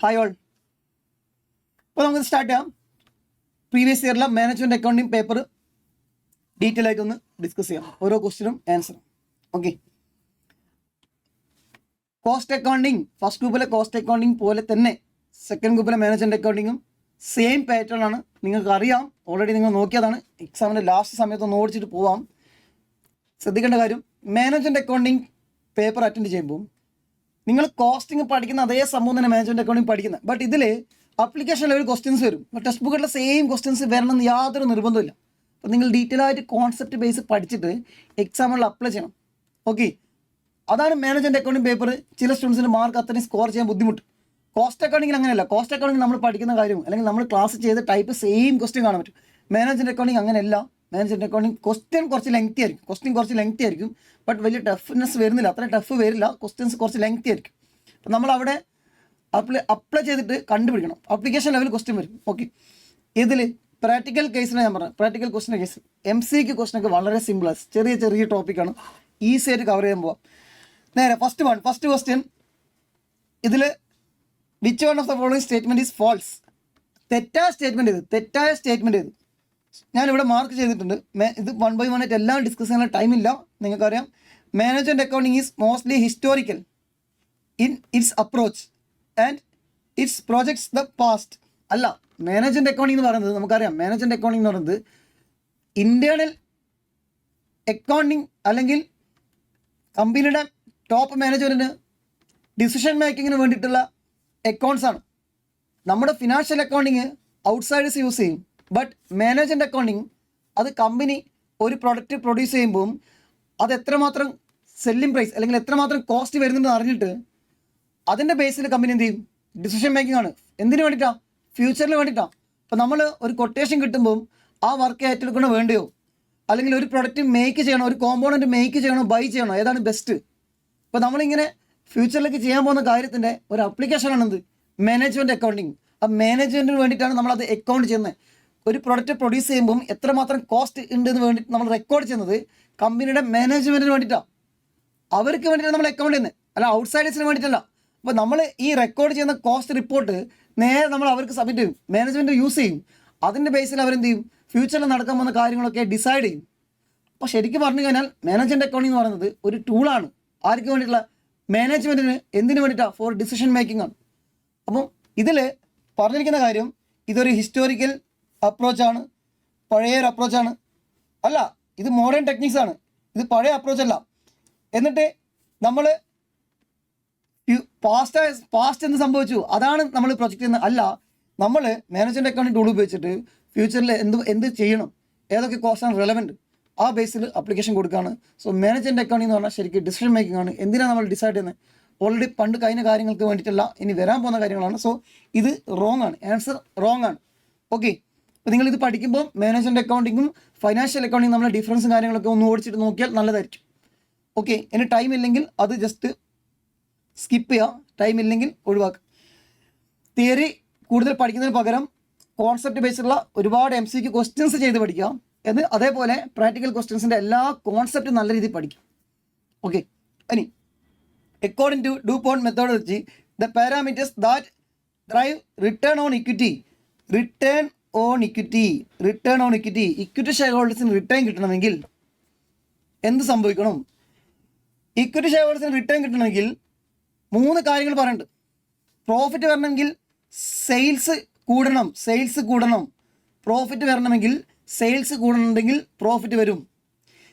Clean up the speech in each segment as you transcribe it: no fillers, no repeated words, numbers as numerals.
Hi all. അപ്പോൾ നമുക്ക് start ചെയ്യാം. പ്രീവിയസ് ഇയറിലെ മാനേജ്മെൻറ്റ് അക്കൗണ്ടിങ് പേപ്പർ ഡീറ്റെയിൽ ആയിട്ടൊന്ന് ഡിസ്കസ് ചെയ്യാം, ഓരോ ക്വസ്റ്റിനും ആൻസറും. ഓക്കെ, കോസ്റ്റ് അക്കൗണ്ടിങ് ഫസ്റ്റ് ഗ്രൂപ്പിലെ കോസ്റ്റ് അക്കൗണ്ടിങ് പോലെ തന്നെ സെക്കൻഡ് ഗ്രൂപ്പിലെ മാനേജ്മെൻറ്റ് അക്കൗണ്ടിങ്ങും സെയിം പാറ്റേൺ ആണ്. നിങ്ങൾക്ക് അറിയാം, ഓൾറെഡി നിങ്ങൾ നോക്കിയതാണ്. എക്സാമിൻ്റെ ലാസ്റ്റ് സമയത്ത് ഒന്ന് ഓടിച്ചിട്ട് പോവാം. ശ്രദ്ധിക്കേണ്ട കാര്യം, മാനേജ്മെൻറ്റ് അക്കൗണ്ടിങ് പേപ്പർ അറ്റൻഡ് ചെയ്യുമ്പോൾ നിങ്ങൾ കോസ്റ്റിംഗ് പഠിക്കുന്ന അതേ സംഭവം തന്നെ മാനേജ്മെൻറ്റ് അക്കൗണ്ടിങ് പഠിക്കുന്നത്. ബട്ട് ഇതിൽ അപ്ലിക്കേഷൻ ലെവൽ ക്വസ്റ്റ്യൻസ് വരും. ടെക്സ്റ്റ് ബുക്കിലെ സെയിം ക്വസ്റ്റ്യൻസ് വരണമെന്ന് യാതൊരു നിർബന്ധമില്ല. അപ്പോൾ നിങ്ങൾ ഡീറ്റെയിൽ ആയിട്ട് കോൺസെപ്റ്റ് ബേസ് പഠിച്ചിട്ട് എക്സാമുകളിൽ അപ്ലൈ ചെയ്യണം. ഓക്കെ, അതാണ് മാനേജ്മെൻറ്റ് അക്കൗണ്ടിങ് പേപ്പർ. ചില സ്റ്റുഡൻസിന് മാർക്ക് അത്രയും സ്കോർ ചെയ്യാൻ ബുദ്ധിമുട്ട്. കോസ്റ്റ് അക്കൗണ്ടിങ്ങിൽ അങ്ങനെയല്ല. കോസ്റ്റ് അക്കൗണ്ടിങ് നമ്മൾ പഠിക്കുന്ന കാര്യം അല്ലെങ്കിൽ നമ്മൾ ക്ലാസ് ചെയ്ത ടൈപ്പ് സെയിം ക്വസ്റ്റ്യൻ കാണാൻ പറ്റും. മാനേജ്മെൻറ്റ് അക്കൗണ്ടിങ് അങ്ങനെയല്ല. മാനേജ്മെൻറ്റ് അക്കൗണ്ടിങ് ക്വസ്റ്റ്യൻ കുറച്ച് ലെങ്തി ആയിരിക്കും. ബട്ട് വലിയ ടഫ്നെസ് വരുന്നില്ല, അത്ര ടഫ് വരില്ല. ക്വസ്റ്റ്യൻസ് കുറച്ച് ലെങ്തി ആയിരിക്കും. അപ്പം നമ്മളവിടെ അപ്ലൈ ചെയ്തിട്ട് കണ്ടുപിടിക്കണം. അപ്ലിക്കേഷൻ ലെവൽ ക്വസ്റ്റ്യൻ വരും. ഓക്കെ, ഇതിൽ പ്രാക്ടിക്കൽ കേസിന് ഞാൻ പറഞ്ഞു, പ്രാക്ടിക്കൽ ക്വസ്റ്റിൻ്റെ കേസ് MCQ ക്വസ്റ്റനൊക്കെ വളരെ സിമ്പിളാണ്. ചെറിയ ടോപ്പിക്കാണ്, ഈസി ആയിട്ട് കവർ ചെയ്യാൻ പോവാം. നേരെ ഫസ്റ്റ് ക്വസ്റ്റ്യൻ. ഇതിൽ which one of the following statement is false? തെറ്റായ സ്റ്റേറ്റ്മെൻറ്റ് ഏത്? ഞാനിവിടെ മാർക്ക് ചെയ്തിട്ടുണ്ട്. ഇത് 1 by 1 ആയിട്ട് എല്ലാം ഡിസ്കസ് ചെയ്യാനുള്ള ടൈമില്ല. നിങ്ങൾക്കറിയാം, management accounting is mostly historical in its approach and it's projects the past. അല്ല, മാനേജ്മെൻറ്റ് അക്കൗണ്ടിങ് എന്ന് പറയുന്നത് നമുക്കറിയാം. മാനേജ്മെൻറ്റ് അക്കൗണ്ടിങ് എന്ന് പറയുന്നത് ഇൻറ്റേർണൽ അക്കൗണ്ടിങ് അല്ലെങ്കിൽ കമ്പനിയുടെ ടോപ്പ് മാനേജ്മെൻറ്റിന് ഡിസിഷൻ മേക്കിങ്ങിന് വേണ്ടിയിട്ടുള്ള അക്കൗണ്ട്സ് ആണ്. നമ്മുടെ ഫിനാൻഷ്യൽ അക്കൗണ്ടിങ് ഔട്ട്സൈഡേഴ്സ് യൂസ് ചെയ്യും. ബട്ട് മാനേജ്മെൻറ്റ് അക്കൗണ്ടിങ് അത് കമ്പനി ഒരു പ്രൊഡക്റ്റ് പ്രൊഡ്യൂസ് ചെയ്യുമ്പോൾ അത് എത്രമാത്രം സെല്ലിംഗ് പ്രൈസ് അല്ലെങ്കിൽ എത്രമാത്രം കോസ്റ്റ് വരുന്നുണ്ടെന്ന് അറിഞ്ഞിട്ട് അതിൻ്റെ ബേസിൽ കമ്പനി എന്ത് ചെയ്യും? ഡിസിഷൻ മേക്കിംഗ് ആണ്. എന്തിനു വേണ്ടിയിട്ടാണ്? ഫ്യൂച്ചറിന് വേണ്ടിയിട്ടാണ്. അപ്പോൾ നമ്മൾ ഒരു കൊട്ടേഷൻ കിട്ടുമ്പം ആ വർക്ക് ഏറ്റെടുക്കണോ വേണ്ടയോ, അല്ലെങ്കിൽ ഒരു പ്രൊഡക്റ്റ് മേക്ക് ചെയ്യണോ, ഒരു കോമ്പോണൻറ്റ് മേക്ക് ചെയ്യണോ, ബൈ ചെയ്യണോ, ഏതാണ് ബെസ്റ്റ്? അപ്പോൾ നമ്മളിങ്ങനെ ഫ്യൂച്ചറിലേക്ക് ചെയ്യാൻ പോകുന്ന കാര്യത്തിൻ്റെ ഒരു ആപ്ലിക്കേഷനാണെന്ത്? Management accounting. ആ മാനേജ്മെൻറ്റിന് വേണ്ടിയിട്ടാണ് നമ്മളത് അക്കൗണ്ട് ചെയ്യുന്നത്. ഒരു പ്രൊഡക്റ്റ് പ്രൊഡ്യൂസ് ചെയ്യുമ്പം എത്രമാത്രം കോസ്റ്റ് ഉണ്ടെന്ന് വേണ്ടി നമ്മൾ റെക്കോർഡ് ചെയ്യുന്നത് കമ്പനിയുടെ മാനേജ്മെൻറ്റിന് വേണ്ടിയിട്ടാണ്. അവർക്ക് വേണ്ടിയിട്ടാണ് നമ്മൾ അക്കൗണ്ട് ചെയ്യുന്നത്, അല്ല ഔട്ട്സൈഡേഴ്സിന് വേണ്ടിയിട്ടല്ല. അപ്പോൾ നമ്മൾ ഈ റെക്കോർഡ് ചെയ്യുന്ന കോസ്റ്റ് റിപ്പോർട്ട് നേരെ നമ്മൾ അവർക്ക് സബ്മിറ്റ് ചെയ്യും. മാനേജ്മെൻറ്റ് യൂസ് ചെയ്യും. അതിൻ്റെ ബേസിൽ അവരെന്ത് ചെയ്യും? ഫ്യൂച്ചറിൽ നടക്കാൻ പോകുന്ന കാര്യങ്ങളൊക്കെ ഡിസൈഡ് ചെയ്യും. അപ്പോൾ ശരിക്കും പറഞ്ഞു കഴിഞ്ഞാൽ മാനേജ്മെൻറ്റ് അക്കൗണ്ടിങ് എന്ന് പറയുന്നത് ഒരു ടൂളാണ്. ആർക്ക് വേണ്ടിയിട്ടുള്ള? മാനേജ്മെൻറ്റിന്. എന്തിനു വേണ്ടിയിട്ടാണ്? ഫോർ ഡിസിഷൻ മേക്കിംഗ് ആണ്. അപ്പം ഇതിൽ പറഞ്ഞിരിക്കുന്ന കാര്യം, ഇതൊരു ഹിസ്റ്റോറിക്കൽ അപ്രോച്ചാണ്, പഴയൊരു അപ്രോച്ചാണ്. അല്ല, ഇത് മോഡേൺ ടെക്നിക്സ് ആണ്, ഇത് പഴയ അപ്രോച്ചല്ല. എന്നിട്ട് നമ്മൾ പാസ്റ്റ് എന്ത് സംഭവിച്ചു അതാണ് നമ്മൾ പ്രൊജക്റ്റ് ചെയ്യുന്നത്. അല്ല, നമ്മൾ മാനേജ്മെൻറ്റ് അക്കൗണ്ടിങ് ടൂൾ ഉപയോഗിച്ചിട്ട് ഫ്യൂച്ചറിൽ എന്ത് ചെയ്യണം, ഏതൊക്കെ കോസ്റ്റാണ് റെലവൻറ്റ്, ആ ബേസിൽ അപ്ലിക്കേഷൻ കൊടുക്കുകയാണ്. സോ മാനേജ്മെൻറ്റ് അക്കൗണ്ടിങ് എന്ന് പറഞ്ഞാൽ ശരിക്കും ഡിസിഷൻ മേക്കിംഗ് ആണ്. എന്തിനാണ് നമ്മൾ ഡിസൈഡ് ചെയ്യുന്നത്? ഓൾറെഡി പണ്ട് കഴിഞ്ഞ കാര്യങ്ങൾക്ക് വേണ്ടിയിട്ടല്ല, ഇനി വരാൻ പോകുന്ന കാര്യങ്ങളാണ്. സോ ഇത് റോങ് ആണ്, ആൻസർ റോങ് ആണ്. ഓക്കെ, അപ്പോൾ നിങ്ങളിത് പഠിക്കുമ്പോൾ മാനേജ്മെൻറ്റ് അക്കൗണ്ടിങ്ങും ഫൈനാൻഷ്യൽ അക്കൗണ്ടിങ്ങും നമ്മളെ ഡിഫറൻസും കാര്യങ്ങളൊക്കെ ഒന്ന് ഓടിച്ചിട്ട് നോക്കിയാൽ നല്ലതായിരിക്കും. ഓക്കെ, ഇനി ടൈം ഇല്ലെങ്കിൽ അത് ജസ്റ്റ് സ്കിപ്പ് ചെയ്യുക, ടൈം ഇല്ലെങ്കിൽ ഒഴിവാക്കുക. തിയറി കൂടുതൽ പഠിക്കുന്നതിന് പകരം കോൺസെപ്റ്റ് ബേസിലുള്ള ഒരുപാട് MCQ ക്വസ്റ്റ്യൻസ് ചെയ്ത് പഠിക്കുക. അതേപോലെ പ്രാക്ടിക്കൽ ക്വസ്റ്റ്യൻസിൻ്റെ എല്ലാ കോൺസെപ്റ്റും നല്ല രീതിയിൽ പഠിക്കുക. ഓക്കെ, ഇനി according to DuPont methodology, the parameters that drive return on equity, equity share ഹോൾഡേഴ്സിന് റിട്ടേൺ കിട്ടണമെങ്കിൽ എന്ത് സംഭവിക്കണം? ഇക്വിറ്റി ഷെയർ ഹോൾഡേഴ്സിന് റിട്ടേൺ കിട്ടണമെങ്കിൽ 3 കാര്യങ്ങൾ പറയുന്നുണ്ട്. പ്രോഫിറ്റ് വരണമെങ്കിൽ സെയിൽസ് കൂടണം. പ്രോഫിറ്റ് വരണമെങ്കിൽ സെയിൽസ് കൂടണമെങ്കിൽ പ്രോഫിറ്റ് വരും.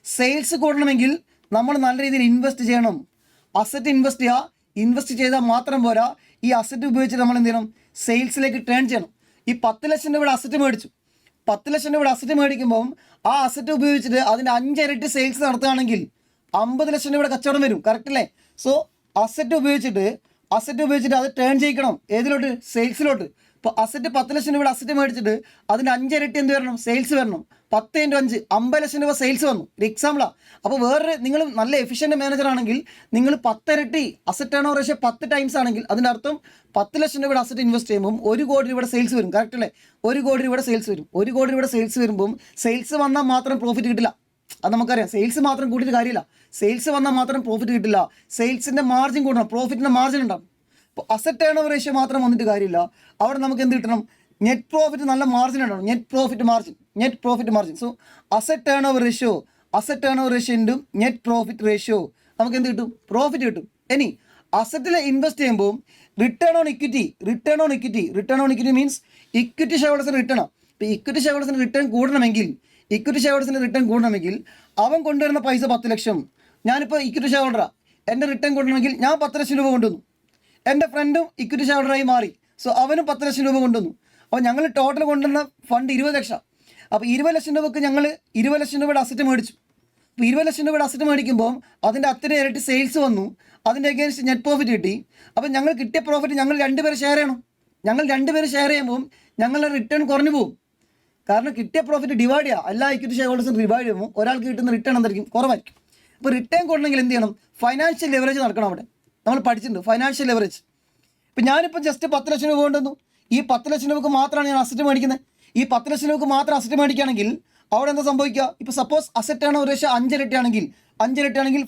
സെയിൽസ് കൂടണമെങ്കിൽ നമ്മൾ നല്ല രീതിയിൽ ഇൻവെസ്റ്റ് ചെയ്യണം. അസറ്റ് ഇൻവെസ്റ്റ് ചെയ്താൽ മാത്രം പോരാ. ഈ അസറ്റ് ഉപയോഗിച്ച് നമ്മൾ എന്ത് ചെയ്യണം? സെയിൽസിലേക്ക് ടേൺ ചെയ്യണം. ഈ 10 ലക്ഷം രൂപയുടെ അസറ്റ് മേടിച്ചു. 10 ലക്ഷം രൂപയുടെ അസറ്റ് മേടിക്കുമ്പം ആ അസറ്റ് ഉപയോഗിച്ചിട്ട് അതിൻ്റെ 5 ഇരട്ടി സെയിൽസ് നടത്തുകയാണെങ്കിൽ 50 ലക്ഷം രൂപയുടെ കച്ചവടം വരും. കറക്റ്റ് അല്ലേ? സോ അസറ്റ് ഉപയോഗിച്ചിട്ട് അത് ടേൺ ചെയ്യിക്കണം. ഏതിലോട്ട്? സെയിൽസിലോട്ട്. ഇപ്പോൾ അസറ്റ് 10 ലക്ഷം രൂപയുടെ അസറ്റ് മേടിച്ചിട്ട് അതിൻ്റെ 5 ഇരട്ടി എന്ത് വരണം? സെയിൽസ് വരണം. 10 × 5 50 ലക്ഷം രൂപ സെയിൽസ് വന്നു. ഒരു എക്സാമ്പിളാണ്. അപ്പോൾ നിങ്ങൾ നല്ല എഫിഷ്യൻറ്റ് മാനേജർ ആണെങ്കിൽ നിങ്ങൾ 10 ഇരട്ടി asset turnover ratio 10 times ആണെങ്കിൽ അതിൻ്റെ അർത്ഥം 10 ലക്ഷം രൂപയുടെ അസറ്റ് ഇൻവെസ്റ്റ് ചെയ്യുമ്പോൾ 1 കോടി രൂപയുടെ സെയിൽസ് വരും. കറക്റ്റ് അല്ലേ? 1 കോടി രൂപയുടെ സെയിൽസ് വരും. 1 കോടി രൂപയുടെ സെയിൽസ് വരുമ്പം സെയിൽസ് വന്നാൽ മാത്രം പ്രോഫിറ്റ് കിട്ടില്ല. അത് നമുക്കറിയാം. സെയിൽസ് മാത്രം കൂട്ടിയിട്ട് കാര്യമില്ല. സെയിൽസ് വന്നാൽ മാത്രം പ്രോഫിറ്റ് കിട്ടില്ല. സെയിൽസിൻ്റെ മാർജിൻ കൂടണം. പ്രോഫിറ്റിൻ്റെ മാർജിൻ ഉണ്ടാകും. അപ്പോൾ അസറ്റ് ടേൺ ഓവർ റേഷ്യോ മാത്രം വന്നിട്ട് കാര്യമില്ല. അവിടെ നമുക്ക് എന്ത് കിട്ടണം? നെറ്റ് പ്രോഫിറ്റ് നല്ല മാർജിൻ ഉണ്ടാവും. Net profit margin. So asset turnover ratio into net profit ratio നമുക്ക് എന്ത് കിട്ടും? പ്രോഫിറ്റ് കിട്ടും. ഇനി അസറ്റിൽ ഇൻവെസ്റ്റ് ചെയ്യുമ്പോൾ return on equity means equity ഷെയർഹോൾഡേഴ്സിന് റിട്ടേൺ ആണ്. ഇപ്പോൾ ഇക്വിറ്റി ഷെയർഹോൾഡേഴ്സിന് റിട്ടേൺ കൂടണമെങ്കിൽ അവൻ കൊണ്ടുവരുന്ന പൈസ 10 ലക്ഷം. ഞാനിപ്പോൾ ഇക്വിറ്റി ഷെയർ ഹോൾഡറാണ്. എൻ്റെ റിട്ടേൺ കൊണ്ടുവരണമെങ്കിൽ ഞാൻ 10 ലക്ഷം രൂപ കൊണ്ടുവന്നു. എൻ്റെ ഫ്രണ്ടും ഇക്വിറ്റി ഷെയർ ഹോൾഡറായി മാറി. സോ അവനും 10 ലക്ഷം രൂപ കൊണ്ടുവന്നു. അപ്പോൾ ഞങ്ങൾ ടോട്ടൽ കൊണ്ടുവന്ന ഫണ്ട് 20 ലക്ഷം. അപ്പോൾ 20 ലക്ഷം രൂപയ്ക്ക് ഞങ്ങൾ 20 ലക്ഷം രൂപയുടെ അസറ്റ് മേടിച്ചു. അപ്പോൾ 20 ലക്ഷം രൂപയുടെ അസറ്റ് മേടിക്കുമ്പോൾ അതിൻ്റെ അത്രയും ഇരട്ടി സെയിൽസ് വന്നു. അതിൻ്റെ അഗേൻസ്റ്റ് നെറ്റ് പ്രോഫിറ്റ് കിട്ടി. അപ്പോൾ ഞങ്ങൾ കിട്ടിയ പ്രോഫിറ്റ് ഞങ്ങൾ 2 പേര് ഷെയർ ചെയ്യണം. ഞങ്ങൾ 2 പേര് ഷെയർ ചെയ്യുമ്പോൾ ഞങ്ങളുടെ റിട്ടേൺ കുറഞ്ഞു പോകും. കാരണം കിട്ടിയ പ്രോഫിറ്റ് ഡിവൈഡ് ചെയ്യുക. എല്ലാ ഇക്വിറ്റി ഷെയർ ഹോൾഡേഴ്സും ഡിവൈഡ് ചെയ്യുമ്പോൾ ഒരാൾക്ക് കിട്ടുന്ന റിട്ടേൺ എന്തായിരിക്കും? കുറവായിരിക്കും. അപ്പോൾ റിട്ടേൺ കൂടണമെങ്കിൽ എന്ത് ചെയ്യണം? ഫൈനാൻഷ്യൽ ലെവറേജ് നടക്കണം. അവിടെ നമ്മൾ പഠിച്ചിട്ടുണ്ട് ഫൈനാൻഷ്യൽ ലെവറേജ്. ഇപ്പം ഞാനിപ്പോൾ ജസ്റ്റ് 10 ലക്ഷം രൂപ കൊണ്ടുവന്നു. ഈ 10 ലക്ഷം രൂപക്ക് മാത്രമാണ് ഞാൻ അസറ്റ് മേടിക്കുന്നത്. ഈ 10 ലക്ഷം രൂപക്ക് മാത്രം അസറ്റ് മേടിക്കുകയാണെങ്കിൽ അവിടെ എന്താ സംഭവിക്കുക? ഇപ്പോൾ സപ്പോസ് അസറ്റ് ആണ് ഒരു പക്ഷേ 5 ഇരട്ടിയാണെങ്കിൽ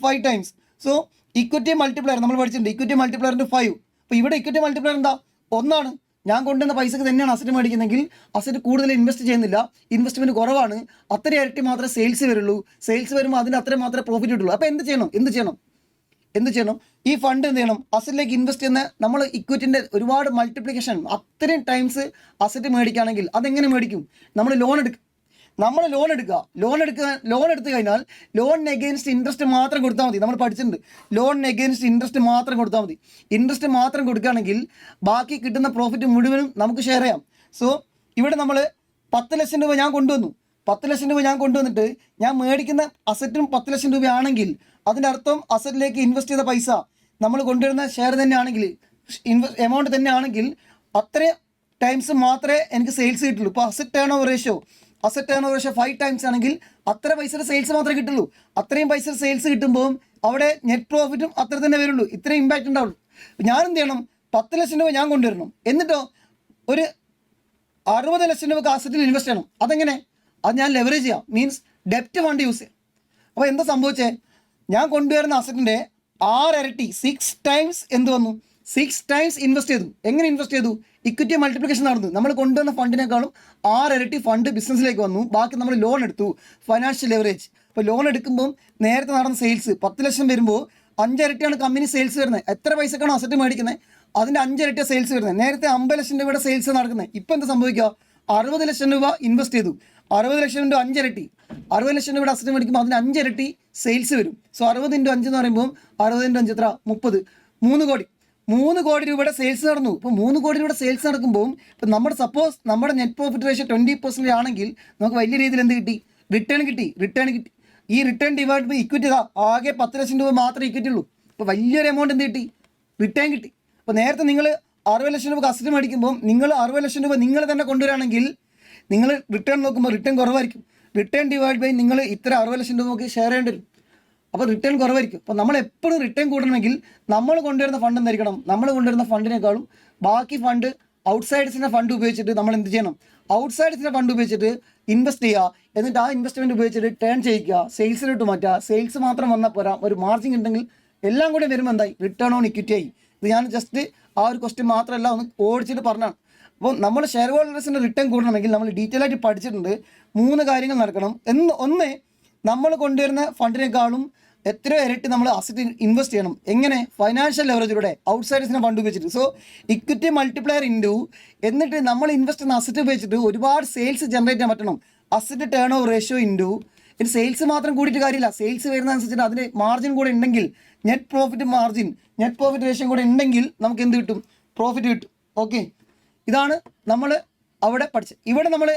5 ടൈംസ്. സോ ഇക്വിറ്റി മൾട്ടിപ്ലയർ നമ്മൾ പഠിച്ചിട്ടുണ്ട്. ഇക്വിറ്റി മൾട്ടിപ്ലയറിൻ്റെ 5. അപ്പോൾ ഇവിടെ ഇക്വിറ്റി മൾട്ടിപ്ലയർ എന്താ? 1 ഞാൻ കൊണ്ടുവന്ന പൈസക്ക് തന്നെയാണ് അസറ്റ് മേടിക്കുന്നതെങ്കിൽ അസറ്റ് കൂടുതൽ ഇൻവെസ്റ്റ് ചെയ്യുന്നില്ല, ഇൻവെസ്റ്റ്മെൻറ്റ് കുറവാണ്, അത്ര ഇരട്ടി മാത്രമേ സെയിൽസ് വരുള്ളൂ. സെയിൽസ് വരുമ്പോൾ അതിൻ്റെ അത്രയും മാത്രമേ പ്രോഫിറ്റ് കിട്ടുള്ളൂ. അപ്പോൾ എന്ത് ചെയ്യണം? ഈ ഫണ്ട് എന്ത് ചെയ്യണം? അസറ്റിലേക്ക് ഇൻവെസ്റ്റ് ചെയ്യുന്ന നമ്മൾ ഇക്വിറ്റിൻ്റെ ഒരുപാട് മൾട്ടിപ്ലിക്കേഷൻ അത്രയും ടൈംസ് അസറ്റ് മേടിക്കുകയാണെങ്കിൽ അതെങ്ങനെ മേടിക്കും? നമ്മൾ ലോൺ എടുക്കുക. ലോൺ എടുത്തു കഴിഞ്ഞാൽ ലോണിന് എഗെയിൻസ്റ്റ് ഇൻട്രസ്റ്റ് മാത്രം കൊടുത്താൽ മതി. നമ്മൾ പഠിച്ചിട്ടുണ്ട്. ലോണിന് എഗെയിൻസ്റ്റ് ഇൻട്രസ്റ്റ് മാത്രം കൊടുത്താൽ മതി. ഇൻട്രസ്റ്റ് മാത്രം കൊടുക്കുകയാണെങ്കിൽ ബാക്കി കിട്ടുന്ന പ്രോഫിറ്റ് മുഴുവനും നമുക്ക് ഷെയർ ചെയ്യാം. സോ ഇവിടെ നമ്മൾ 10 ലക്ഷം രൂപ ഞാൻ കൊണ്ടുവന്നു. 10 ലക്ഷം രൂപ ഞാൻ കൊണ്ടുവന്നിട്ട് ഞാൻ മേടിക്കുന്ന അസറ്റും 10 ലക്ഷം രൂപയാണെങ്കിൽ അതിൻ്റെ അർത്ഥം അസറ്റിലേക്ക് ഇൻവെസ്റ്റ് ചെയ്ത പൈസ നമ്മൾ കൊണ്ടുവരുന്ന ഷെയർ തന്നെയാണെങ്കിൽ എമൗണ്ട് തന്നെയാണെങ്കിൽ അത്രയും ടൈംസ് മാത്രമേ എനിക്ക് സെയിൽസ് കിട്ടുള്ളൂ. ഇപ്പോൾ asset turnover ratio 5 times ആണെങ്കിൽ അത്ര പൈസയുടെ സെയിൽസ് മാത്രമേ കിട്ടുള്ളൂ. അത്രയും പൈസയുടെ സെയിൽസ് കിട്ടുമ്പോൾ അവിടെ നെറ്റ് പ്രോഫിറ്റും അത്ര തന്നെ വരുള്ളൂ. ഇത്രയും ഇമ്പാക്റ്റ് ഉണ്ടാവുള്ളൂ. ഞാൻ എന്ത് ചെയ്യണം? 10 ലക്ഷം രൂപ ഞാൻ കൊണ്ടുവരണം. എന്നിട്ടോ ഒരു 60 ലക്ഷം രൂപ അസറ്റിൽ ഇൻവെസ്റ്റ് ചെയ്യണം. അതെങ്ങനെ? അത് ഞാൻ ലെവറേജ് ചെയ്യാം. മീൻസ് ഡെപ്റ്റ് ഫണ്ട് യൂസ് ചെയ്യാം. അപ്പോൾ എന്താ സംഭവിച്ചേ? ഞാൻ കൊണ്ടുവരുന്ന അസറ്റിൻ്റെ 6 ഇരട്ടി 6 ടൈംസ് എന്ത് വന്നു? 6 ടൈംസ് ഇൻവെസ്റ്റ് ചെയ്തു. എങ്ങനെ ഇൻവെസ്റ്റ് ചെയ്തു? ഇക്വിറ്റി മൾട്ടിപ്ലിക്കേഷൻ നടന്നു. നമ്മൾ കൊണ്ടുവന്ന ഫണ്ടിനേക്കാളും 6 ഇരട്ടി ഫണ്ട് ബിസിനസ്സിലേക്ക് വന്നു. ബാക്കി നമ്മൾ ലോൺ എടുത്തു. Financial leverage. ഇപ്പോൾ ലോൺ എടുക്കുമ്പോൾ നേരത്തെ നടന്ന സെയിൽസ് 10 ലക്ഷം വരുമ്പോൾ 5 ഇരട്ടിയാണ് കമ്പനി സെയിൽസ് വരുന്നത്. എത്ര പൈസക്കാണ് അസറ്റ് മേടിക്കുന്നത് അതിൻ്റെ 5 ഇരട്ടി സെയിൽസ് വരുന്നത്. നേരത്തെ 50 ലക്ഷം രൂപയുടെ സെയിൽസ് നടക്കുന്നത്. ഇപ്പോൾ എന്താ സംഭവിക്കുക? 60 ലക്ഷം രൂപ ഇൻവെസ്റ്റ് ചെയ്തു. 60 ലക്ഷം ഇൻറ്റു 5 ഇരട്ടി. 60 ലക്ഷം രൂപയുടെ അസറ്റ് മേടിക്കുമ്പോൾ അതിന് 5 ഇരട്ടി സെയിൽസ് വരും. സോ 60 ഇൻറ്റു 5 എന്ന് പറയുമ്പോൾ 60 ഇൻറ്റു 5 എത്ര? 30. 3 കോടി രൂപയുടെ സെയിൽസ് നടന്നു. ഇപ്പോൾ 3 കോടി രൂപയുടെ സെയിൽസ് നടക്കുമ്പോൾ ഇപ്പോൾ നമ്മുടെ നെറ്റ് പ്രോഫിറ്റ് റേഷ്യോ 20% ആണെങ്കിൽ നമുക്ക് വലിയ രീതിയിൽ എന്ത് കിട്ടി? റിട്ടേൺ കിട്ടി. ഈ റിട്ടേൺ ഡിവൈഡ് ബൈ ഇക്വിറ്റി ആകെ 10 ലക്ഷം രൂപ മാത്രമേ ഇക്വിറ്റി ഉള്ളൂ. അപ്പോൾ വലിയൊരു എമൗണ്ട് എന്ത് കിട്ടി? റിട്ടേൺ കിട്ടി. അപ്പോൾ നേരത്തെ നിങ്ങൾ 60 ലക്ഷം രൂപ അസറ്റ് മേടിക്കുമ്പോൾ നിങ്ങൾ 60 ലക്ഷം രൂപ നിങ്ങൾ തന്നെ കൊണ്ടുവരികയാണെങ്കിൽ നിങ്ങൾ റിട്ടേൺ നോക്കുമ്പോൾ റിട്ടേൺ കുറവായിരിക്കും. റിട്ടേൺ ഡിവൈഡ് ബൈ നിങ്ങൾ ഇത്ര 60 ലക്ഷം രൂപ നമുക്ക് ഷെയർ ചെയ്യേണ്ടി വരും. അപ്പോൾ റിട്ടേൺ കുറവായിരിക്കും. അപ്പോൾ നമ്മൾ എപ്പോഴും റിട്ടേൺ കൂടണമെങ്കിൽ നമ്മൾ കൊണ്ടുവരുന്ന ഫണ്ട് എന്തായിരിക്കണം? നമ്മൾ കൊണ്ടുവരുന്ന ഫണ്ടിനേക്കാളും ബാക്കി ഫണ്ട് ഔട്ട്സൈഡ്സിൻ്റെ ഫണ്ട് ഉപയോഗിച്ചിട്ട് നമ്മൾ എന്ത് ചെയ്യണം? ഔട്ട്സൈഡ്സിൻ്റെ ഫണ്ട് ഉപയോഗിച്ചിട്ട് ഇൻവെസ്റ്റ് ചെയ്യുക. എന്നിട്ട് ആ ഇൻവെസ്റ്റ്മെൻറ്റ് ഉപയോഗിച്ചിട്ട് ടേൺ ചെയ്യിക്കുക, സെയിൽസിലോട്ട് മാറ്റുക. സെയിൽസ് മാത്രം വന്നാൽ പോരാ, ഒരു മാർജിൻ ഉണ്ടെങ്കിൽ എല്ലാം കൂടി വരുമ്പോൾ എന്തായി? റിട്ടേൺ ഓൺ ഇക്വിറ്റി ആയി. ഇത് ഞാൻ ജസ്റ്റ് ആ ഒരു ക്വസ്റ്റ്യൻ മാത്രമല്ല ഒന്ന് ഓടിച്ചിട്ട് പറഞ്ഞാണ്. അപ്പോൾ നമ്മൾ ഷെയർ ഹോൾഡേഴ്സിൻ്റെ റിട്ടേൺ കൂടണമെങ്കിൽ നമ്മൾ ഡീറ്റെയിൽ ആയിട്ട് പഠിച്ചിട്ടുണ്ട്. 3 കാര്യങ്ങൾ നടക്കണം. ഒന്ന് നമ്മൾ കൊണ്ടുവരുന്ന ഫണ്ടിനേക്കാളും എത്രയോ ഇരട്ടി നമ്മൾ അസറ്റ് ഇൻവെസ്റ്റ് ചെയ്യണം. എങ്ങനെ? ഫൈനാൻഷ്യൽ ലെവറേജിലൂടെ ഔട്ട്സൈഡേഴ്സിനെ ഫണ്ട് ഉപയോഗിച്ചിട്ട്. സോ ഇക്വിറ്റി മൾട്ടിപ്ലയർ ഇൻറ്റു എന്നിട്ട് നമ്മൾ ഇൻവെസ്റ്റ് ചെയ്യുന്ന അസറ്റ് ഉപയോഗിച്ചിട്ട് ഒരുപാട് സെയിൽസ് ജനറേറ്റ് ചെയ്യാൻ പറ്റണം. Asset turnover ratio into ഇത് സെയിൽസ് മാത്രം കൂടിയിട്ട് കാര്യമില്ല. സെയിൽസ് വരുന്നതനുസരിച്ചിട്ട് അതിന് മാർജിൻ കൂടെ ഉണ്ടെങ്കിൽ നെറ്റ് പ്രോഫിറ്റ് റേഷ്യോ കൂടെ ഉണ്ടെങ്കിൽ നമുക്ക് എന്ത് കിട്ടും? പ്രോഫിറ്റ് കിട്ടും. ഓക്കെ, ഇതാണ് നമ്മൾ അവിടെ പഠിച്ചത്. ഇവിടെ നമ്മൾ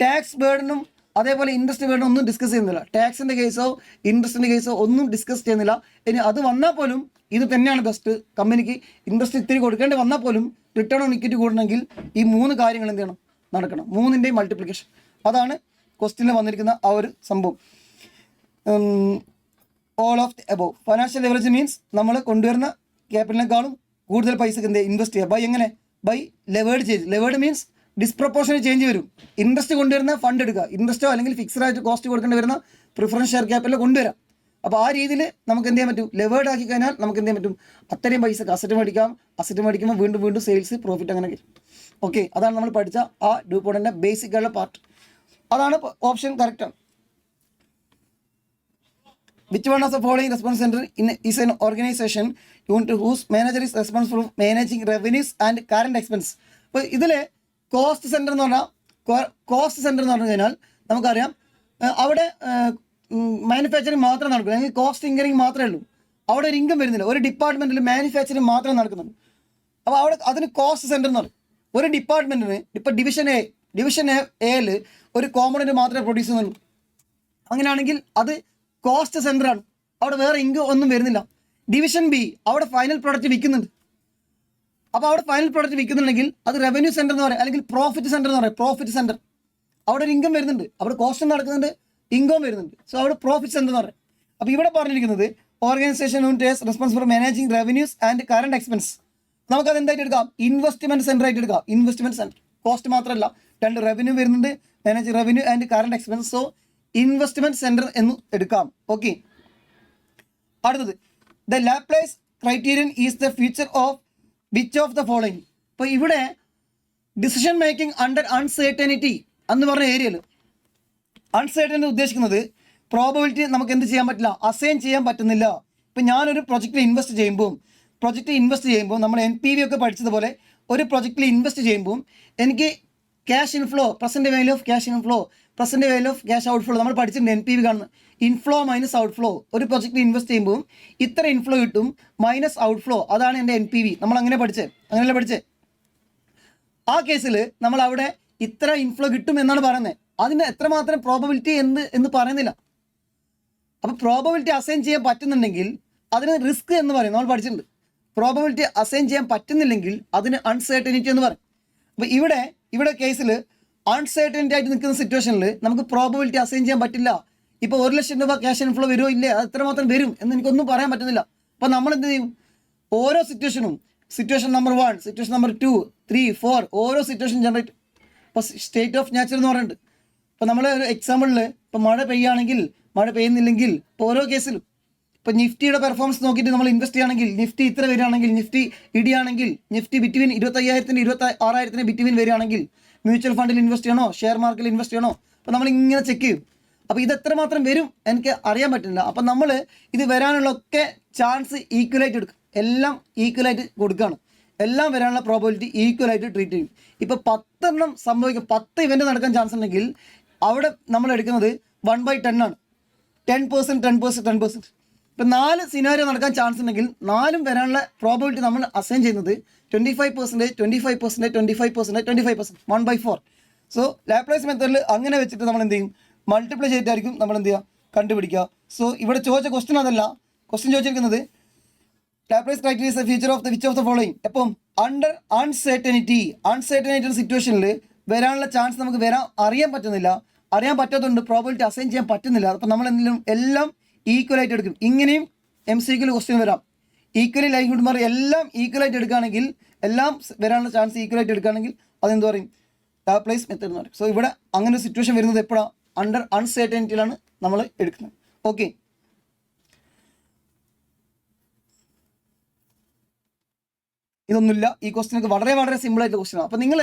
ടാക്സ് ബേർഡനും അതേപോലെ ഇൻട്രസ്റ്റ് ബേർഡനും ഒന്നും ഡിസ്കസ് ചെയ്യുന്നില്ല. ടാക്സിൻ്റെ കേസോ ഇൻട്രസ്റ്റിൻ്റെ കേസോ ഒന്നും ഡിസ്കസ് ചെയ്യുന്നില്ല. ഇനി അത് വന്നാൽ പോലും ഇത് തന്നെയാണ് ബെസ്റ്റ്. കമ്പനിക്ക് ഇൻട്രസ്റ്റ് ഇത്തിരി കൊടുക്കേണ്ടി വന്നാൽ പോലും റിട്ടേൺ ഓൺ ഇക്വിറ്റി കൂടണമെങ്കിൽ ഈ 3 കാര്യങ്ങൾ എന്ത് ചെയ്യണം? നടക്കണം. 3ൻ്റെയും മൾട്ടിപ്ലിക്കേഷൻ. അതാണ് ക്വസ്റ്റ്യനിൽ വന്നിരിക്കുന്ന ആ ഒരു സംഭവം. All of the above. Financial leverage means നമ്മൾ കൊണ്ടുവരുന്ന ക്യാപിറ്റലിനേക്കാളും കൂടുതൽ പൈസക്ക് എന്ത് ഇൻവെസ്റ്റ് ചെയ്യുക. ബൈ എങ്ങനെ? By levered change. Levered means disproportionate change വരും. ഇൻട്രസ്റ്റ് കൊണ്ടുവരുന്ന ഫണ്ട് എടുക്കുക. ഇൻട്രസ്റ്റോ അല്ലെങ്കിൽ ഫിക്സഡ് ആയിട്ട് കോസ്റ്റ് കൊടുക്കേണ്ടി വരുന്ന പ്രിഫറൻസ് ഷെയർ ക്യാപിറ്റൽ കൊണ്ടുവരാം. അപ്പോൾ ആ രീതിയിൽ നമുക്ക് എന്ത് ചെയ്യാൻ പറ്റും, ലെവേർഡ് ആക്കി കഴിഞ്ഞാൽ നമുക്ക് എന്ത് ചെയ്യാൻ പറ്റും, അത്രയും പൈസക്ക് അസറ്റ് മേടിക്കാം. അസറ്റ് മേടിക്കുമ്പോൾ വീണ്ടും വീണ്ടും സെയിൽസ് പ്രോഫിറ്റ് അങ്ങനെ കിട്ടും. ഓക്കെ, അതാണ് നമ്മൾ പഠിച്ച ആ ഡ്യൂപോണ്ടിൻ്റെ ബേസിക് ആയിട്ടുള്ള പാർട്ട്. അതാണ് ഓപ്ഷൻ കറക്റ്റാണ്. Which one of the following response centre is an organisation unit whose manager is responsible for managing revenues and current expense. അപ്പോൾ ഇതിൽ കോസ്റ്റ് സെൻറ്റർ എന്ന് പറഞ്ഞാൽ കോസ്റ്റ് സെൻറ്റർ എന്ന് പറഞ്ഞു കഴിഞ്ഞാൽ നമുക്കറിയാം അവിടെ മാനുഫാക്ചറിങ് മാത്രമേ നടക്കൂ, അല്ലെങ്കിൽ കോസ്റ്റ് ഇൻകറിങ് മാത്രമേ ഉള്ളൂ. അവിടെ ഒരു ഇൻകം വരുന്നില്ല. ഒരു ഡിപ്പാർട്ട്മെൻറ്റിൽ മാനുഫാക്ചറിങ് മാത്രമേ നടക്കുന്നുള്ളൂ. അപ്പോൾ അവിടെ അതിന് കോസ്റ്റ് സെൻറ്റർ എന്ന് പറയും. ഒരു ഡിപ്പാർട്ട്മെൻറ്റിന് ഇപ്പോൾ ഡിവിഷൻ എയിൽ ഒരു കോമ്പണൻറ്റ് മാത്രമേ പ്രൊഡ്യൂസ് ചെയ്യുന്നുള്ളൂ. അങ്ങനെയാണെങ്കിൽ അത് കോസ്റ്റ് സെൻറ്ററാണ്. അവിടെ വേറെ ഇൻകം ഒന്നും വരുന്നില്ല. ഡിവിഷൻ ബി അവിടെ ഫൈനൽ പ്രോഡക്റ്റ് വിൽക്കുന്നുണ്ട്. അപ്പോൾ അവിടെ ഫൈനൽ പ്രോഡക്റ്റ് വിൽക്കുന്നുണ്ടെങ്കിൽ അത് റവന്യൂ സെൻറ്റർ എന്ന് പറയും, അല്ലെങ്കിൽ പ്രോഫിറ്റ് സെൻറ്റർ എന്ന് പറയും. പ്രോഫിറ്റ് സെൻറ്റർ അവിടെ ഒരു ഇൻകം വരുന്നുണ്ട്, അവിടെ കോസ്റ്റ് നടക്കുന്നുണ്ട്, ഇൻകം വരുന്നുണ്ട്. സോ അവിടെ പ്രോഫിറ്റ് സെൻറ്റർ എന്ന് പറയും. അപ്പോൾ ഇവിടെ പറഞ്ഞിരിക്കുന്നത് organisation unit responsible for managing revenues and current expense. നമുക്കത് എന്തായിട്ട് എടുക്കാം, ഇൻവെസ്റ്റ്മെൻറ്റ് സെൻറ്റർ ആയിട്ട് എടുക്കാം. ഇൻവെസ്റ്റ്മെൻറ്റ് സെൻറ്റർ കോസ്റ്റ് മാത്രമല്ല, രണ്ട് റവന്യൂ വരുന്നുണ്ട്, manage revenue and current expense. So investment centre എന്ന് എടുക്കാം. ഓക്കെ, അടുത്തത് the Laplace criterion is the feature of which of the following. ഇപ്പോൾ ഇവിടെ ഡിസിഷൻ മേക്കിംഗ് അണ്ടർ അൺസേർട്ടനിറ്റി എന്ന് പറഞ്ഞ ഏരിയയിൽ അൺസേർട്ടനിറ്റി ഉദ്ദേശിക്കുന്നത് പ്രോബബിലിറ്റി നമുക്ക് എന്ത് ചെയ്യാൻ പറ്റില്ല, അസൈൻ ചെയ്യാൻ പറ്റുന്നില്ല. ഇപ്പം ഞാനൊരു പ്രൊജക്റ്റിൽ ഇൻവെസ്റ്റ് ചെയ്യുമ്പോൾ നമ്മൾ NPV ഒക്കെ പഠിച്ചതുപോലെ ഒരു പ്രൊജക്റ്റിൽ ഇൻവെസ്റ്റ് ചെയ്യുമ്പോൾ എനിക്ക് cash inflow, present value of cash inflow, present value of cash outflow നമ്മൾ പഠിച്ചിട്ടുണ്ട്. NPV കാണുന്നത് ഇൻഫ്ലോ മൈനസ് ഔട്ട്ഫ്ലോ. ഒരു പ്രൊജക്റ്റിൽ ഇൻവെസ്റ്റ് ചെയ്യുമ്പോൾ ഇത്ര ഇൻഫ്ലോ കിട്ടും മൈനസ് ഔട്ട്ഫ്ലോ, അതാണ് എൻ്റെ NPV. നമ്മൾ അങ്ങനെയല്ല പഠിച്ചത്. ആ കേസിൽ നമ്മൾ അവിടെ ഇത്ര ഇൻഫ്ലോ കിട്ടും എന്നാണ് പറയുന്നത്. അതിന് എത്രമാത്രം പ്രോബബിലിറ്റി എന്ന് പറയുന്നില്ല. അപ്പോൾ പ്രോബബിലിറ്റി അസൈൻ ചെയ്യാൻ പറ്റുന്നുണ്ടെങ്കിൽ അതിന് റിസ്ക് എന്ന് പറയും, നമ്മൾ പഠിച്ചിട്ടുണ്ട്. പ്രോബബിലിറ്റി അസൈൻ ചെയ്യാൻ പറ്റുന്നില്ലെങ്കിൽ അതിന് അൺസേർട്ടനിറ്റി എന്ന് പറയും. അപ്പോൾ ഇവിടെ കേസിൽ അൺസേർട്ടനിറ്റി ആയിട്ട് നിൽക്കുന്ന സിറ്റുവേഷനിൽ നമുക്ക് പ്രോബബിലിറ്റി അസൈൻ ചെയ്യാൻ പറ്റില്ല. ഇപ്പോൾ 1 ലക്ഷം രൂപ ക്യാഷ് ഇൻഫ്ലോ വരുമോ ഇല്ലേ, അത് എത്രമാത്രം വരും എന്ന് എനിക്കൊന്നും പറയാൻ പറ്റുന്നില്ല. അപ്പോൾ നമ്മൾ എന്ത് ചെയ്യും, ഓരോ സിറ്റുവേഷൻ നമ്പർ 1, സിറ്റുവേഷൻ നമ്പർ 2, 3, 4 ഓരോ സിറ്റുവേഷൻ ജനറേറ്റ്. ഇപ്പോൾ സ്റ്റേറ്റ് ഓഫ് നാച്ചർ എന്ന് പറയുന്നുണ്ട്. ഇപ്പോൾ നമ്മൾ ഒരു എക്സാമ്പിളിൽ ഇപ്പോൾ മഴ പെയ്യുകയാണെങ്കിൽ, മഴ പെയ്യുന്നില്ലെങ്കിൽ, ഇപ്പോൾ ഓരോ കേസിലും ഇപ്പോൾ നിഫ്റ്റിയുടെ പെർഫോമൻസ് നോക്കിയിട്ട് നമ്മൾ ഇൻവെസ്റ്റ് ചെയ്യുകയാണെങ്കിൽ, നിഫ്റ്റി ഇത്ര വരികയാണെങ്കിൽ, നിഫ്റ്റി ഇടിയാണെങ്കിൽ, നിഫ്റ്റി ബിറ്റ്വീൻ 25,000 26,000 ബിറ്റ്വീൻ വരികയാണെങ്കിൽ മ്യൂച്വൽ ഫണ്ടിൽ ഇൻവെസ്റ്റ് ചെയ്യണോ, ഷെയർ മാർക്കറ്റിൽ ഇൻവെസ്റ്റ് ചെയ്യണോ, അപ്പോൾ നമ്മൾ ഇങ്ങനെ ചെക്ക് ചെയ്യും. അപ്പോൾ ഇത് എത്രമാത്രം വരും എനിക്ക് അറിയാൻ പറ്റില്ല. അപ്പം നമ്മൾ ഇത് വരാനുള്ളൊക്കെ ചാൻസ് ഈക്വലായിട്ട് എടുക്കും. എല്ലാം ഈക്വലായിട്ട് കൊടുക്കുകയാണ്. എല്ലാം വരാനുള്ള പ്രോബബിലിറ്റി ഈക്വലായിട്ട് ട്രീറ്റ് ചെയ്യും. ഇപ്പോൾ 10 എണ്ണം സംഭവിക്കും, 10 ഇവൻ്റ് നടക്കാൻ ചാൻസ് ഉണ്ടെങ്കിൽ അവിടെ നമ്മൾ എടുക്കുന്നത് 1/10 ആണ്. 10%. ഇപ്പം 4 സിനാരിയോ നടക്കാൻ ചാൻസ് ഉണ്ടെങ്കിൽ 4ഉം വരാനുള്ള പ്രോബബിലിറ്റി നമ്മൾ അസൈൻ ചെയ്യുന്നത് 25%, 1/4. സോ ലാപ്ലേസ് മെത്തേഡിൽ അങ്ങനെ വെച്ചിട്ട് നമ്മൾ എന്ത് ചെയ്യും, മൾട്ടിപ്ലൈ ചെയ്തിട്ടായിരിക്കും നമ്മൾ എന്ത് ചെയ്യുക, കണ്ടുപിടിക്കുക. സോ ഇവിടെ ചോദിച്ച ക്വസ്റ്റ്യൻ അതല്ല. ക്വസ്റ്റ്യൻ ചോദിച്ചിരിക്കുന്നത് Laplace criteria is A feature of the which of the following. എപ്പം അണ്ടർ അൺസേർട്ടനിറ്റി സിറ്റുവേഷനിൽ വരാനുള്ള ചാൻസ് നമുക്ക് അറിയാൻ പറ്റുന്നില്ല. അറിയാൻ പറ്റാത്തതുകൊണ്ട് പ്രോബബിലിറ്റി അസൈൻ ചെയ്യാൻ പറ്റുന്നില്ല. അപ്പം നമ്മൾ എന്തെങ്കിലും എല്ലാം ഈക്വലായിട്ട് എടുക്കും. ഇങ്ങനെയും MCQൽ ക്വസ്റ്റ്യൻ വരാം. ഈക്വലി ലൈക്ക്ഹുഡ് മാറി എല്ലാം ഈക്വലായിട്ട് എടുക്കുകയാണെങ്കിൽ, എല്ലാം വരാനുള്ള ചാൻസ് ഈക്വലായിട്ട് എടുക്കുകയാണെങ്കിൽ അതെന്ത് പറയും, ലാപ്ലേസ് മെത്തേഡ് എന്ന് പറയും. സോ ഇവിടെ അങ്ങനെ ഒരു സിറ്റുവേഷൻ വരുന്നത് എപ്പോഴാണ്, അണ്ടർ അൺസേർട്ടനിറ്റിയിലാണ് നമ്മൾ എടുക്കുന്നത്. ഓക്കെ, ഇതൊന്നുമില്ല. ഈ ക്വസ്റ്റ്യനൊക്കെ വളരെ വളരെ സിമ്പിളായിട്ടുള്ള ക്വസ്റ്റ്യനാണ്. അപ്പോൾ നിങ്ങൾ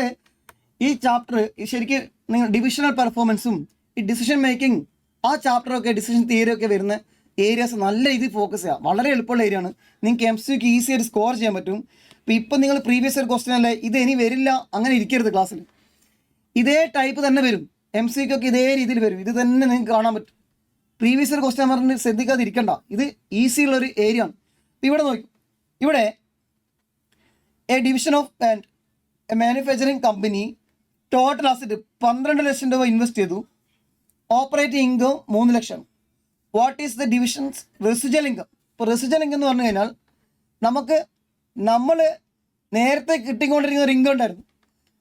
ഈ ചാപ്റ്റർ ശരിക്കും നിങ്ങൾ ഡിവിഷണൽ പെർഫോമൻസും ഈ ഡിസിഷൻ മേക്കിംഗ് ആ ചാപ്റ്ററൊക്കെ ഡിസിഷൻ തിയറി ഒക്കെ വരുന്ന ഏരിയാസ് നല്ല രീതിയിൽ ഫോക്കസ് ചെയ്യുക. വളരെ എളുപ്പമുള്ള ഏരിയ ആണ്. നിങ്ങൾക്ക് MCQ ഈസി ആയിട്ട് സ്കോർ ചെയ്യാൻ പറ്റും. ഇപ്പം നിങ്ങൾ പ്രീവിയസ് ഇയർ ക്വസ്റ്റ്യൻ അല്ലേ, ഇത് ഇനി വരില്ല അങ്ങനെ ഇരിക്കരുത്. ക്ലാസ്സിൽ ഇതേ ടൈപ്പ് തന്നെ വരും. MCQ ഒക്കെ ഇതേ രീതിയിൽ വരും. ഇത് തന്നെ നിങ്ങൾക്ക് കാണാൻ പറ്റും. പ്രീവിയസ് ഇയർ ക്വസ്റ്റ്യൻ പറഞ്ഞ് ശ്രദ്ധിക്കാതിരിക്കണ്ട. ഇത് ഈസി ഉള്ളൊരു ഏരിയ ആണ്. ഇവിടെ നോക്കും, ഇവിടെ A division of A manufacturing company total asset 12 ലക്ഷം രൂപ ഇൻവെസ്റ്റ് ചെയ്തു. Operating income 3 lakh. What is the divisions residual income? ഇപ്പോൾ റെസിജ്വൽ ഇൻകം എന്ന് പറഞ്ഞു കഴിഞ്ഞാൽ നമ്മൾ നേരത്തെ കിട്ടിക്കൊണ്ടിരിക്കുന്ന ഒരു ഇൻകം ഉണ്ടായിരുന്നു.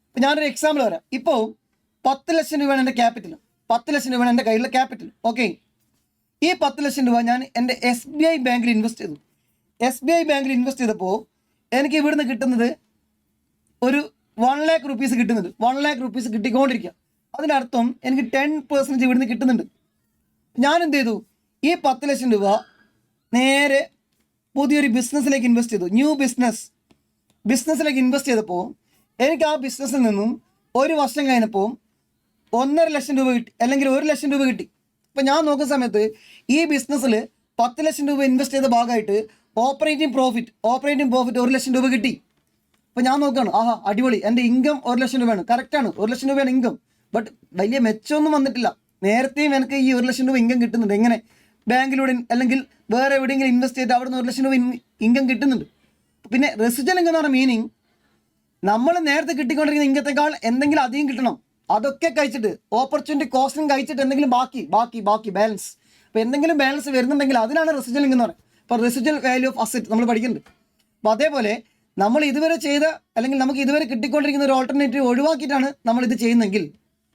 ഇപ്പോൾ ഞാനൊരു എക്സാമ്പിൾ പറയാം. ഇപ്പോൾ 10 ലക്ഷം രൂപയാണ് എൻ്റെ ക്യാപിറ്റൽ. 10 ലക്ഷം രൂപയാണ് എൻ്റെ കയ്യിലുള്ള ക്യാപിറ്റൽ. ഓക്കെ, ഈ 10 ലക്ഷം രൂപ ഞാൻ എൻ്റെ SBI ബാങ്കിൽ ഇൻവെസ്റ്റ് ചെയ്തു. SBI ബാങ്കിൽ ഇൻവെസ്റ്റ് ചെയ്തപ്പോൾ എനിക്ക് ഇവിടുന്ന് കിട്ടുന്നത് ഒരു 1 lakh റുപ്പീസ് കിട്ടുന്നുണ്ട്. 1 lakh റുപ്പീസ് കിട്ടിക്കൊണ്ടിരിക്കുക. അതിനർത്ഥം എനിക്ക് 10% ഇവിടുന്ന് കിട്ടുന്നുണ്ട്. ഞാൻ എന്ത് ചെയ്തു, ഈ 10 ലക്ഷം രൂപ നേരെ പുതിയൊരു ബിസിനസ്സിലേക്ക് ഇൻവെസ്റ്റ് ചെയ്തു. ന്യൂ ബിസിനസ്സിലേക്ക് ഇൻവെസ്റ്റ് ചെയ്തപ്പോൾ എനിക്ക് ആ ബിസിനസ്സിൽ നിന്നും ഒരു വർഷം കഴിഞ്ഞപ്പോൾ 1.5 ലക്ഷം രൂപ കിട്ടി, അല്ലെങ്കിൽ 1 ലക്ഷം രൂപ കിട്ടി. അപ്പോൾ ഞാൻ നോക്കുന്ന സമയത്ത് ഈ ബിസിനസ്സിൽ 10 ലക്ഷം രൂപ ഇൻവെസ്റ്റ് ചെയ്ത ഭാഗമായിട്ട് ഓപ്പറേറ്റിംഗ് പ്രോഫിറ്റ് 1 ലക്ഷം രൂപ കിട്ടി. അപ്പോൾ ഞാൻ നോക്കുകയാണ്, ആഹാ അടിപൊളി, എൻ്റെ ഇൻകം 1 ലക്ഷം രൂപയാണ്, കറക്റ്റാണ്, 1 ലക്ഷം രൂപയാണ് ഇൻകം. ബട്ട് വലിയ മെച്ചമൊന്നും വന്നിട്ടില്ല. നേരത്തെയും എനിക്ക് ഈ 1 ലക്ഷം രൂപ ഇൻകം കിട്ടുന്നുണ്ട്. എങ്ങനെ? ബാങ്കിലൂടെ അല്ലെങ്കിൽ വേറെ എവിടെയെങ്കിലും ഇൻവെസ്റ്റ് ചെയ്തിട്ട് അവിടെ നിന്ന് 1 ലക്ഷം രൂപ ഇൻകം കിട്ടുന്നുണ്ട്. പിന്നെ റെസിജ്വൽ ഇൻകം എന്ന് പറഞ്ഞ മീനിങ് നമ്മൾ നേരത്തെ കിട്ടിക്കൊണ്ടിരിക്കുന്ന ഇൻകത്തേക്കാൾ എന്തെങ്കിലും അധികം കിട്ടണം. അതൊക്കെ കഴിച്ചിട്ട് ഓപ്പർച്യൂണിറ്റി കോസ്റ്റും കഴിച്ചിട്ട് എന്തെങ്കിലും ബാക്കി ബാലൻസ്. അപ്പോൾ എന്തെങ്കിലും ബാലൻസ് വരുന്നുണ്ടെങ്കിൽ അതിനാണ് റെസിജ്വൽ ഇൻകം എന്ന് പറയുന്നത്. ഇപ്പോൾ റെസിജ്വൽ വാല്യൂ ഓഫ് അസറ്റ് നമ്മൾ പഠിക്കുന്നുണ്ട്. അപ്പോൾ അതേപോലെ നമ്മൾ ഇതുവരെ ചെയ്ത അല്ലെങ്കിൽ നമുക്ക് ഇതുവരെ കിട്ടിക്കൊണ്ടിരിക്കുന്ന ഒരു ഓൾട്ടർനേറ്റീവ് ഒഴിവാക്കിയിട്ടാണ് നമ്മളിത് ചെയ്യുന്നതെങ്കിൽ,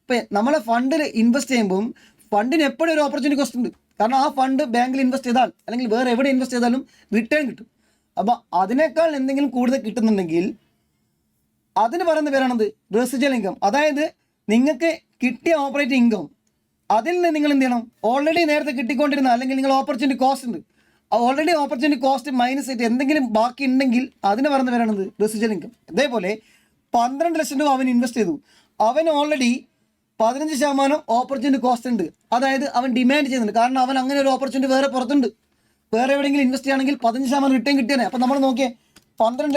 ഇപ്പോൾ നമ്മളെ ഫണ്ടിൽ ഇൻവെസ്റ്റ് ചെയ്യുമ്പം ഫണ്ടിന് എപ്പോഴും ഒരു ഓപ്പർച്യൂണിറ്റി കോസ്റ്റ് ഉണ്ട്. കാരണം ആ ഫണ്ട് ബാങ്കിൽ ഇൻവെസ്റ്റ് ചെയ്താൽ അല്ലെങ്കിൽ വേറെ എവിടെ ഇൻവെസ്റ്റ് ചെയ്താലും റിട്ടേൺ കിട്ടും. അപ്പോൾ അതിനേക്കാൾ എന്തെങ്കിലും കൂടുതൽ കിട്ടുന്നുണ്ടെങ്കിൽ അതിന് പറയുന്ന പേരാണത് റെസിജ്വൽ ഇൻകം. അതായത് നിങ്ങൾക്ക് കിട്ടിയ ഓപ്പറേറ്റിംഗ് ഇൻകം അതിൽ നിന്ന് നിങ്ങൾ എന്ത് ചെയ്യണം, ഓൾറെഡി നേരത്തെ കിട്ടിക്കൊണ്ടിരുന്ന അല്ലെങ്കിൽ നിങ്ങൾ ഓപ്പർച്യൂണിറ്റി കോസ്റ്റ് ഉണ്ട്, ഓൾറെഡി ഓപ്പർച്യൂണിറ്റി കോസ്റ്റ് മൈനസ് ചെയ്തിട്ട് എന്തെങ്കിലും ബാക്കി ഉണ്ടെങ്കിൽ അതിന് പറയുന്ന പേരാണത് റെസിജ്വൽ ഇൻകം. അതേപോലെ 12 ലക്ഷം രൂപ അവൻ ഇൻവെസ്റ്റ് ചെയ്തു, അവൻ ഓൾറെഡി 15% ഓപ്പർച്യൂണിറ്റി കോസ്റ്റ് ഉണ്ട്. അതായത് അവൻ ഡിമാൻഡ് ചെയ്യുന്നുണ്ട്. കാരണം അവൻ അങ്ങനെ ഒരു ഓപ്പർച്യൂണിറ്റി വേറെ പുറത്തുണ്ട്. വേറെ എവിടെയെങ്കിലും ഇൻവെസ്റ്റ് ചെയ്യുകയാണെങ്കിൽ 15% റിട്ടേൺ കിട്ടിയാൽ. അപ്പോൾ നമ്മൾ നോക്കിയേ, 12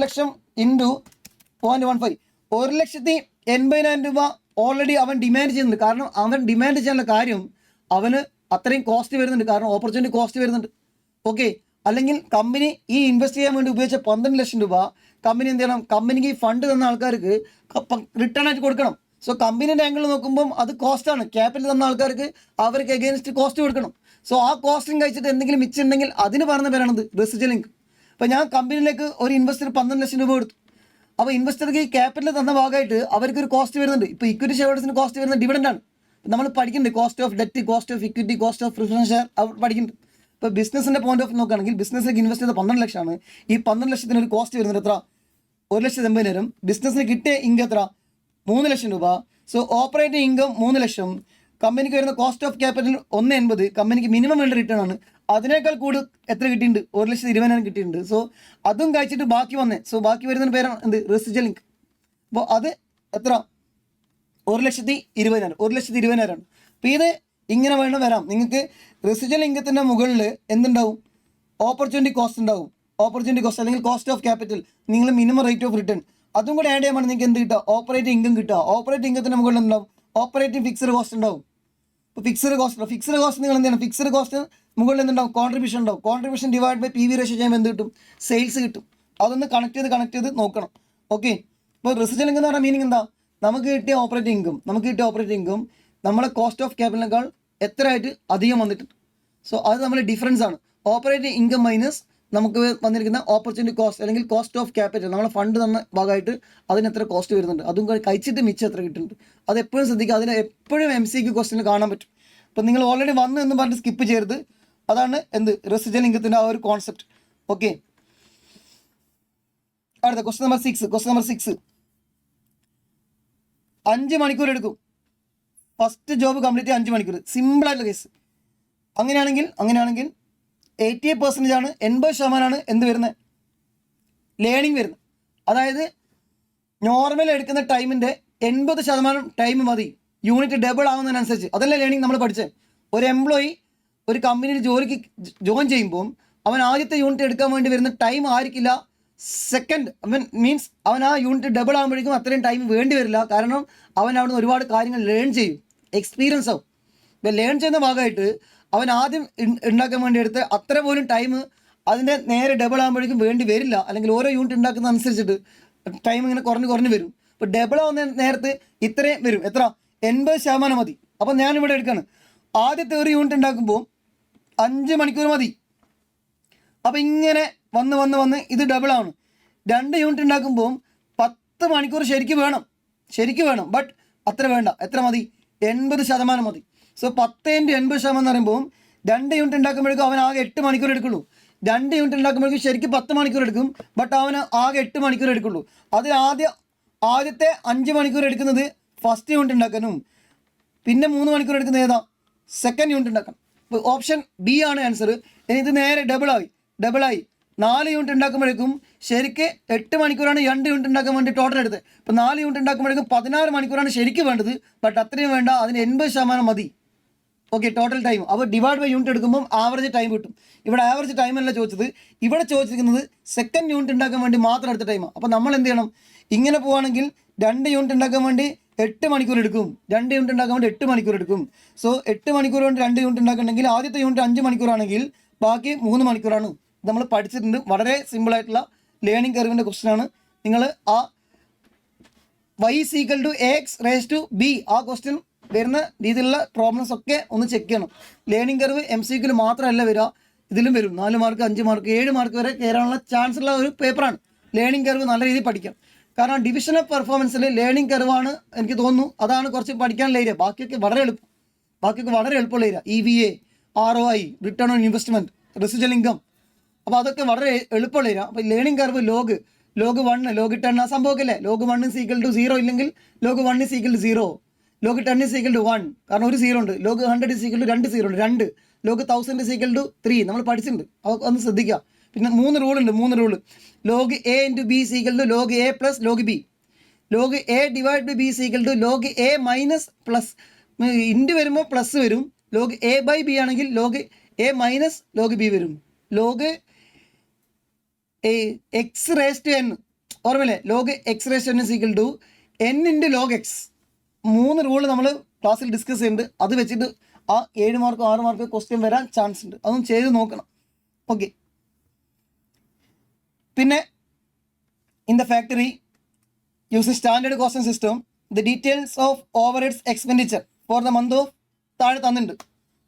ലക്ഷം ഇൻറ്റു 0.15 1,80,000 രൂപ ഓൾറെഡി അവൻ ഡിമാൻഡ് ചെയ്യുന്നുണ്ട്. കാരണം അവൻ ഡിമാൻഡ് ചെയ്യാനുള്ള കാര്യം അവന് അത്രയും കോസ്റ്റ് വരുന്നുണ്ട്. കാരണം ഓപ്പർച്യൂണിറ്റി കോസ്റ്റ് വരുന്നുണ്ട്. ഓക്കെ, അല്ലെങ്കിൽ കമ്പനി ഈ ഇൻവെസ്റ്റ് ചെയ്യാൻ വേണ്ടി ഉപയോഗിച്ച 12 ലക്ഷം രൂപ കമ്പനി എന്ത് ചെയ്യണം, കമ്പനിക്ക് ഈ ഫണ്ട് തന്ന ആൾക്കാർക്ക് റിട്ടേൺ ആയിട്ട് കൊടുക്കണം. സോ കമ്പനീൻ്റെ ആംഗിളിൽ നോക്കുമ്പം അത് കോസ്റ്റാണ്. ക്യാപിറ്റൽ തന്ന ആൾക്കാർക്ക് അവർക്ക് എഗെയിൻസ്റ്റ് കോസ്റ്റ് കൊടുക്കണം. സോ ആ കോസ്റ്റും കഴിച്ചിട്ട് എന്തെങ്കിലും മിച്ചുണ്ടെങ്കിൽ അതിന് പറയുന്ന പേരാണത് റെസിജ്വൽ ഇൻകം. അപ്പോൾ ഞാൻ കമ്പനിയിലേക്ക് ഒരു ഇൻവെസ്റ്റർ 12 ലക്ഷം രൂപ കൊടുത്തു. അപ്പോൾ ഇൻവെസ്റ്റർക്ക് ഈ ക്യാപിറ്റൽ തന്ന ഭാഗമായിട്ട് അവർക്കൊരു കോസ്റ്റ് വരുന്നുണ്ട്. ഇപ്പോൾ ഇക്വിറ്റി ഷെയർഹോൾഡേഴ്സിന് കോസ്റ്റ് വരുന്നത് ഡിവിഡൻ്റാണ്. നമ്മൾ പഠിക്കുന്നുണ്ട് cost of debt, cost of equity, cost of preference share പഠിക്കുന്നുണ്ട്. ഇപ്പോൾ ബിസിനസ്സിൻ്റെ പോയിന്റ് ഓഫ് നോക്കുകയാണെങ്കിൽ ബിസിനസ്സിലേക്ക് ഇൻവെസ്റ്റ് ചെയ്ത 12 ലക്ഷമാണ്. ഈ 12 ലക്ഷത്തിന് ഒരു കോസ്റ്റ് വരുന്നത് എത്ര? 1,80,000. ബിസിനസ്സിന് കിട്ടിയ ഇൻകം എത്ര? 3 ലക്ഷം രൂപ. സോ ഓപ്പറേറ്റിംഗ് ഇൻകം 3 ലക്ഷം. കമ്പനിക്ക് വരുന്ന കോസ്റ്റ് ഓഫ് ക്യാപിറ്റൽ 1.80. കമ്പനിക്ക് മിനിമം വേണ്ട റിട്ടേൺ ആണ്. അതിനേക്കാൾ കൂടുതൽ എത്ര കിട്ടിയിട്ടുണ്ട്? 1,20,000 കിട്ടിയിട്ടുണ്ട്. സോ അതും കഴിച്ചിട്ട് ബാക്കി വന്നേ. സോ ബാക്കി വരുന്നതിന് പേരാണ് എന്ത്? Residual income. അപ്പോൾ അത് എത്ര? 1,20,000. 1,20,000. അപ്പോൾ ഇത് ഇങ്ങനെ വേണം വരാം. നിങ്ങൾക്ക് റെസിജ്വൽ ഇൻകത്തിൻ്റെ മുകളിൽ എന്തുണ്ടാവും? ഓപ്പർച്യൂണിറ്റി കോസ്റ്റ് ഉണ്ടാവും. ഓപ്പർച്യൂണിറ്റി കോസ്റ്റ് അല്ലെങ്കിൽ കോസ്റ്റ് ഓഫ് ക്യാപിറ്റൽ, നിങ്ങൾ മിനിമം റേറ്റ് ഓഫ് റിട്ടേൺ അതും കൂടെ ആഡ് ചെയ്യുമ്പോൾ നിങ്ങൾക്ക് എന്ത് കിട്ടുക? ഓപ്പറേറ്റിംഗ് ഇൻകം കിട്ടുക. ഓപ്പറേറ്റിംഗ് ഇൻകത്തിൻ്റെ മുകളിൽ ഉണ്ടാവും ഓപ്പറേറ്റിംഗ് ഫിക്സഡ് കോസ്റ്റ് ഉണ്ടാവും. ഇപ്പോൾ ഫിക്സഡ് കോസ്റ്റ് നിങ്ങൾ എന്താണ്? ഫിക്സഡ് കോസ്റ്റ് മുകളിൽ എന്തുണ്ടാവും? കോൺട്രിബ്യൂഷൻ ഉണ്ടാവും. Contribution divide by PV ratio ചെയ്യുമ്പോൾ എന്ത് കിട്ടും? സെയിൽസ് കിട്ടും. അതൊന്ന് കണക്ട് ചെയ്ത് നോക്കണം. ഓക്കെ, ഇപ്പോൾ റെസിജ്വൽ ഇൻകം എന്ന് പറഞ്ഞ മീനിങ് എന്താ? നമുക്ക് കിട്ടിയ ഓപ്പറേറ്റിംഗ് ഇൻകം നമ്മളെ കോസ്റ്റ് ഓഫ് ക്യാപിറ്റലിനേക്കാൾ എത്രയായിട്ട് അധികം വന്നിട്ടുണ്ട്. സോ അത് നമ്മൾ ഡിഫറൻസ് ആണ്. ഓപ്പറേറ്റിംഗ് ഇൻകം മൈനസ് നമുക്ക് വന്നിരിക്കുന്ന ഓപ്പർച്യൂണിറ്റി കോസ്റ്റ് അല്ലെങ്കിൽ കോസ്റ്റ് ഓഫ് ക്യാപിറ്റൽ, നമ്മളെ ഫണ്ട് തന്ന ഭാഗമായിട്ട് അതിന് എത്ര കോസ്റ്റ് വരുന്നുണ്ട്, അതും കഴിച്ചിട്ട് മിച്ചം എത്ര കിട്ടുന്നുണ്ട്. അത് എപ്പോഴും ശ്രദ്ധിക്കുക. അതിന് എപ്പോഴും MCQ ക്വസ്റ്റിന് കാണാൻ പറ്റും. അപ്പോൾ നിങ്ങൾ ഓൾറെഡി വന്നു എന്ന് പറഞ്ഞിട്ട് സ്കിപ്പ് ചെയ്യരുത്. അതാണ് എന്ത്? റെസിജ്വൽ ഇൻകത്തിൻ്റെ ആ ഒരു കോൺസെപ്റ്റ്. ഓക്കെ, അടുത്ത ക്വസ്റ്റ്യൻ നമ്പർ 6. 5 മണിക്കൂർ എടുക്കും ഫസ്റ്റ് ജോബ് കംപ്ലീറ്റ് ചെയ്യാൻ. 5 മണിക്കൂർ, സിമ്പിളായിട്ടുള്ള കേസ്. അങ്ങനെയാണെങ്കിൽ 88% ആണ്, 80% എന്ത് വരുന്നത്? ലേണിംഗ് വരുന്നത്. അതായത് നോർമൽ എടുക്കുന്ന ടൈമിൻ്റെ 80% ടൈം മതി യൂണിറ്റ് ഡബിൾ ആവുന്നതിനനുസരിച്ച്. അതല്ലേ ലേണിംഗ് നമ്മൾ പഠിച്ചത്. ഒരു എംപ്ലോയി ഒരു കമ്പനിയിൽ ജോലിക്ക് ജോയിൻ ചെയ്യുമ്പോൾ അവൻ ആദ്യത്തെ യൂണിറ്റ് എടുക്കാൻ വേണ്ടി വരുന്ന ടൈം ആയിരിക്കില്ല സെക്കൻഡ്. മീൻസ് അവൻ ആ യൂണിറ്റ് ഡബിൾ ആകുമ്പോഴേക്കും അത്രയും ടൈം വേണ്ടി വരില്ല. കാരണം അവൻ അവിടുന്ന് ഒരുപാട് കാര്യങ്ങൾ ലേൺ ചെയ്യും, എക്സ്പീരിയൻസ് ആവും. ഇപ്പം ലേൺ ചെയ്യുന്ന ഭാഗമായിട്ട് അവൻ ആദ്യം ഉണ്ടാക്കാൻ വേണ്ടി എടുത്ത് അത്ര പോലും ടൈം അതിൻ്റെ നേരെ ഡബിൾ ആകുമ്പോഴേക്കും വേണ്ടി വരില്ല. അല്ലെങ്കിൽ ഓരോ യൂണിറ്റ് ഉണ്ടാക്കുന്ന അനുസരിച്ചിട്ട് ടൈം ഇങ്ങനെ കുറഞ്ഞ് വരും. ഇപ്പോൾ ഡബിൾ ആവുന്ന നേരത്ത് ഇത്രയും വരും. എത്ര? 80% മതി. അപ്പോൾ ഞാനിവിടെ എടുക്കുകയാണ്. ആദ്യത്തെ ഒരു യൂണിറ്റ് ഉണ്ടാക്കുമ്പോൾ 5 മണിക്കൂർ മതി. അപ്പോൾ ഇങ്ങനെ വന്ന് ഇത് ഡബിൾ ആണ്. 2 യൂണിറ്റ് ഉണ്ടാക്കുമ്പോൾ 10 മണിക്കൂർ ശരിക്കും വേണം. ബട്ട് അത്ര വേണ്ട. എത്ര മതി? 80% മതി. സോ 10 × 80% എന്ന് പറയുമ്പോൾ 2 യൂണിറ്റ് ഉണ്ടാക്കുമ്പോഴേക്കും അവൻ ആകെ 8 മണിക്കൂർ എടുക്കുള്ളൂ. 2 യൂണിറ്റ് ഉണ്ടാക്കുമ്പോഴേക്കും ശരിക്കും 10 മണിക്കൂർ എടുക്കും. ബട്ട് അവന് ആകെ 8 മണിക്കൂർ എടുക്കുള്ളൂ. അതിൽ ആദ്യത്തെ 5 മണിക്കൂർ എടുക്കുന്നത് ഫസ്റ്റ് യൂണിറ്റ് ഉണ്ടാക്കാനും, പിന്നെ 3 മണിക്കൂർ എടുക്കുന്നത് ഏതാ? സെക്കൻഡ് യൂണിറ്റ് ഉണ്ടാക്കണം. ഇപ്പോൾ ഓപ്ഷൻ ബി ആണ് ആൻസർ. ഇനി ഇത് നേരെ ഡബിളായി 4 യൂണിറ്റ് ഉണ്ടാക്കുമ്പോഴേക്കും ശരിക്ക് 8 മണിക്കൂറാണ് 2 യൂണിറ്റ് ഉണ്ടാക്കാൻ വേണ്ടി ടോട്ടൽ എടുത്തത്. ഇപ്പോൾ 4 യൂണിറ്റ് ഉണ്ടാക്കുമ്പോഴേക്കും 16 മണിക്കൂറാണ് ശരിക്കും വേണ്ടത്. ബട്ട് അത്രയും വേണ്ട, അതിന് 80% മതി. Okay, total time. അപ്പോൾ ഡിവൈഡ് ബൈ യൂണിറ്റ് എടുക്കുമ്പോൾ ആവറേജ് ടൈം കിട്ടും. ഇവിടെ ആവറേജ് ടൈം അല്ല ചോദിച്ചത്, ഇവിടെ ചോദിച്ചിരിക്കുന്നത് സെക്കൻഡ് യൂണിറ്റ് ഉണ്ടാക്കാൻ വേണ്ടി മാത്രം എടുത്ത ടൈമാണ്. അപ്പോൾ നമ്മൾ എന്ത് ചെയ്യണം, ഇങ്ങനെ പോവുകയാണെങ്കിൽ 2 യൂണിറ്റ് ഉണ്ടാക്കാൻ വേണ്ടി 8 മണിക്കൂർ എടുക്കും. 2 യൂണിറ്റ് ഉണ്ടാക്കാൻ വേണ്ടി 8 മണിക്കൂർ എടുക്കും. സോ 8 മണിക്കൂർ കൊണ്ട് 2 യൂണിറ്റ് ഉണ്ടാക്കണമെങ്കിൽ ആദ്യത്തെ യൂണിറ്റ് 5 മണിക്കൂറാണെങ്കിൽ ബാക്കി 3 മണിക്കൂറാണ്. നമ്മൾ പഠിച്ചിട്ടുണ്ട്. വളരെ സിമ്പിളായിട്ടുള്ള ലേണിംഗ് കർവിൻ്റെ ക്വസ്റ്റ്യനാണ്. നിങ്ങൾ ആ y=ax⁴b ആ ക്വസ്റ്റ്യൻ വരുന്ന രീതിയിലുള്ള പ്രോബ്ലംസ് ഒക്കെ ഒന്ന് ചെക്ക് ചെയ്യണം. ലേണിംഗ് കർവ് MCQയിൽ മാത്രമല്ല വരിക, ഇതിലും വരും. 4 മാർക്ക് 5 മാർക്ക് 7 മാർക്ക് വരെ കയറാനുള്ള ചാൻസ് ഉള്ള ഒരു പേപ്പറാണ്. ലേണിംഗ് കർവ് നല്ല രീതിയിൽ പഠിക്കാം. കാരണം ഡിവിഷൻ ഓഫ് പെർഫോമൻസിൽ ലേണിംഗ് കർവാണ് എനിക്ക് തോന്നുന്നു, അതാണ് കുറച്ച് പഠിക്കാനുള്ള ഏരിയ. ബാക്കിയൊക്കെ വളരെ എളുപ്പമുള്ള area. EVA, ROI, return on investment, residual income, അപ്പോൾ അതൊക്കെ വളരെ എളുപ്പമുള്ള ഏരിയ. അപ്പോൾ ലേണിംഗ് കർവ് ലോഗ് 1 ലോഗ് 10 ആ സംഭവമൊക്കെ ലോഗ് 1 = 0 ഇല്ലെങ്കിൽ ലോഗ് 1 = 0, ലോഗ് 10 = 1 കാരണം ഒരു 0 ഉണ്ട്. ലോഗ് 100 = 2 0 ഉണ്ട്, 2. ലോഗ് 1000 = 3 നമ്മൾ പഠിച്ചിട്ടുണ്ട്. ഒന്ന് ശ്രദ്ധിക്കുക. പിന്നെ 3 rule. Log A × B = log A + log B. Log A / B = log A - plus ഇൻഡ് വരുമ്പോൾ പ്ലസ് വരും. ലോഗ് A/B ആണെങ്കിൽ ലോഗ് A - ലോഗ് B വരും. ലോഗ് x⁻n ഓർമ്മയില്ലേ? Log x⁻n = n × log x. 3 rule നമ്മൾ ക്ലാസ്സിൽ ഡിസ്കസ് ചെയ്യുന്നുണ്ട്. അത് വെച്ചിട്ട് ആ 7 മാർക്ക് 6 മാർക്ക് ക്വസ്റ്റ്യൻ വരാൻ ചാൻസ് ഉണ്ട്. അതൊന്നും ചെയ്ത് നോക്കണം. ഓക്കെ, പിന്നെ in the factory use standard costing system the details of overheads expenditure for the month of താഴെ തന്നിട്ടുണ്ട്.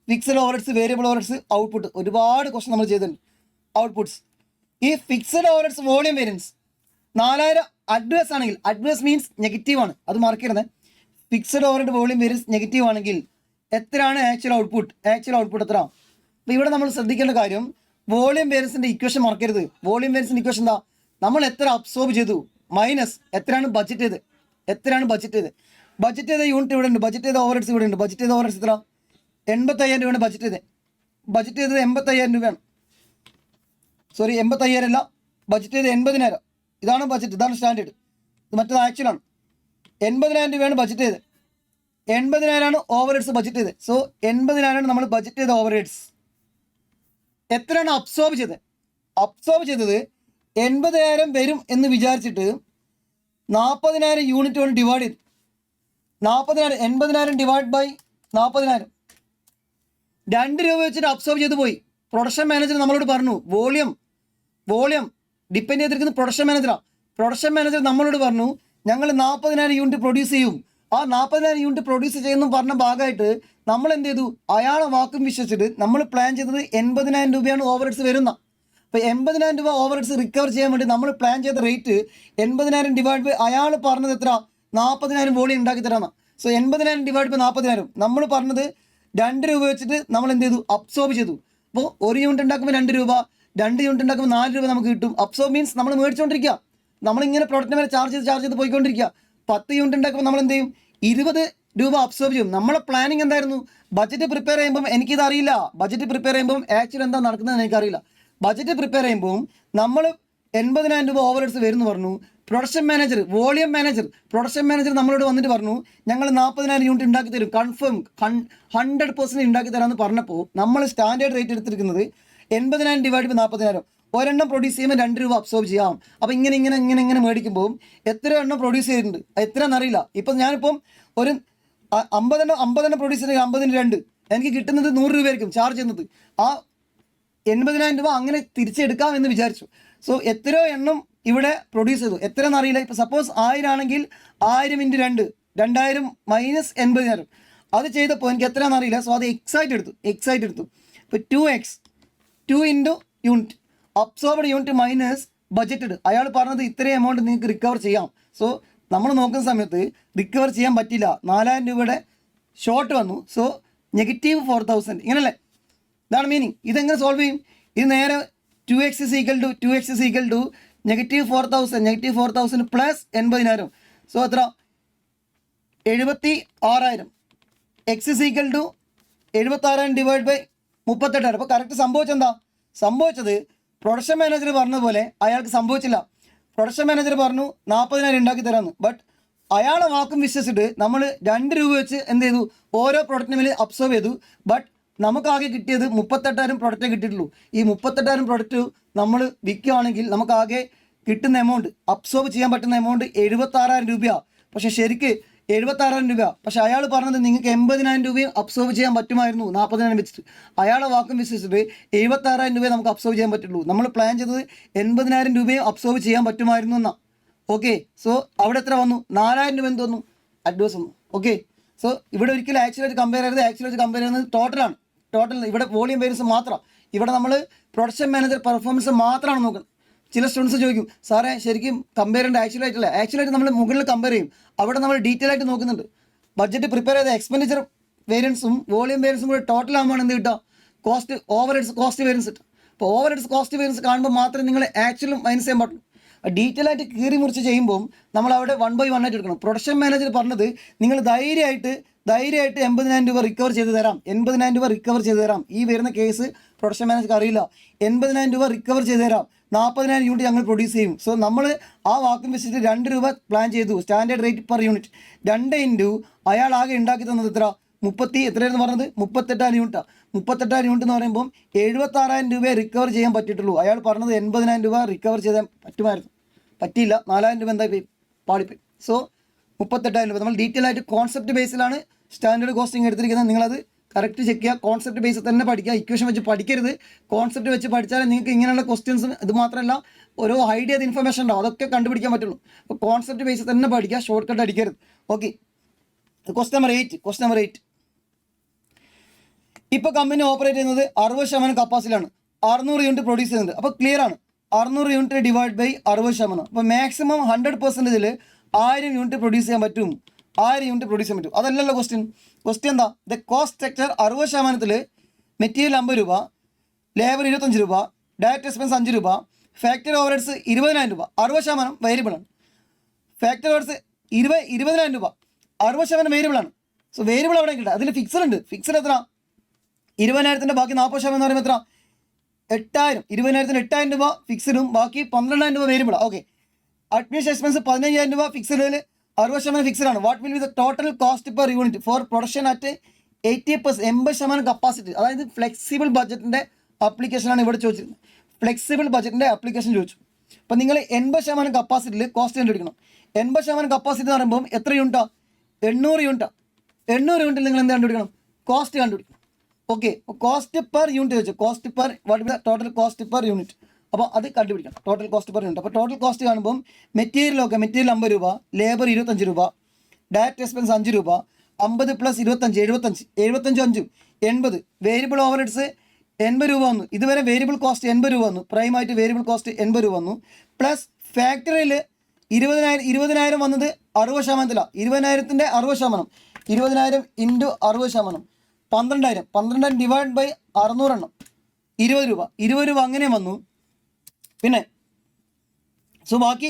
Fixed overheads, variable overheads, output, ഒരുപാട് ക്വസ്റ്റ്യൻ നമ്മൾ ചെയ്തിട്ടുണ്ട്. ഔട്ട്പുട്ട്സ്, ഈ fixed overheads volume variance 4000 adverse ആണെങ്കിൽ, അഡ്വേഴ്സ് മീൻസ് നെഗറ്റീവ് ആണ്, അത് മറക്കരുത്. Fixed overhead volume variance negative ആണെങ്കിൽ എത്രയാണ് ആക്ച്വൽ ഔട്ട്പുട്ട് എത്ര? അപ്പോൾ ഇവിടെ നമ്മൾ ശ്രദ്ധിക്കേണ്ട കാര്യം, വോളിയം വേരിയൻസിൻ്റെ ഇക്വേഷൻ മറക്കരുത്. വോളിയം വേരിയൻസിൻ്റെ ഇക്വേഷൻ എന്താ? നമ്മൾ എത്ര അബ്സോർബ് ചെയ്തു മൈനസ് എത്രയാണ് ബഡ്ജറ്റ് ചെയ്ത്. ബഡ്ജറ്റ് ചെയ്ത യൂണിറ്റ് ഇവിടെ ഉണ്ട്, ബഡ്ജറ്റ് ചെയ്ത ഓവർഹെഡ്സ് ഇവിടെ ഉണ്ട്. ബഡ്ജറ്റ് ചെയ്ത ഓവർഹെഡ്സ് എത്ര? 85,000 രൂപയാണ് ബഡ്ജറ്റ് ചെയ്തത് 85,000 രൂപയാണ്. സോറി, 85,000 അല്ല, ബഡ്ജറ്റ് ചെയ്ത് 80,000. ഇതാണ് ബഡ്ജറ്റ്, ഇതാണ് സ്റ്റാൻഡേർഡ്. ഇത് മറ്റേത് ആക്ച്വലാണ്. 80,000 രൂപയാണ് ബഡ്ജറ്റ് ചെയ്തത്. 80,000 ഓവർഹെഡ്സ് ബഡ്ജറ്റ് ചെയ്തത്. സോ 80,000 നമ്മൾ ബഡ്ജറ്റ് ചെയ്ത ഓവർഹെഡ്സ്. എത്രയാണ് അബ്സോർബ് ചെയ്തത്? 80,000 വരും എന്ന് വിചാരിച്ചിട്ട് 40,000 യൂണിറ്റ് കൊണ്ട് ഡിവൈഡ് ചെയ്തു. 80,000 ഡിവൈഡ് ബൈ 40,000, 2 രൂപ വെച്ചിട്ട് അബ്സോർബ് ചെയ്ത് പോയി. പ്രൊഡക്ഷൻ മാനേജർ നമ്മളോട് പറഞ്ഞു വോളിയം ഡിപ്പെൻഡ് ചെയ്തിരിക്കുന്നത് പ്രൊഡക്ഷൻ മാനേജറാണ്. പ്രൊഡക്ഷൻ മാനേജർ നമ്മളോട് പറഞ്ഞു ഞങ്ങൾ 40,000 യൂണിറ്റ് പ്രൊഡ്യൂസ് ചെയ്യും. ആ 40,000 യൂണിറ്റ് പ്രൊഡ്യൂസ് ചെയ്യുന്നു പറഞ്ഞ ഭാഗമായിട്ട് നമ്മൾ എന്ത് ചെയ്തു? അയാളെ വാക്കും വിശ്വസിച്ചിട്ട് നമ്മൾ പ്ലാൻ ചെയ്തത് 80,000 രൂപയാണ് ഓവർഹെഡ്സ് വരുന്ന. അപ്പോൾ 80,000 രൂപ ഓവർഹെഡ്സ് റിക്കവർ ചെയ്യാൻ വേണ്ടി നമ്മൾ പ്ലാൻ ചെയ്ത റേറ്റ് 80,000 ഡിവൈഡ് ബൈ അയാൾ പറഞ്ഞത് എത്ര? 40,000 വോളിയം ഉണ്ടാക്കി തരാമെന്നാണ്. സോ 80,000 ഡിവൈഡ് ബൈ 40,000, നമ്മൾ പറഞ്ഞത് 2 രൂപ വെച്ചിട്ട് നമ്മൾ എന്ത് ചെയ്തു? അബ്സോർബ് ചെയ്തു. അപ്പോൾ 1 യൂണിറ്റ് ഉണ്ടാക്കുമ്പോൾ 2 രൂപ, 2 യൂണിറ്റ് ഉണ്ടാക്കുമ്പോൾ 4 രൂപ നമുക്ക് കിട്ടും. അബ്സോർബ് മീൻസ് നമ്മൾ മേടിച്ചുകൊണ്ടിരിക്കുക, നമ്മളിങ്ങനെ പ്രോഡക്റ്റിന് മേലെ ചാർജ് ചെയ്ത് പോയിക്കൊണ്ടിരിക്കുക. 10 യൂണിറ്റ് ഉണ്ടാക്കുമ്പോൾ നമ്മൾ എന്ത് ചെയ്യും? 20 രൂപ അബ്സോർബ് ചെയ്യും. നമ്മളെ പ്ലാനിങ് എന്തായിരുന്നു? ബഡ്ജറ്റ് പ്രിപ്പയർ ചെയ്യുമ്പം എനിക്കിതറിയില്ല. ബഡ്ജറ്റ് പ്രിപ്പയർ ചെയ്യുമ്പം ആക്ച്വലി എന്താ നടക്കുന്നതെന്ന് എനിക്കറിയില്ല. ബഡ്ജറ്റ് പ്രിപ്പയർ ചെയ്യുമ്പോൾ നമ്മൾ 80,000 രൂപ ഓവർഹെഡ്സ് വരുന്നു പറഞ്ഞു. Production manager, volume manager, production manager നമ്മളോട് വന്നിട്ട് പറഞ്ഞു ഞങ്ങൾ 40,000 യൂണിറ്റ് ഉണ്ടാക്കി തരും, കൺഫേം 100% ഉണ്ടാക്കി തരാമെന്ന് പറഞ്ഞപ്പോൾ നമ്മൾ സ്റ്റാൻഡേർഡ് റേറ്റ് എടുത്തിരിക്കുന്നത് 80,000 ഡിവൈഡ് ബൈ 40,000. ഒരെണ്ണം പ്രൊഡ്യൂസ് ചെയ്യുമ്പോൾ 2 രൂപ അബ്സോർബ് ചെയ്യാം. അപ്പോൾ ഇങ്ങനെ മേടിക്കുമ്പോൾ എത്ര എണ്ണം പ്രൊഡ്യൂസ് ചെയ്തിട്ടുണ്ട് എത്രയാണെന്ന് അറിയില്ല. ഇപ്പം ഞാനിപ്പം ഒരു 50 പ്രൊഡ്യൂസ് ചെയ്തെങ്കിൽ 50-ന് 2 എനിക്ക് കിട്ടുന്നത് 100 രൂപയായിരിക്കും ചാർജ് ചെയ്യുന്നത്. ആ 80,000 രൂപ അങ്ങനെ തിരിച്ചെടുക്കാം എന്ന് വിചാരിച്ചു. സോ എത്രയോ എണ്ണം ഇവിടെ പ്രൊഡ്യൂസ് ചെയ്തു, എത്രയെന്ന് അറിയില്ല. ഇപ്പോൾ സപ്പോസ് 1000 ആണെങ്കിൽ 1000 × 2 2000 മൈനസ് 80,000 അത് ചെയ്തപ്പോൾ എനിക്ക് എത്രയാണെന്ന് അറിയില്ല. സോ അത് എക്സൈറ്റ് എടുത്തു. ഇപ്പോൾ 2x 2 × unit absorbed unit minus budgeted. അയാൾ പറഞ്ഞത് ഇത്രയും എമൗണ്ട് നിങ്ങൾക്ക് റിക്കവർ ചെയ്യാം. സോ നമ്മൾ നോക്കുന്ന സമയത്ത് റിക്കവർ ചെയ്യാൻ പറ്റില്ല, 4,000 രൂപയുടെ ഷോർട്ട് വന്നു. സോ -4,000 ഇങ്ങനല്ലേ? ഇതാണ് മീനിങ്. ഇതെങ്ങനെ സോൾവ് ചെയ്യും? ഇത് നേരെ 2x = -4,000 പ്ലസ് 80,000. സോ എത്ര? 76,000. x = 76,000 divide by 38,000. അപ്പോൾ കറക്റ്റ് സംഭവിച്ചെന്താ? സംഭവിച്ചത് പ്രൊഡക്ഷൻ മാനേജർ പറഞ്ഞ പോലെ അയാൾക്ക് സംഭവിച്ചില്ല. പ്രൊഡക്ഷൻ മാനേജർ പറഞ്ഞു 40,000 ഉണ്ടാക്കി തരാമെന്ന്. ബട്ട് അയാളെ വാക്കും വിശ്വസിച്ചിട്ട് നമ്മൾ 2 രൂപ വെച്ച് എന്ത് ചെയ്തു, ഓരോ പ്രൊഡക്റ്റിന് മേലെ അബ്സോർവ് ചെയ്തു. ബട്ട് നമുക്കാകെ കിട്ടിയത് 38,000 പ്രൊഡക്റ്റേ കിട്ടിയിട്ടുള്ളൂ. ഈ 38,000 പ്രൊഡക്റ്റ് നമ്മൾ വിൽക്കുകയാണെങ്കിൽ നമുക്കാകെ കിട്ടുന്ന എമൗണ്ട്, അബ്സോർവ് ചെയ്യാൻ പറ്റുന്ന എമൗണ്ട് 76,000 രൂപയാണ്. പക്ഷേ ശരിക്ക് 76,000 രൂപ. പക്ഷേ അയാൾ പറഞ്ഞത് നിങ്ങൾക്ക് 80,000 രൂപയും അബ്സോർവ് ചെയ്യാൻ പറ്റുമായിരുന്നു 40,000 വെച്ചിട്ട്. അയാളെ വാക്കും വിശ്വസിച്ചിട്ട് 76,000 രൂപയെ നമുക്ക് അബ്സോർവ് ചെയ്യാൻ പറ്റുള്ളൂ. നമ്മൾ പ്ലാൻ ചെയ്തത് 80,000 രൂപയും അബ്സോർവ് ചെയ്യാൻ പറ്റുമായിരുന്നു എന്നാണ്. ഓക്കെ, സോ അവിടെ എത്ര വന്നു? 4,000 രൂപ എന്ത് വന്നു? അഡ്വാൻസ് വന്നു. ഓക്കെ, സോ ഇവിടെ ഒരിക്കലും ആക്ച്വലായിട്ട് കമ്പയർ ചെയ്തത്, ആക്ച്വലായിട്ട് കമ്പയർ ചെയ്യുന്നത് ടോട്ടലാണ്. ടോട്ടൽ ഇവിടെ വോളിയം വേരിയൻസ് മാത്രം. ഇവിടെ നമ്മൾ പ്രൊഡക്ഷൻ മാനേജർ പെർഫോമൻസ് മാത്രമാണ് നോക്കുന്നത്. ചില സ്റ്റുഡൻസ് ചോദിക്കും, സാറേ ശരിക്കും കമ്പയർ ചെയ്യേണ്ട ആക്ച്വലായിട്ടല്ല. ആക്ച്വലായിട്ട് നമ്മൾ മുകളിൽ കമ്പയർ ചെയ്യും, അവിടെ നമ്മൾ ഡീറ്റെയിൽ ആയിട്ട് നോക്കുന്നുണ്ട്. ബഡ്ജറ്റ് പ്രിപ്പയർ ചെയ്ത എക്സ്പെൻഡിച്ചർ വേരിയൻസും വോളിയം വേരിയൻസും കൂടെ ടോട്ടൽ ആകുമ്പോൾ എന്ത് കിട്ടുക? Cost overheads cost variance കിട്ടും. അപ്പോൾ ഓവർ ഹെഡ്സ് കോസ്റ്റ് വേരിയൻസ് കാണുമ്പോൾ മാത്രമേ നിങ്ങൾ ആക്ച്വലും മൈനസ് ചെയ്യാൻ പാടുള്ളൂ. ഡീറ്റെയിൽ ആയിട്ട് കീറി മുറിച്ച് ചെയ്യുമ്പോൾ നമ്മൾ അവിടെ 1 by 1 ആയിട്ട് എടുക്കണം. പ്രൊഡക്ഷൻ മാനേജർ പറഞ്ഞത് നിങ്ങൾ ധൈര്യമായിട്ട് 80,000 രൂപ റിക്കവർ ചെയ്ത് തരാം, 80,000 രൂപ റിക്കവർ ചെയ്ത് തരാം. ഈ വരുന്ന കേസ് പ്രൊഡക്ഷൻ മാനേജർക്ക് അറിയില്ല. 80,000 രൂപ റിക്കവർ ചെയ്ത് തരാം, 40,000 യൂണിറ്റ് ഞങ്ങൾ പ്രൊഡ്യൂസ് ചെയ്യും. സോ നമ്മൾ ആ വാക്കും വെച്ചിട്ട് 2 രൂപ പ്ലാൻ ചെയ്തു. Standard rate per unit 2 into അയാൾ ആകെ ഉണ്ടാക്കി തന്നത് എത്ര? എത്രയായിരുന്നു പറഞ്ഞത്? 38,000 യൂണിറ്റാണ്. 38,000 യൂണിറ്റ് എന്ന് പറയുമ്പോൾ 76,000 രൂപയെ റിക്കവർ ചെയ്യാൻ പറ്റിയിട്ടുള്ളൂ. അയാൾ പറഞ്ഞത് 80,000 രൂപ റിക്കവർ ചെയ്യാൻ പറ്റുമായിരുന്നു, പറ്റിയില്ല. 4,000 രൂപ എന്തായി പാളിപ്പോയി. സോ 38,000 രൂപ. നമ്മൾ ഡീറ്റെയിൽ ആയിട്ട് കോൺസെപ്റ്റ് ബേസിലാണ് സ്റ്റാൻഡേർഡ് കോസ്റ്റിംഗ് എടുത്തിരിക്കുന്നത്. നിങ്ങളത് കറക്റ്റ് ചെക്ക് ചെയ്യുക. കോൺസെപ്റ്റ് ബേസിൽ തന്നെ പഠിക്കുക, ഇക്വേഷൻ വെച്ച് പഠിക്കരുത്. കോൺസെപ്റ്റ് വെച്ച് പഠിച്ചാൽ നിങ്ങൾക്ക് ഇങ്ങനെയുള്ള ക്വസ്റ്റ്യൻസും ഇത് മാത്രമല്ല ഓരോ ഹൈഡ് ചെയ്ത ഇൻഫർമേഷൻ ഉണ്ടാവും, അതൊക്കെ കണ്ടുപിടിക്കാൻ പറ്റുള്ളൂ. അപ്പോൾ കോൺസെപ്റ്റ് ബേസിൽ തന്നെ പഠിക്കുക, ഷോർട്ട് കട്ട് അടിക്കരുത്. Okay, question number 8. ഇപ്പോൾ കമ്പനി ഓപ്പറേറ്റ് ചെയ്യുന്നത് 60% കപ്പാസിറ്റിയാണ്, 600 യൂണിറ്റ് പ്രൊഡ്യൂസ് ചെയ്യുന്നത്. അപ്പോൾ ക്ലിയർ ആണ്, 600 യൂണിറ്റ് ഡിവൈഡ് ബൈ 60%. അപ്പോൾ മാക്സിമം 100%-ൽ 1000 യൂണിറ്റ് പ്രൊഡ്യൂസ് ചെയ്യാൻ പറ്റും. 1000 യൂണിറ്റ് പ്രൊഡ്യൂസ് ചെയ്യാൻ പറ്റും. അതല്ലല്ലോ ക്വസ്റ്റ്യൻ. ക്വസ്റ്റ്യൻ എന്താ? ദ കോസ്റ്റ് സ്ട്രക്ചർ 60%-ൽ മെറ്റീരിയൽ 50 രൂപ, ലേബർ 25 രൂപ, ഡയറക്റ്റ് എക്സ്പെൻസ് 5 രൂപ, ഫാക്ടറി ഓവർഹെഡ്സ് 20,000 രൂപ. 60% വേരിയബിൾ ആണ്. ഫാക്ടറി ഓവർഹെഡ്സ് 20,000 രൂപ, 60% വേരിയബിൾ ആണ്. സോ വേരിയബിൾ അവിടെ കിട്ടുക. അതിൽ ഫിക്സഡ് ഉണ്ട്. ഫിക്സഡ് എത്ര? 20,000-ൻ്റെ ബാക്കി 40% എന്ന് പറയുമ്പോൾ എത്ര? 8,000. 20,000-ന് 8,000 രൂപ ഫിക്സഡും ബാക്കി 12,000 രൂപ വേരിയബിളാണ്. ഓക്കെ, അഡ്മിനിസ്ട്രേഷൻ എക്സ്പെൻസ് 15,000 രൂപ ഫിക്സഡിൽ 60% ഫിക്സഡ് ആണ്. What will be the total cost per unit for production at 80% capacity? അതായത് ഫ്ലെക്സിബിൾ ബഡ്ജറ്റിൻ്റെ ആപ്ലിക്കേഷനാണ് ഇവിടെ ചോദിച്ചിരുന്നത്. ഫ്ലെക്സിബിൾ ബഡ്ജറ്റിൻ്റെ ആപ്ലിക്കേഷൻ ചോദിച്ചു. അപ്പോൾ നിങ്ങൾ 80% കപ്പാസിറ്റിയിൽ കോസ്റ്റ് കണ്ടുപിടിക്കണം. 80% കപ്പാസിറ്റി എന്ന് പറയുമ്പോൾ എത്ര യൂണിറ്റാണ്? 800 യൂണിറ്റാണ്. 800 യൂണിറ്റിൽ നിങ്ങൾ എന്ത് കണ്ടുപിടിക്കണം? കോസ്റ്റ് കണ്ടുപിടിക്കണം. ഓക്കെ, കോസ്റ്റ് പെർ യൂണിറ്റ് ചോദിച്ചു. Cost per what will the total cost per unit? അപ്പോൾ അത് കണ്ടുപിടിക്കണം, ടോട്ടൽ കോസ്റ്റ് പെർ യൂണിറ്റ്. അപ്പോൾ ടോട്ടൽ കോസ്റ്റ് കാണുമ്പോൾ മെറ്റീരിയൽ 50 രൂപ, ലേബർ 25 രൂപ, ഡയറക്റ്റ് എക്സ്പെൻസ് 5 രൂപ, 50 + 25 75 80. വേരിയബിൾ ഓവർഹെഡ്സ് 80 രൂപ വന്നു. ഇതുവരെ വേരിയബിൾ കോസ്റ്റ് 80 രൂപ വന്നു. പ്രൈമായിട്ട് വേരിയബിൾ കോസ്റ്റ് 80 രൂപ വന്നു. പ്ലസ് ഫാക്ടറിയിൽ 20,000 വന്നത് 60%. 20,000-ൻ്റെ 60%, 20,000 ഇൻറ്റു 60%, 12,000 ഡിവൈഡ് ബൈ 600 എണ്ണം, 20 രൂപ. 20 രൂപ അങ്ങനെ വന്നു. പിന്നെ സോ ബാക്കി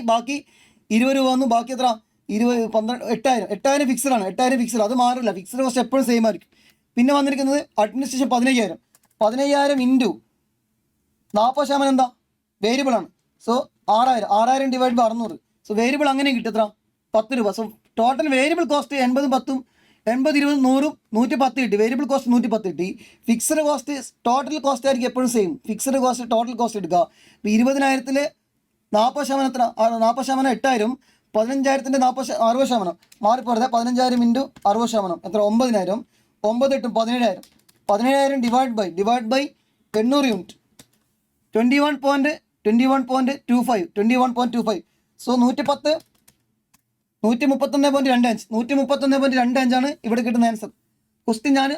20 രൂപ വന്നു. ബാക്കി എത്ര? 8,000 ഫിക്സഡ് ആണ്. 8,000 ഫിക്സഡ്, അത് മാറില്ല. ഫിക്സഡ് കോസ്റ്റ് എപ്പോഴും സെയിം ആയിരിക്കും. പിന്നെ വന്നിരിക്കുന്നത് അഡ്മിനിസ്ട്രേഷൻ 15,000 ഇൻറ്റു 40% എന്താ? വേരിയബിൾ ആണ്. So 6,000 divide by 600. So variable അങ്ങനെ കിട്ടും എത്ര? 10 രൂപ. സോ ടോട്ടൽ വേരിയബിൾ കോസ്റ്റ് 80 10 80 20 100 110 കിട്ടി. വേരിയബിൾ കോസ്റ്റ് 110 കിട്ടി. ഫിക്സഡ് കോസ്റ്റ് ടോട്ടൽ കോസ്റ്റ് ആയിരിക്കും എപ്പോഴും same. Fixed cost total cost എടുക്കുക. ഇപ്പോൾ 20,000-ൽ 40% എത്ര? 40% 8,000. 15,000-ൻ്റെ 60% മാറിപ്പോരുത്. 15,000 ഇൻറ്റു 60% എത്ര? 9,000. 9 8 17,000. 17,000 ഡിവൈഡ് ബൈ 800 യൂണിറ്റ് 21.25. സോ 110 131.25 131.25 ഇവിടെ കിട്ടുന്ന ആൻസർ. ക്വസ്റ്റ്യൻ ഞാൻ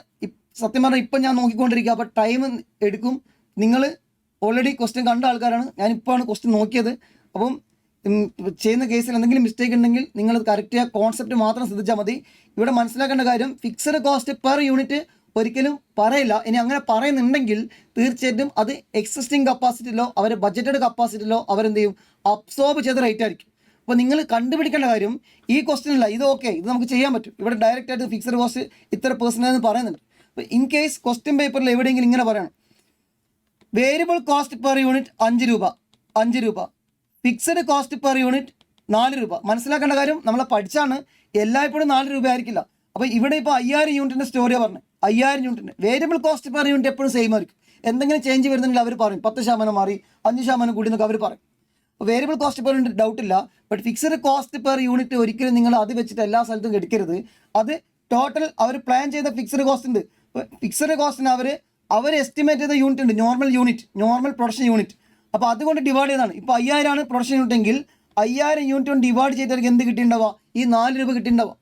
സത്യം പറഞ്ഞാൽ ഇപ്പം ഞാൻ നോക്കിക്കൊണ്ടിരിക്കുക. അപ്പോൾ ടൈം എടുക്കും. നിങ്ങൾ ഓൾറെഡി ക്വസ്റ്റ്യൻ കണ്ട ആൾക്കാരാണ്. ഞാനിപ്പോഴാണ് ക്വസ്റ്റ്യൻ നോക്കിയത്. അപ്പം ചെയ്യുന്ന കേസിൽ എന്തെങ്കിലും മിസ്റ്റേക്ക് ഉണ്ടെങ്കിൽ നിങ്ങൾ കറക്റ്റ് ചെയ്യുക. കോൺസെപ്റ്റ് മാത്രം ശ്രദ്ധിച്ചാൽ മതി. ഇവിടെ മനസ്സിലാക്കേണ്ട കാര്യം ഫിക്സഡ് കോസ്റ്റ് പെർ യൂണിറ്റ് ഒരിക്കലും പറയില്ല. ഇനി അങ്ങനെ പറയുന്നുണ്ടെങ്കിൽ തീർച്ചയായിട്ടും അത് എക്സിസ്റ്റിംഗ് കപ്പാസിറ്റിയിലോ അവരെ ബഡ്ജറ്റഡ് കപ്പാസിറ്റിയിലോ അവരെന്ത് ചെയ്യും? അബ്സോർബ് ചെയ്ത റേറ്റ് ആയിരിക്കും. അപ്പോൾ നിങ്ങൾ കണ്ടുപിടിക്കേണ്ട കാര്യം ഈ ക്വസ്റ്റ്യനില്ല. ഇത് ഓക്കെ, ഇത് നമുക്ക് ചെയ്യാൻ പറ്റും. ഇവിടെ ഡയറക്റ്റ് ആയിട്ട് ഫിക്സഡ് കോസ്റ്റ് ഇത്ര % എന്ന് പറയുന്നുണ്ട്. ഇൻ കേസ് ക്വസ്റ്റ്യൻ പേപ്പറിൽ എവിടെയെങ്കിലും ഇങ്ങനെ പറയണം, വേരിയബിൾ കോസ്റ്റ് പെർ യൂണിറ്റ് 5 രൂപ, ഫിക്സഡ് കോസ്റ്റ് പെർ യൂണിറ്റ് 4 രൂപ. മനസ്സിലാക്കേണ്ട കാര്യം, നമ്മളെ പഠിച്ചാണ് എല്ലായ്പ്പോഴും 4 രൂപ ആയിരിക്കില്ല. അപ്പോൾ ഇവിടെ ഇപ്പോൾ 5000 യൂണിറ്റിൻ്റെ സ്റ്റോറിയാണ് പറഞ്ഞത്. 5000 യൂണിറ്റിന് വേരിയബിൾ കോസ്റ്റ് പെർ യൂണിറ്റ് എപ്പോഴും സെയിം ആയിരിക്കും. എന്തെങ്കിലും ചേഞ്ച് വരുന്നെങ്കിൽ അവർ പറയും 10% മാറി 5% കൂടി എന്നൊക്കെ അവർ പറയും. അപ്പോൾ വേരിയബിൾ കോസ്റ്റ് പെർ യൂണിറ്റ് ഡൗട്ടില്ല. But fixed cost per unit ഒരിക്കലും നിങ്ങൾ അത് വെച്ചിട്ട് എല്ലാ സ്ഥലത്തും എടുക്കരുത്. അത് ടോട്ടൽ അവർ പ്ലാൻ ചെയ്ത ഫിക്സഡ് കോസ്റ്റ് ഉണ്ട്. ഫിക്സഡ് കോസ്റ്റിന് അവർ എസ്റ്റിമേറ്റ് ചെയ്ത യൂണിറ്റ് ഉണ്ട്, നോർമൽ പ്രൊഡക്ഷൻ യൂണിറ്റ്. അപ്പോൾ അതുകൊണ്ട് ഡിവൈഡ് ചെയ്താണ്. ഇപ്പോൾ 5000 ആണ് പ്രൊഡക്ഷൻ യൂണിറ്റ് എങ്കിൽ 5000 യൂണിറ്റ് കൊണ്ട് ഡിവൈഡ് ചെയ്തവർക്ക് എന്ത് കിട്ടിയിട്ടുണ്ടാവുക? ഈ 4 രൂപ കിട്ടിയിട്ടുണ്ടാവുക.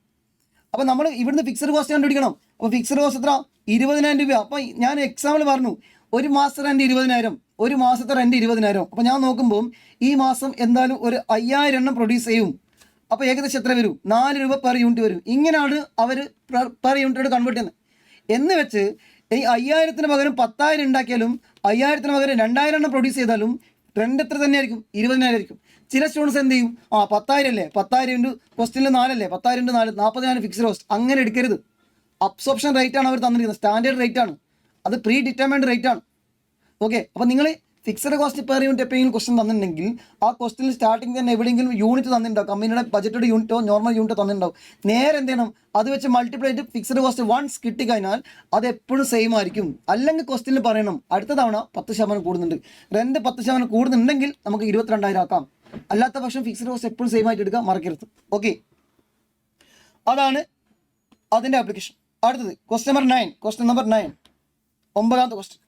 അപ്പോൾ നമ്മൾ ഇവിടുന്ന് ഫിക്സഡ് കോസ്റ്റ് കണ്ടുപിടിക്കണം. അപ്പോൾ ഫിക്സഡ് കോസ്റ്റ് എത്ര? 20,000 രൂപ. അപ്പോൾ ഞാൻ എക്സാമ്പിൾ പറഞ്ഞു, ഒരു മാസത്തെ റെൻറ്റ് 20,000, ഒരു മാസത്തെ റെൻറ്റ് 20,000. അപ്പോൾ ഞാൻ നോക്കുമ്പോൾ ഈ മാസം എന്തായാലും ഒരു 5000 എണ്ണം പ്രൊഡ്യൂസ് ചെയ്യും. അപ്പോൾ ഏകദേശം എത്ര വരും? 4 രൂപ പെർ യൂണിറ്റ് വരും. ഇങ്ങനെയാണ് അവർ പെർ യൂണിറ്റോട് കൺവേർട്ട് ചെയ്യുന്നത്. എന്ന് വെച്ച് ഈ 5000-ന് പകരം 10,000 ഉണ്ടാക്കിയാലും 5000-ന് പകരം 2000 എണ്ണം പ്രൊഡ്യൂസ് ചെയ്താലും റെൻറ്റ് എത്ര തന്നെ ആയിരിക്കും? 20,000 ആയിരിക്കും. ചില സ്റ്റുഡൻസ് എന്ത് ചെയ്യും? 10,000 അല്ലേ, 10,000 ഇൻറ്റു ക്വസ്റ്റ്യനിൽ 4 അല്ലേ, 10,000 ഇൻറ്റു 4 40,000 ഫിക്സ്ഡ് കോസ്റ്റ്. അങ്ങനെ എടുക്കരുത്. അബ്സോർപ്ഷൻ റേറ്റ് ആണ് അവർ തന്നിരിക്കുന്നത്, സ്റ്റാൻഡേർഡ് റേറ്റ് ആണ്, അത് പ്രീ ഡിറ്റർമൈൻഡ് റേറ്റ് ആണ്. ഓക്കെ, അപ്പോൾ നിങ്ങൾ ഫിക്സഡ് കോസ്റ്റ് പെർ യൂണിറ്റ് എപ്പോഴെങ്കിലും ക്വസ്റ്റൻ തന്നിട്ടുണ്ടെങ്കിൽ ആ ക്വസ്റ്റിനിൽ സ്റ്റാർട്ടിങ് തന്നെ എവിടെയെങ്കിലും യൂണിറ്റ് തന്നിട്ടുണ്ടാവും, കമ്പനിയുടെ ബജറ്റഡ് യൂണിറ്റോ നോർമൽ യൂണിറ്റോ തന്നിട്ടുണ്ടാവും. നേരെ എന്ത് ചെയ്യണം? അത് വെച്ച് മൾട്ടിപ്ലൈ ചെയ്ത് ഫിക്സഡ് കോസ്റ്റ് വൺസ് കിട്ടിക്കഴിഞ്ഞാൽ അത് എപ്പോഴും സെയിം ആയിരിക്കും. അല്ലെങ്കിൽ ക്വസ്റ്റിനിൽ പറയണം അടുത്ത തവണ 10% കൂടുന്നുണ്ട്, റെൻറ്റ് 10% കൂടുന്നുണ്ടെങ്കിൽ നമുക്ക് 22,000 ആക്കാം. അല്ലാത്ത പക്ഷം ഫിക്സഡ് കോസ്റ്റ് എപ്പോഴും സെയിം ആയിട്ട് എടുക്കാൻ മറക്കരുത്. ഓക്കെ, അതാണ് അതിൻ്റെ ആപ്ലിക്കേഷൻ. അടുത്തത് ക്വസ്റ്റ്യൻ നമ്പർ 9, 9ാമത്തെ question.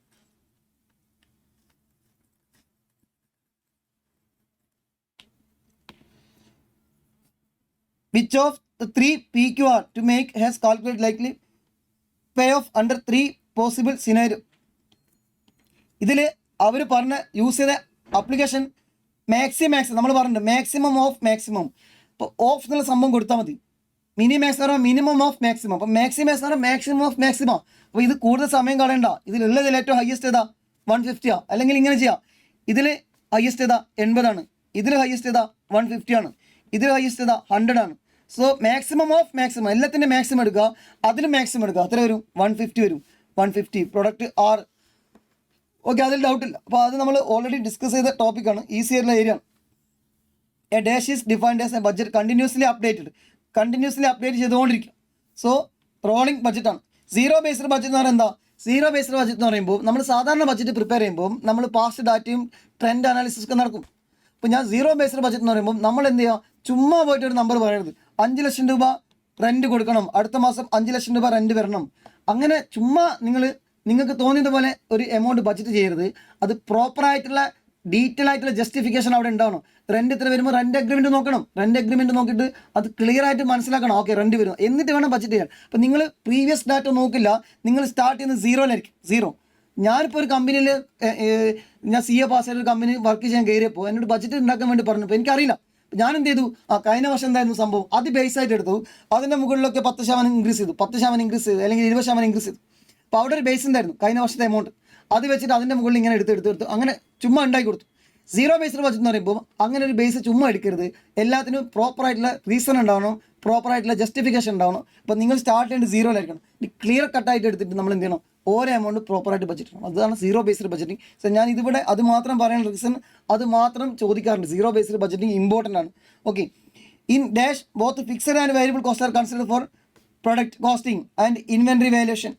Which of the 3 PQR to make has calculated likely payoff under 3 possible scenario? ഇതിൽ അവർ പറഞ്ഞ യൂസ് ചെയ്ത ആപ്ലിക്കേഷൻ മാക്സിമം നമ്മൾ പറഞ്ഞിട്ടുണ്ട്, മാക്സിമം. ഇപ്പോൾ ഓഫ് എന്നുള്ള സംഭവം കൊടുത്താൽ മതി. മിനിമാക്സ് പറഞ്ഞാൽ മിനിമം ഓഫ് മാക്സിമം. അപ്പോൾ മാക്സിമാക്സ് പറഞ്ഞാൽ മാക്സിമം ഓഫ് മാക്സിമം. അപ്പോൾ ഇത് കൂടുതൽ സമയം കളയണ്ട. ഇതിലുള്ളതിൽ ഏറ്റവും ഹയസ്റ്റ് ഏതാ? 150 അല്ലെങ്കിൽ ഇങ്ങനെ ചെയ്യാം, ഇതിൽ ഹയസ്റ്റ് ഏതാ? 80 ആണ്, ഇതിൽ ഹയസ്റ്റ് ഏതാ? 150 ആണ്, ഇതിൽ ഹയസ്റ്റ് ഏതാ? 100 ആണ്. സോ മാക്സിമം ഓഫ് മാക്സിമം, എല്ലാത്തിൻ്റെ മാക്സിമം എടുക്കുക, അതിൽ മാക്സിമം എടുക്കുക. അത്ര വരും? 150 വരും. 150 പ്രൊഡക്റ്റ് 6. ഓക്കെ, അതിൽ ഡൗട്ടില്ല. അപ്പോൾ അത് നമ്മൾ ഓൾറെഡി ഡിസ്കസ് ചെയ്ത ടോപ്പിക്കാണ്, ഈസി ആയിട്ടുള്ള ഏരിയ ആണ്. A dash is defined as A budget continuously update ചെയ്തുകൊണ്ടിരിക്കുക. സോ റോളിംഗ് ബഡ്ജറ്റാണ്. സീറോ ബേസ്ഡ് ബഡ്ജറ്റ് എന്ന് പറയുന്നത് എന്താ? സീറോ ബേസ്ഡ് ബഡ്ജറ്റ് എന്ന് പറയുമ്പോൾ നമ്മൾ സാധാരണ ബഡ്ജറ്റ് പ്രിപ്പയർ ചെയ്യുമ്പോൾ നമ്മൾ പാസ്റ്റ് ഡാറ്റയും ട്രെൻഡ് അനാലിസിസ് ഒക്കെ നടക്കും. ഇപ്പോൾ ഞാൻ സീറോ ബേസ്ഡ് ബഡ്ജറ്റ് എന്ന് പറയുമ്പോൾ നമ്മൾ എന്ത് ചെയ്യുക? ചുമ്മാ പോയിട്ട് ഒരു നമ്പർ പറയരുത്. 5 ലക്ഷം രൂപ റെൻറ്റ് കൊടുക്കണം, അടുത്ത മാസം 5 ലക്ഷം രൂപ റെൻറ്റ് വരണം. അങ്ങനെ ചുമ്മാ നിങ്ങൾക്ക് തോന്നിയതുപോലെ ഒരു എമൗണ്ട് ബഡ്ജറ്റ് ചെയ്യരുത്. അത് പ്രോപ്പറായിട്ടുള്ള ഡീറ്റെയിൽ ആയിട്ടുള്ള ജസ്റ്റിഫിക്കേഷൻ അവിടെ ഉണ്ടാവണം. റെൻറ്റ് ഇത്ര വരുമ്പോൾ റെൻറ്റ് അഗ്രിമെൻറ്റ് നോക്കണം. റെൻറ്റ് അഗ്രിമെൻറ്റ് നോക്കിയിട്ട് അത് ക്ലിയർ ആയിട്ട് മനസ്സിലാക്കണം. ഓക്കെ, റെൻറ്റ് വരും, എന്നിട്ട് വേണം ബഡ്ജറ്റ് ചെയ്യാൻ. അപ്പോൾ നിങ്ങൾ പ്രീവിയസ് ഡാറ്റ നോക്കില്ല, നിങ്ങൾ സ്റ്റാർട്ട് ചെയ്യുന്നത് സീറോയിലായിരിക്കും. സീറോ. ഞാനിപ്പോൾ ഒരു കമ്പനിയിൽ ഞാൻ CA പാസ് ചെയ്ത ഒരു കമ്പനി വർക്ക് ചെയ്യാൻ കയറിയപ്പോൾ എന്നോട് ബഡ്ജറ്റ് ഉണ്ടാക്കാൻ വേണ്ടി പറഞ്ഞപ്പോൾ എനിക്കറിയില്ല. ഞാൻ എന്ത് ചെയ്തു? കഴിഞ്ഞ വർഷം എന്തായിരുന്നു സംഭവം, അത് ബേസ് ആയിട്ട് എടുത്തു. അതിൻ്റെ മുകളിലൊക്കെ 10% ഇൻക്രീസ് ചെയ്തു, 10% ഇൻക്രീസ് ചെയ്തു, അല്ലെങ്കിൽ 20% ഇൻക്രീസ് ചെയ്തു. അപ്പോൾ അവിടെ ഒരു ബേസ് ഉണ്ടായിരുന്നു കഴിഞ്ഞ വർഷത്തെ എമൗണ്ട്, അത് വെച്ചിട്ട് അതിൻ്റെ മുകളിൽ ഇങ്ങനെ എടുത്ത് അങ്ങനെ ചുമ്മാ ഉണ്ടാക്കി കൊടുത്തു. സീറോ ബേസ്ഡ് ബഡ്ജറ്റ് എന്ന് പറയുമ്പോൾ അങ്ങനെ ഒരു ബേസ് ചുമ്മാ എടുക്കരുത്. എല്ലാത്തിനും പ്രോപ്പറായിട്ടുള്ള റീസൺ ഉണ്ടാവണം, പ്രോപ്പറായിട്ടുള്ള ജസ്റ്റിഫിക്കേഷൻ ഉണ്ടാവണം. അപ്പോൾ നിങ്ങൾ സ്റ്റാർട്ട് ചെയ്യേണ്ടത് സീറോയിലായിരിക്കണം. ക്ലിയർ കട്ടായിട്ട് എടുത്തിട്ട് നമ്മൾ എന്ത് ചെയ്യണം? ഓരോ എമൗണ്ട് പ്രോപ്പറായിട്ട് ബഡ്ജറ്റ് ചെയ്യണം. അതാണ് സീറോ ബേസ്ഡ് ബഡ്ജറ്റിംഗ്. സോ ഞാൻ ഇതിവിടെ അത് മാത്രം പറയാനുള്ള റീസൺ, അത് മാത്രം ചോദിക്കാറുണ്ട്. സീറോ ബേസ്ഡ് ബഡ്ജറ്റിംഗ് ഇമ്പോർട്ടൻ്റ് ആണ്. Okay, in dash both fixed and variable cost are considered four product costing and inventory valuation.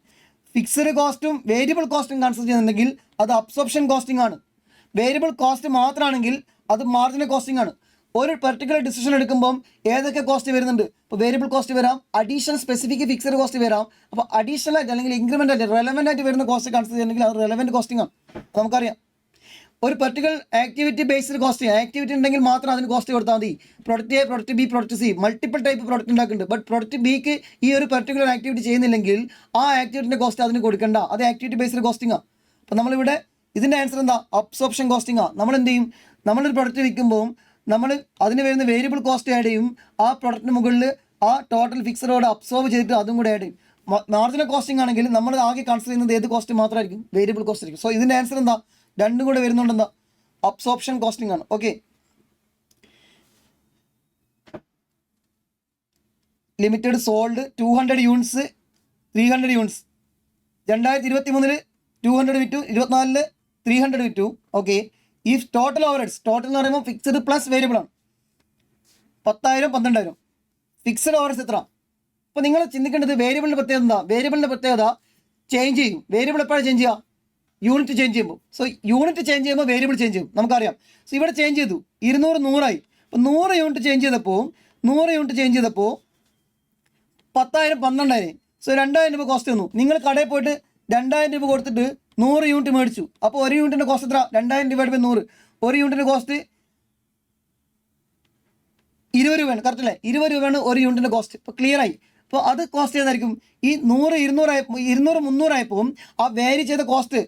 Fixed കോസ്റ്റും വേരിയബിൾ കോസ്റ്റും കൺസിഡർ ചെയ്യുന്നുണ്ടെങ്കിൽ അത് അബ്സോർപ്ഷൻ കോസ്റ്റിംഗ് ആണ്. വേരിയബിൾ കോസ്റ്റ് മാത്രമാണെങ്കിൽ അത് മാർജിനൽ കോസ്റ്റിംഗ് ആണ്. ഒരു പെർട്ടിക്കുലർ ഡിസിഷൻ എടുക്കുമ്പം ഏതൊക്കെ കോസ്റ്റ് വരുന്നുണ്ട്? ഇപ്പോൾ വേരിയബിൾ കോസ്റ്റ് വരാം, അഡീഷണൽ സ്പെസിഫിക് ഫിക്സഡ് കോസ്റ്റ് വരാം. അപ്പോൾ അഡീഷണൽ ആയിട്ട് അല്ലെങ്കിൽ ഇൻക്രിമെൻ്റ് ആയിട്ട് റെലവൻ്റ് ആയിട്ട് വരുന്ന കോസ്റ്റ് കൺസിഡർ ചെയ്യണമെങ്കിൽ അത് റെലവൻറ്റ് കോസ്റ്റിംഗ് ആണ്. നമുക്കറിയാം. ഒരു particular activity based cost, activity ഉണ്ടെങ്കിൽ മാത്രം അതിന് കോസ്റ്റ് കൊടുത്താൽ മതി. Product A, product B, product C, multiple type product ഉണ്ടാക്കുന്നുണ്ട്. ബട്ട് പ്രൊഡക്റ്റ് ബിക്ക് ഈ ഒരു പെർട്ടിക്കുലർ ആക്ടിവിറ്റി ചെയ്യുന്നില്ലെങ്കിൽ ആ ആക്ടിവിറ്റിൻ്റെ കോസ്റ്റ് അതിന് കൊടുക്കേണ്ട, അത് ആക്ടിവിറ്റി ബേസ്ഡ് കോസ്റ്റിംഗ് ആണ്. അപ്പോൾ നമ്മളിവിടെ ഇതിൻ്റെ ആൻസർ എന്താ? അബ്സോർപ്ഷൻ കോസ്റ്റിംഗ് ആണ്. നമ്മൾ എന്ത് ചെയ്യും? നമ്മളൊരു പ്രൊഡക്റ്റ് വിൽക്കുമ്പോൾ നമ്മൾ അതിന് വരുന്ന വേരിയബിൾ കോസ്റ്റ് ആഡ് ചെയ്യും, ആ പ്രൊഡക്റ്റിന് മുകളിൽ ആ ടോട്ടൽ ഫിക്സഡോട് അബ്സോർബ് ചെയ്തിട്ട് അതും കൂടെ ആഡ് ചെയ്യും. മാർജിനൽ കോസ്റ്റിംഗ് ആണെങ്കിൽ നമ്മൾ ആകെ കൺസിഡർ ചെയ്യുന്നത് ഏത് കോസ്റ്റ് മാത്രമായിരിക്കും? വേരിയബിൾ കോസ്റ്റ് ആയിരിക്കും. സോ ഇതിൻ്റെ ആൻസർ എന്താ? രണ്ടും കൂടെ വരുന്നുണ്ട്, എന്താ? അബ്സോർപ്ഷൻ കോസ്റ്റിംഗ് ആണ്. Okay, limited sold 200 units, 300 units. 2023 200 വിറ്റു, 24 300 വിറ്റു. ഓക്കെ, ഈ ടോട്ടൽ ഓവറേഡ്സ്, ടോട്ടൽ എന്ന് പറയുമ്പോൾ ഫിക്സഡ് പ്ലസ് വേരിയബിൾ ആണ്. 10,000 12,000 ഫിക്സഡ് ഓവറേഡ്സ് എത്ര? അപ്പോൾ നിങ്ങൾ ചിന്തിക്കേണ്ടത് വേരിയബിളിൻ്റെ പ്രത്യേകത എന്താ? വേരിയബിളിൻ്റെ പ്രത്യേകത ചേഞ്ച് ചെയ്യും. വേരിയബിൾ എപ്പോഴാണ് ചേഞ്ച് ചെയ്യുക? യൂണിറ്റ് ചേഞ്ച് ചെയ്യുമ്പോൾ. സോ യൂണിറ്റ് ചേഞ്ച് ചെയ്യുമ്പോൾ വേരിയബിൾ ചേഞ്ച് ചെയ്യും, നമുക്കറിയാം. സോ ഇവിടെ ചേഞ്ച് ചെയ്തു, 200 100ആയി. അപ്പോൾ 100 യൂണിറ്റ് ചേഞ്ച് ചെയ്തപ്പോൾ 10,000 12,000. സോ 2,000 രൂപ കോസ്റ്റ് വന്നു. നിങ്ങൾ കടയിൽ പോയിട്ട് 2,000 രൂപ കൊടുത്തിട്ട് 100 യൂണിറ്റ് മേടിച്ചു. അപ്പോൾ ഒരു യൂണിറ്റിൻ്റെ കോസ്റ്റ് എത്ര? 2,000 ഡിവൈഡ് ബൈ 100. ഒരു യൂണിറ്റിൻ്റെ കോസ്റ്റ് 20 രൂപയാണ്. കറക്റ്റ് അല്ലേ? 20 രൂപയാണ് ഒരു യൂണിറ്റിൻ്റെ കോസ്റ്റ്. ഇപ്പോൾ ക്ലിയർ ആയി. അപ്പോൾ അത് കോസ്റ്റ് ഏതായിരിക്കും? ഈ 100 200 300 ആയപ്പോൾ ആ വേരി ചെയ്ത കോസ്റ്റ്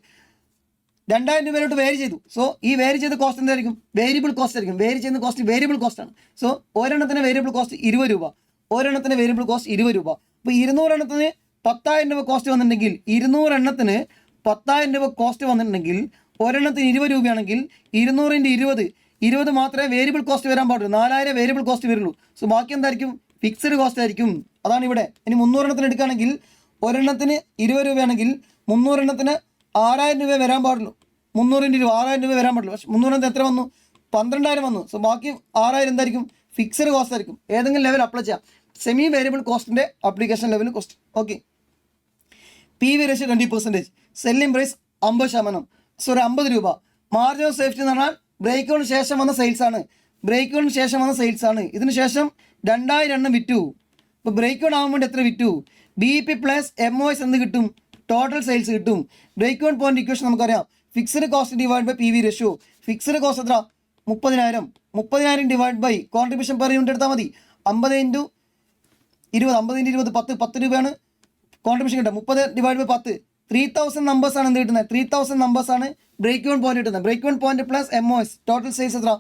2,000 രൂപയിലോട്ട് വേരി ചെയ്തു. സോ ഈ വേരി ചെയ്ത കോസ്റ്റ് എന്തായിരിക്കും? വേരിയബിൾ കോസ്റ്റ് ആയിരിക്കും. വേരി ചെയ്യുന്ന കോസ്റ്റ് വേരിയബിൾ കോസ്റ്റ് ആണ്. സോ ഒരെണ്ണത്തിന് വേരിയബിൾ കോസ്റ്റ് 20 രൂപ, ഒരെണ്ണത്തിന് വേരിയബിൾ കോസ്റ്റ് 20 രൂപ. അപ്പോൾ 200 എണ്ണത്തിന് 10,000 രൂപ കോസ്റ്റ് വന്നിട്ടുണ്ടെങ്കിൽ, 200 എണ്ണത്തിന് 10,000 രൂപ കോസ്റ്റ് വന്നിട്ടുണ്ടെങ്കിൽ, ഒരെണ്ണത്തിന് 20 രൂപയാണെങ്കിൽ 200 × 20, 20 മാത്രമേ വേരിയബിൾ കോസ്റ്റ് വരാൻ പാടുള്ളൂ. 4,000 വേരിയബിൾ കോസ്റ്റ് വരുള്ളൂ. സോ ബാക്കി എന്തായിരിക്കും? ഫിക്സഡ് കോസ്റ്റ് ആയിരിക്കും. അതാണ് ഇവിടെ. ഇനി 300 എണ്ണത്തിന് എടുക്കുകയാണെങ്കിൽ, ഒരെണ്ണത്തിന് 20 രൂപയാണെങ്കിൽ 300 എണ്ണത്തിന് 6,000 രൂപ വരാൻ പാടുള്ളൂ. 300 × 20 6,000 രൂപ വരാൻ പാടുള്ളൂ. പക്ഷേ 300 എണ്ണത്തിന് എത്ര വന്നു? 12,000 വന്നു. സോ ബാക്കി 6,000 എന്തായിരിക്കും? ഫിക്സഡ് കോസ്റ്റ് ആയിരിക്കും. ഏതെങ്കിലും ലെവൽ അപ്ലൈ ചെയ്യാം. സെമി വേരിയബിൾ കോസ്റ്റിൻ്റെ application level cost. Okay, PV ratio 20%, selling price 50%. So ഒരു 50 രൂപ. മാർജിൻ ഓഫ് സേഫ്റ്റി എന്ന് പറഞ്ഞാൽ ബ്രേക്കിന് ശേഷം വന്ന സെയിൽസ് ആണ്. ബ്രേക്കിന് ശേഷം വന്ന സെയിൽസ് ആണ്. ഇതിന് ശേഷം 2,000 എണ്ണം വിറ്റു. ഇപ്പോൾ ബ്രേക്ക് ആവാൻ വേണ്ടി എത്ര വിറ്റു? BEP പ്ലസ് MOS എന്ത് കിട്ടും? ടോട്ടൽ സെയിൽസ് കിട്ടും. ബ്രേക്ക് പോയിന്റ് ഇക്വേഷൻ നമുക്കറിയാം. Fixed cost divide by PV ratio. Fixed cost എത്ര? 30,000 divide by contribution per unit എടുത്താൽ മതി. 50 × 20 10 രൂപയാണ് കോൺട്രിബ്യൂഷൻ കിട്ടുക. 30 ഡിവൈഡ് ബൈ 10 3,000 നമ്പേഴ്സാണ് എന്ത് കിട്ടുന്നത്? 3,000 നമ്പേഴ്സാണ് ബ്രേക്ക് പോയിന്റ് കിട്ടുന്നത്. Break point plus MOS total sales എത്ര?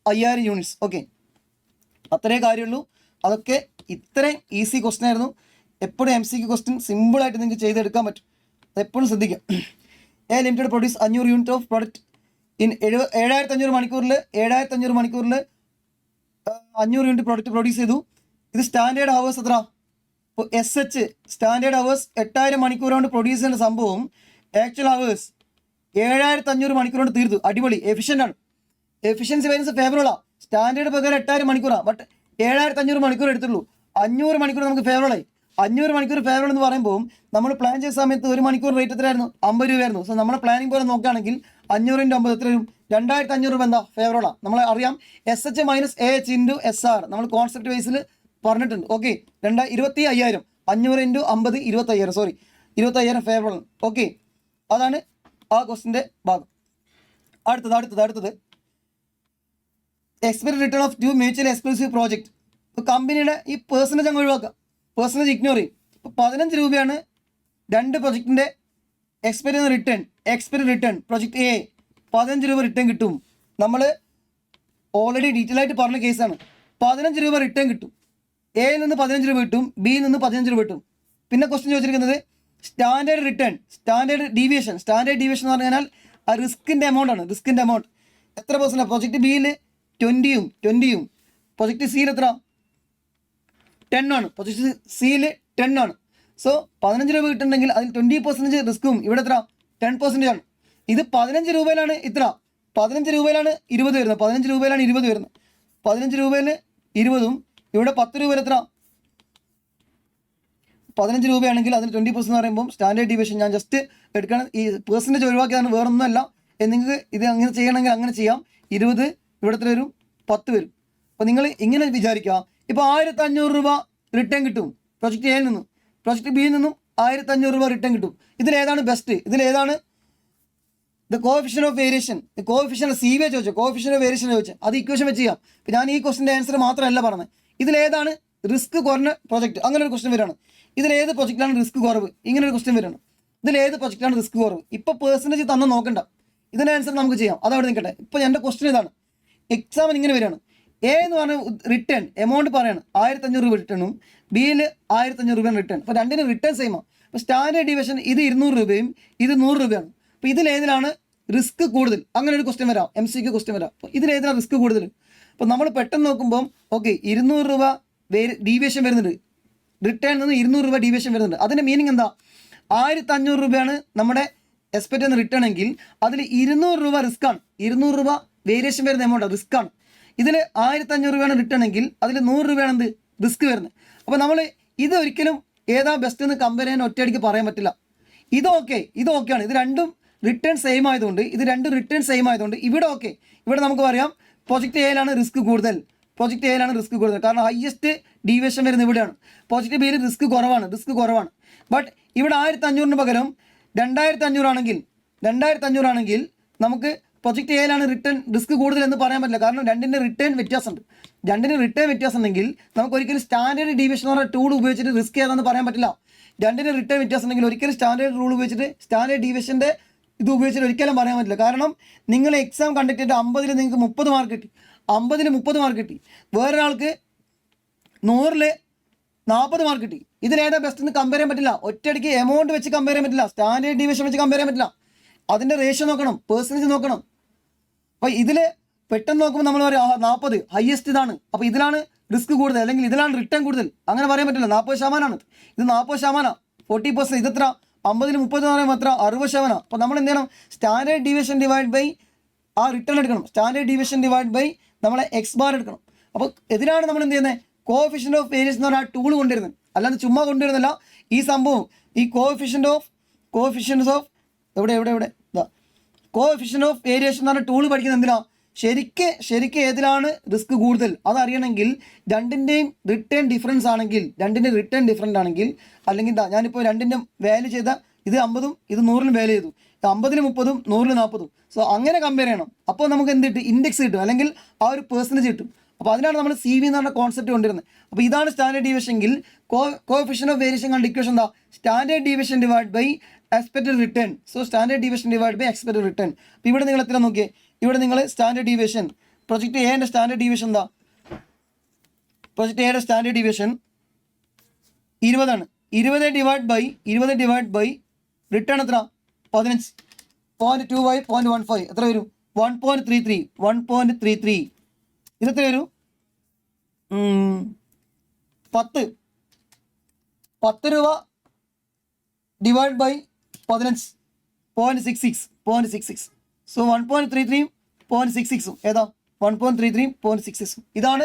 5,000 യൂണിറ്റ്സ്. ഓക്കെ, അത്രേ കാര്യമുള്ളൂ. അതൊക്കെ ഇത്രയും ഈസി ക്വസ്റ്റൻ ആയിരുന്നു. എപ്പോഴും MCQ ക്വസ്റ്റ്യൻ സിമ്പിളായിട്ട് നിങ്ങൾക്ക് ചെയ്തെടുക്കാൻ പറ്റും. അതെപ്പോഴും ശ്രദ്ധിക്കാം. A limited produce 500 unit of product in 7,500 മണിക്കൂറിൽ 500 യൂണിറ്റ് പ്രൊഡക്റ്റ് പ്രൊഡ്യൂസ് ചെയ്തു. ഇത് സ്റ്റാൻഡേർഡ് ഹവേഴ്സ് എത്ര? ഇപ്പോൾ SH സ്റ്റാൻഡേർഡ് ഹവേഴ്സ് 8,000 മണിക്കൂർ കൊണ്ട് പ്രൊഡ്യൂസ് ചെയ്യുന്ന സംഭവം ആക്ച്വൽ ഹവേഴ്സ് 7,500 മണിക്കൂർ കൊണ്ട് തീർത്തു. അടിപൊളി, എഫിഷ്യൻ്റ് ആണ്. Efficiency variance ഫേവറബിളാണ്. സ്റ്റാൻഡേർഡ് പ്രകാരം 8,000 മണിക്കൂറാണ്, ബട്ട് 7,500 മണിക്കൂർ എടുത്തുള്ളൂ. 500 മണിക്കൂർ നമുക്ക് ഫേവറബിളായി. 500 മണിക്കൂർ ഫേവറബിൾ എന്ന് പറയുമ്പോൾ നമ്മൾ പ്ലാൻ ചെയ്ത സമയത്ത് ഒരു മണിക്കൂർ റേറ്റ് എത്രയായിരുന്നു? 50 രൂപയായിരുന്നു. സോ നമ്മുടെ പ്ലാനിങ് പോലെ നോക്കുകയാണെങ്കിൽ 500 × 50 എത്ര വരും? 2,500 രൂപ. എന്താ? ഫേവറബിളാണ്. നമ്മൾ അറിയാം SH - AH × SR നമ്മൾ കോൺസെപ്റ്റ് ബേസിൽ പറഞ്ഞിട്ടുണ്ട്. ഓക്കെ, 25,000 500 × 50 25,000. Sorry, 25,000 favourable. ഓക്കെ, അതാണ് ആ ക്വസ്റ്റിൻ്റെ ഭാഗം. അടുത്തത് expected return of 2 mutual exclusive project. ഇപ്പോൾ കമ്പനിയുടെ ഈ പേഴ്സൻറ്റേജ് അങ്ങ് ഒഴിവാക്കുക, പേഴ്സൻറ്റേജ് ഇഗ്നോർ ചെയ്യും. ഇപ്പോൾ 15 രൂപയാണ് 2 പ്രൊജക്റ്റിൻ്റെ എക്സ്പെക്ടഡ് റിട്ടേൺ. പ്രൊജക്റ്റ് A 15 രൂപ റിട്ടേൺ കിട്ടും. നമ്മൾ ഓൾറെഡി ഡീറ്റെയിൽ ആയിട്ട് പറഞ്ഞ കേസാണ്. 15 രൂപ റിട്ടേൺ കിട്ടും. Aയിൽ നിന്ന് 15 രൂപ കിട്ടും, Bയിൽ നിന്ന് 15 രൂപ കിട്ടും. പിന്നെ ക്വസ്റ്റ്യൻ ചോദിച്ചിരിക്കുന്നത് സ്റ്റാൻഡേർഡ് റിട്ടേൺ, സ്റ്റാൻഡേർഡ് ഡീവിയേഷൻ എന്ന് പറഞ്ഞാൽ ആ റിസ്കിൻ്റെ എമൗണ്ട് ആണ്. റിസ്കിൻ്റെ എമൗണ്ട് എത്ര പെർസെൻറ്റ്? പ്രൊജക്റ്റ് Bയിൽ 20 പ്രൊജക്റ്റ് Cയിൽ എത്ര? 10 ആണ്. പ്രൊജക്റ്റ് Cയിൽ 10 ആണ്. സോ 15 രൂപ കിട്ടുന്നുണ്ടെങ്കിൽ അതിൽ 20% റിസ്ക്കും ഇവിടെ എത്ര? 10% ആണ്. ഇത് 15 രൂപയിലാണ് ഇത്ര, 15 രൂപയിലാണ് 20 വരുന്നത്. 15 രൂപയിലാണ് 20 വരുന്നത്. 15 രൂപയിൽ 20ഉം ഇവിടെ 10 രൂപയിൽ എത്ര? 15 രൂപയാണെങ്കിൽ അതിന് 20% എന്ന് പറയുമ്പോൾ സ്റ്റാൻഡേർഡ് ഡീവിയേഷൻ ഞാൻ ജസ്റ്റ് എടുക്കണം. ഈ പെർസെൻറ്റേജ് ഒഴിവാക്കിയതാണ്, വേറൊന്നുമല്ല. നിങ്ങൾക്ക് ഇത് അങ്ങനെ ചെയ്യണമെങ്കിൽ അങ്ങനെ ചെയ്യാം. 20 ഇവിടെ എത്ര വരും? 10 വരും. അപ്പോൾ നിങ്ങൾ ഇങ്ങനെ വിചാരിക്കുക, ഇപ്പോൾ 1,500 രൂപ റിട്ടേൺ കിട്ടും പ്രൊജക്റ്റ് Aയിൽ നിന്നും, പ്രൊജക്റ്റ് Bയിൽ നിന്നും 1,500 രൂപ റിട്ടേൺ കിട്ടും. ഇതിലേതാണ് ബെസ്റ്റ്? ഇതിലേതാണ് the coefficient of variation? Coefficient CV ചോദിച്ചോ, കോഎഫിഷ്യന്റ് ഓഫ് വേരിയേഷൻ ചോദിച്ചാൽ അത് ഇക്വേഷൻ വെച്ച് ചെയ്യാം. ഇപ്പോൾ ഞാൻ ഈ ക്വസ്റ്റിൻ്റെ ആൻസർ മാത്രമല്ല പറഞ്ഞത്. ഇതിലേതാണ് റിസ്ക് കുറഞ്ഞ പ്രൊജക്റ്റ്? അങ്ങനെ ഒരു ക്വസ്റ്റ്യൻ വരികയാണ്. ഇതിലേത് പ്രൊജക്റ്റിലാണ് റിസ്ക് കുറവ്? ഇങ്ങനെ ഒരു ക്വസ്റ്റ്യൻ വരികയാണ്. ഇതിലേത് പ്രൊജക്റ്റിലാണ് റിസ്ക് കുറവ്? ഇപ്പോൾ പെർസെൻറ്റേജ് തന്നെ നോക്കണ്ട, ഇതിൻ്റെ ആൻസർ നമുക്ക് ചെയ്യാം. അതവിടെ നിൽക്കട്ടെ. ഇപ്പോൾ എൻ്റെ ക്വസ്റ്റ്യൻ ഇതാണ്. എക്സാമിന് ഇങ്ങനെ വരികയാണ്. A എന്ന് പറഞ്ഞ റിട്ടേൺ എമൗണ്ട് പറയാണ് 1,500 രൂപ റിട്ടേണും, Bയിൽ 1,500 രൂപയാണ് റിട്ടേൺ. അപ്പോൾ രണ്ടിനും റിട്ടേൺ സെയിമാണ്. അപ്പോൾ സ്റ്റാൻഡേർഡ് ഡീവിയേഷൻ ഇത് 200 രൂപയും ഇത് 100 രൂപയാണ്. അപ്പോൾ ഇതിലേതിലാണ് റിസ്ക് കൂടുതൽ? അങ്ങനെ ഒരു ക്വസ്റ്റ്യൻ വരാം, MCQ ക്വസ്റ്റ്യൻ വരാം. അപ്പോൾ ഇതിലേതിലാണ് റിസ്ക് കൂടുതൽ? അപ്പോൾ നമ്മൾ പെട്ടെന്ന് നോക്കുമ്പം ഓക്കെ 200 രൂപ ഡീവിയേഷൻ വരുന്നുണ്ട്, റിട്ടേൺ നിന്ന് 200 രൂപ ഡീവിയേഷൻ വരുന്നുണ്ട്. അതിൻ്റെ മീനിങ് എന്താ? 1500 രൂപയാണ് നമ്മുടെ എക്സ്പെക്റ്റ് ചെയ്യുന്ന റിട്ടേൺ എങ്കിൽ അതിൽ 200 രൂപ റിസ്ക് ആണ്. 200 രൂപ വേരിയേഷൻ വരുന്ന എമൗണ്ട് റിസ്ക് ആണ്. ഇതിൽ 1500 രൂപയാണ് റിട്ടേൺ എങ്കിൽ അതിൽ 100 രൂപയാണ് എന്ത് റിസ്ക് വരുന്നത്. അപ്പോൾ നമ്മൾ ഇത് ഒരിക്കലും ഏതാ ബെസ്റ്റ് എന്ന് കമ്പയർ ചെയ്യാൻ ഒറ്റയടിക്ക് പറയാൻ പറ്റില്ല. ഇത് ഓക്കെയാണ്. ഇത് രണ്ടും റിട്ടേൺ സെയിം ആയതുകൊണ്ട് ഇവിടെ ഓക്കെ. ഇവിടെ നമുക്ക് പറയാം പ്രോജക്റ്റ് എയിലാണ് റിസ്ക് കൂടുതൽ. കാരണം ഹയസ്റ്റ് ഡീവിയേഷൻ വരുന്നത് ഇവിടെയാണ്. പ്രോജക്റ്റ് ബിയിൽ റിസ്ക് കുറവാണ്. ബട്ട് ഇവിടെ 1500 പകരം 2500 ആണെങ്കിൽ നമുക്ക് പ്രൊജക്റ്റ് എയിലാണ് റിട്ടേൺ റിസ്ക് കൂടുതൽ എന്ന് പറയാൻ പറ്റില്ല. കാരണം രണ്ടിൻ്റെ റിട്ടേൺ വ്യത്യാസമുണ്ട്. ഉണ്ടെങ്കിൽ നമുക്ക് ഒരിക്കലും സ്റ്റാൻഡേർഡ് ഡീവിയേഷൻ എന്ന് പറഞ്ഞ ടൂൾ ഉപയോഗിച്ചിട്ട് റിസ്ക് ഏതാണെന്ന് പറയാൻ പറ്റില്ല. രണ്ടിൻ്റെ റിട്ടേൺ വ്യത്യാസം ഉണ്ടെങ്കിൽ ഒരിക്കലും സ്റ്റാൻഡേർഡ് റൂൾ ഉപയോഗിച്ചിട്ട് സ്റ്റാൻഡേർഡ് ഡീവിയേഷൻ്റെ ഇത് ഉപയോഗിച്ചിട്ട് ഒരിക്കലും പറയാൻ പറ്റില്ല. കാരണം നിങ്ങൾ എക്സാം കണ്ടക്ട് ചെയ്തിട്ട് 50-ൽ നിങ്ങൾക്ക് 30 മാർക്ക് കിട്ടി, 50-ൽ 30 മാർക്ക് കിട്ടി, വേറൊരാൾക്ക് 100-ൽ 40 മാർക്ക് കിട്ടി. ഇതിലേതാ ബെസ്റ്റ് എന്ന് കമ്പയർ ചെയ്യാൻ പറ്റില്ല. ഒറ്റയടിക്ക് എമൗണ്ട് വെച്ച് കമ്പയർ ചെയ്യാൻ പറ്റില്ല, സ്റ്റാൻഡേർഡ് ഡീവിയേഷൻ വെച്ച് കമ്പയർ ചെയ്യാൻ പറ്റില്ല. അതിൻ്റെ റേഷ്യോ നോക്കണം, പെർസെൻറ്റേജ് നോക്കണം. അപ്പോൾ ഇതിൽ പെട്ടെന്ന് നോക്കുമ്പോൾ നമ്മൾ പറയും 40 ഹയസ്റ്റ് ഇതാണ്, അപ്പോൾ ഇതിലാണ് റിസ്ക് കൂടുതൽ അല്ലെങ്കിൽ ഇതിലാണ് റിട്ടേൺ കൂടുതൽ, അങ്ങനെ പറയാൻ പറ്റില്ല. 40% ഇത് 40%, 40%. ഇതെത്ര 50-ൽ 30 എന്ന് പറയുമ്പോൾ എത്ര 60%. അപ്പോൾ നമ്മൾ എന്ത് ചെയ്യണം, സ്റ്റാൻഡേർഡ് ഡീവിയേഷൻ ഡിവൈഡ് ബൈ ആ റിട്ടേൺ എടുക്കണം. സ്റ്റാൻഡേർഡ് ഡീവിയേഷൻ ഡിവൈഡ് ബൈ നമ്മളെ എക്സ് ബാർ എടുക്കണം. അപ്പോൾ ഇതിലാണ് നമ്മൾ എന്ത് ചെയ്യുന്നത്, കോഎഫിഷ്യൻ്റ് ഓഫ് വേരിയേഷൻ എന്ന് പറഞ്ഞാൽ ആ ടൂൾ കൊണ്ടുവരുന്നത്, അല്ലാതെ ചുമ്മാ കൊണ്ടുവരുന്നില്ല. ഈ സംഭവം ഈ കോഎഫിഷ്യൻ്റ് ഓഫ് എവിടെ കോഎഫിഷ്യൻ്റ് ഓഫ് വേരിയേഷൻ എന്ന് പറഞ്ഞ ടൂൾ പഠിക്കുന്നത് എന്തിനാണ്, ശരിക്ക് ഏതിലാണ് റിസ്ക് കൂടുതൽ അതറിയണമെങ്കിൽ രണ്ടിൻ്റെയും റിട്ടേൺ ഡിഫറൻസ് ആണെങ്കിൽ അല്ലെങ്കിൽ ഞാനിപ്പോൾ രണ്ടിൻ്റെ വാല്യൂ ചെയ്ത ഇത് 50-ഉം ഇത് 100-ലും വാല്യൂ ചെയ്തു, 50-ൽ 30-ഉം 100-ൽ 40-ഉം. സോ അങ്ങനെ കമ്പയർ ചെയ്യണം. അപ്പോൾ നമുക്ക് എന്ത് കിട്ടും, ഇൻഡെക്സ് കിട്ടും, അല്ലെങ്കിൽ ആ ഒരു പെർസെൻറ്റേജ് കിട്ടും. അപ്പോൾ അതിനാണ് നമ്മൾ CV എന്ന് പറഞ്ഞ കോൺസെപ്റ്റ് കൊണ്ടുവരുന്നത്. അപ്പോൾ ഇതാണ് സ്റ്റാൻഡേർഡ് ഡീവിയേഷൻ എങ്കിൽ കോഎഫിഷ്യൻ്റ് ഓഫ് വേരിയേഷൻ കണ്ട ഇക്വേഷൻ എന്താ, standard deviation divide by expected return. So standard deviation divide by expected return. അപ്പോൾ ഇവിടെ നിങ്ങൾ എത്ര നോക്കിയേ, ഇവിടെ നിങ്ങൾ സ്റ്റാൻഡേർഡ് ഡീവിയേഷൻ പ്രൊജക്റ്റ് എയുടെ സ്റ്റാൻഡേർഡ് ഡീവിയേഷൻ എന്താ, പ്രൊജക്റ്റ് എയുടെ സ്റ്റാൻഡേർഡ് ഡീവിയേഷൻ 20 ആണ്. 20 ഡിവൈഡ് ബൈ റിട്ടേൺ എത്ര 15, 0.2 ബൈ 0.15 എത്ര വരും 1.33. ഇതെത്ര വരും 10 രൂപ ഡിവൈഡ് ബൈ 15 0.66. സോ 1.33 0.66 ഏതാ 1.33 0.66. ഇതാണ്